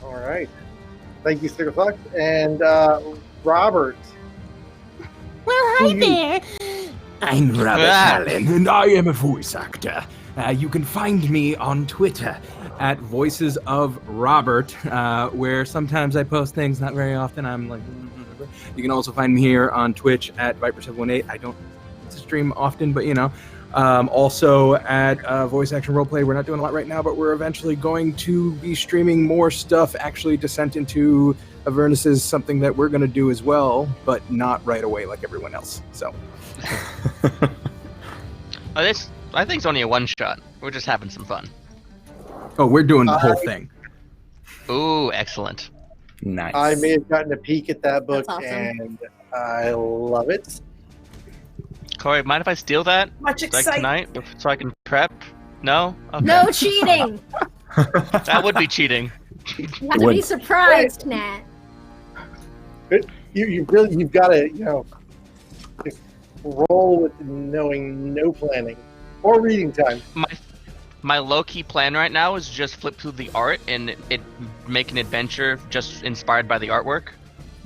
All right. Thank you, Stickle Socks. And Robert. Well, hi there. I'm Robert Allen, and I am a voice actor. You can find me on Twitter At Voices of Robert, where sometimes I post things, not very often. I'm like, you can also find me here on Twitch at Viper718. I don't stream often, but also at Voice Action Roleplay. We're not doing a lot right now, but we're eventually going to be streaming more stuff. Actually, Descent into Avernus is something that we're going to do as well, but not right away like everyone else. So, I think it's only a one shot. We're just having some fun. Oh, we're doing the whole thing. Ooh, excellent. Nice. I may have gotten a peek at that book, That's awesome. and I love it. Corey, mind if I steal that? Much Like excitement. tonight, so I can prep? No? Okay. No cheating. That would be cheating. You have to be surprised, Nat. You've got to just roll with knowing no planning or reading time. My low-key plan right now is just flip through the art and make an adventure just inspired by the artwork.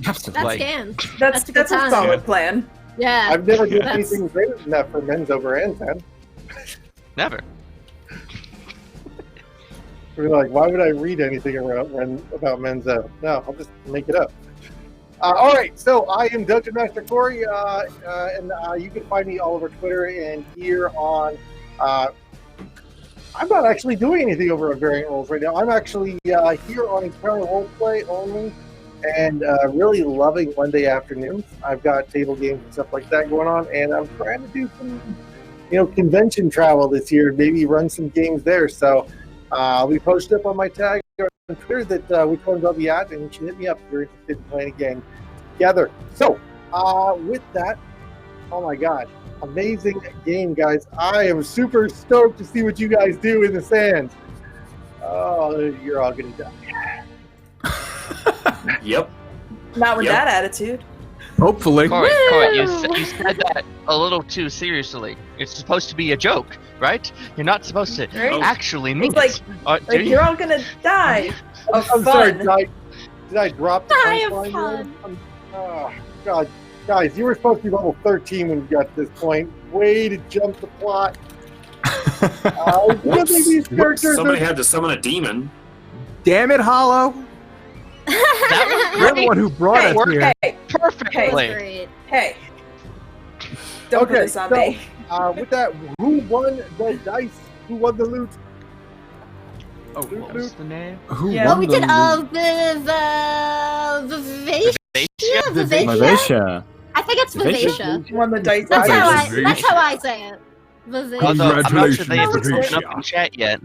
That's Like- scam. That's a good a time. solid plan. Yeah. I've never done That's- anything greater than that for men's over ends, man. Never. We're like, why would I read anything about men's ends? No, I'll just make it up. All right, so I am Dungeon Master Corey, and you can find me all over Twitter and here on I'm not actually doing anything over at Variant Roles right now. I'm actually here on Encounter Roleplay only, and really loving Monday afternoons. I've got table games and stuff like that going on, and I'm trying to do some, convention travel this year. Maybe run some games there. So I'll be posted up on my tag on Twitter that which ones I'll be at, and you can hit me up if you're interested in playing a game together. So with that, oh my God. Amazing game, guys. I am super stoked to see what you guys do in the sands. Oh, you're all going to die. Yep. Not with Yep. that attitude. Hopefully. Corey, you said that a little too seriously. It's supposed to be a joke, right? You're not supposed to Right? actually mean It's it. Like you're all gonna die of I'm fun. sorry, did I drop the Die of punchline fun. here? Oh, God. Guys, you were supposed to be level 13 when you got to this point. Way to jump the plot. Whoops. These characters Somebody are... had to summon a demon. Damn it, Hollow. That was You're the great. one who brought Hey, us here. Hey, Perfectly. Great. hey. Don't put Okay, this on so- me. with that, who won the dice? Who won the loot? Oh, what was the name? Who Yeah. Well, won we the did Vivacia. Vivacia. I think it's Vivacia. Vivacia. Won the dice. That's how dice. that's how I say it. Vivacia. Although I'm not sure they have Congratulations, spoken up in chat yet.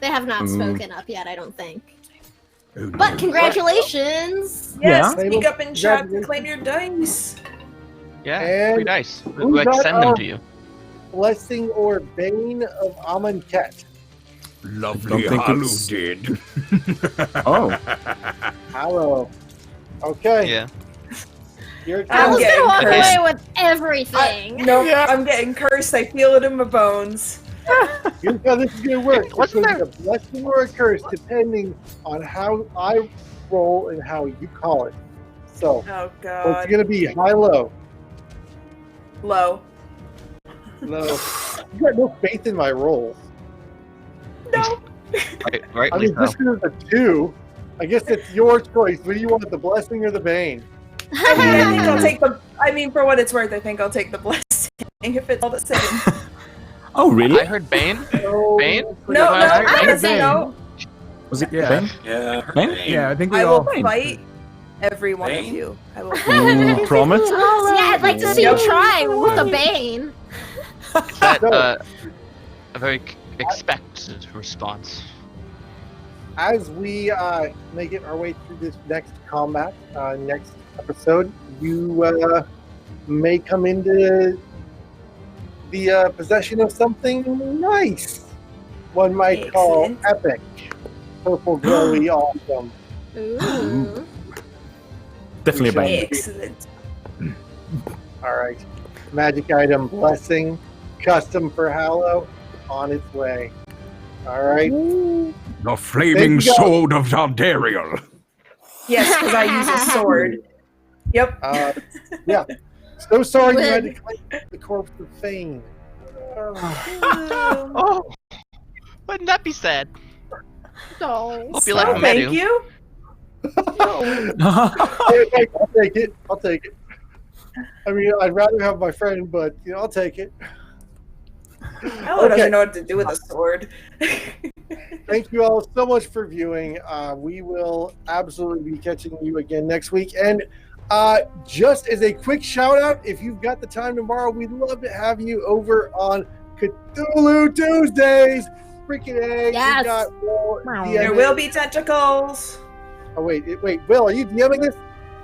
They have not Mm. spoken up yet, I don't think. Oh, But no. congratulations! Yes, Yeah. speak up in chat and claim your dice. Yeah, And pretty nice. who We got send them our- to you. Blessing or Bane of Amonkhet? Lovely Don't think Hollow it's- did. Oh, Hello. Okay. Yeah. You're I'm I was getting gonna walk cursed. away with everything. Nope, I'm getting cursed. I feel it in my bones. Here's how this is going to work. It's Wasn't going to be a blessing or a curse depending on how I roll and how you call it. So, Oh it's god. going to be high-low. Low. Low. You got no faith in my rolls. No. Right, I rightly mean, so. this is a 2. I guess it's your choice. What do you want, the blessing or the bane? I mean, I think I'll take the. I mean, for what it's worth, I think I'll take the blessing if it's all the same. oh, really? I heard Bane. So, Bane? No, I no, heard honestly, Bane. no. Was it Yeah. Ben? Yeah. Bane? Yeah, I think we I all. will fight every one of Bane? you. I will. Promise? Yeah, I'd like to see you Yep. try with a Bane. Is that No. a very expected response? As we make it our way through this next combat, next episode, you may come into the possession of something nice. One might call Excellent. epic. Purple, glowy, awesome. Ooh. Definitely a Bane. Excellent. All right. Magic item, blessing, custom for Hallow, on its way. All right. The flaming Thank you. sword of Zaldariel. Yes, because I use a sword. Yep. Yeah. So sorry you had to Win. claim the corpse of Fane. Oh, wouldn't that be sad? Oh. Hope you like Oh, him, thank Edu. you. I'll take it. I'll take it. I mean, I'd rather have my friend, but I'll take it. Hello doesn't know what to do with a sword. Thank you all so much for viewing. We will absolutely be catching you again next week. And just as a quick shout out, if you've got the time tomorrow, we'd love to have you over on Cthulhu Tuesdays. Freaking A. Yes. We got Will DMing. There will be tentacles. Oh, wait. Will, are you DMing this?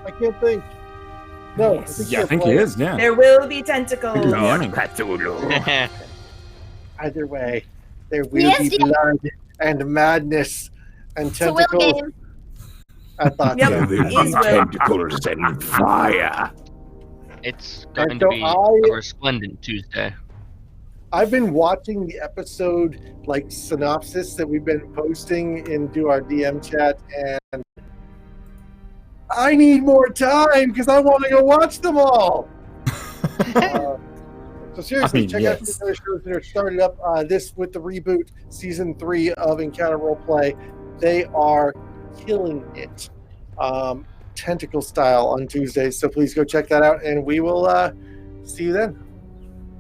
I can't think. No. Yes. Yeah, I think he you're is, yeah. There will be tentacles. Yeah. Either way, there will Yes, be yeah. blood and madness and It's a Will tentacles. game. I thought Yep. so. Is Will. Tentacles and fire. It's going And to so be I- a resplendent Tuesday. I've been watching the episode synopsis that we've been posting into our DM chat, and I need more time because I want to go watch them all. So seriously, I mean, check out the other shows that are started up this with the reboot season 3 of Encounter Roleplay. They are killing it, tentacle style on Tuesdays. So please go check that out, and we will see you then.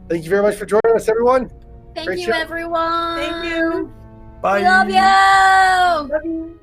Thank you very much for joining us, everyone. Thank Great you, show. everyone. Thank you. Bye. We love you. Love you.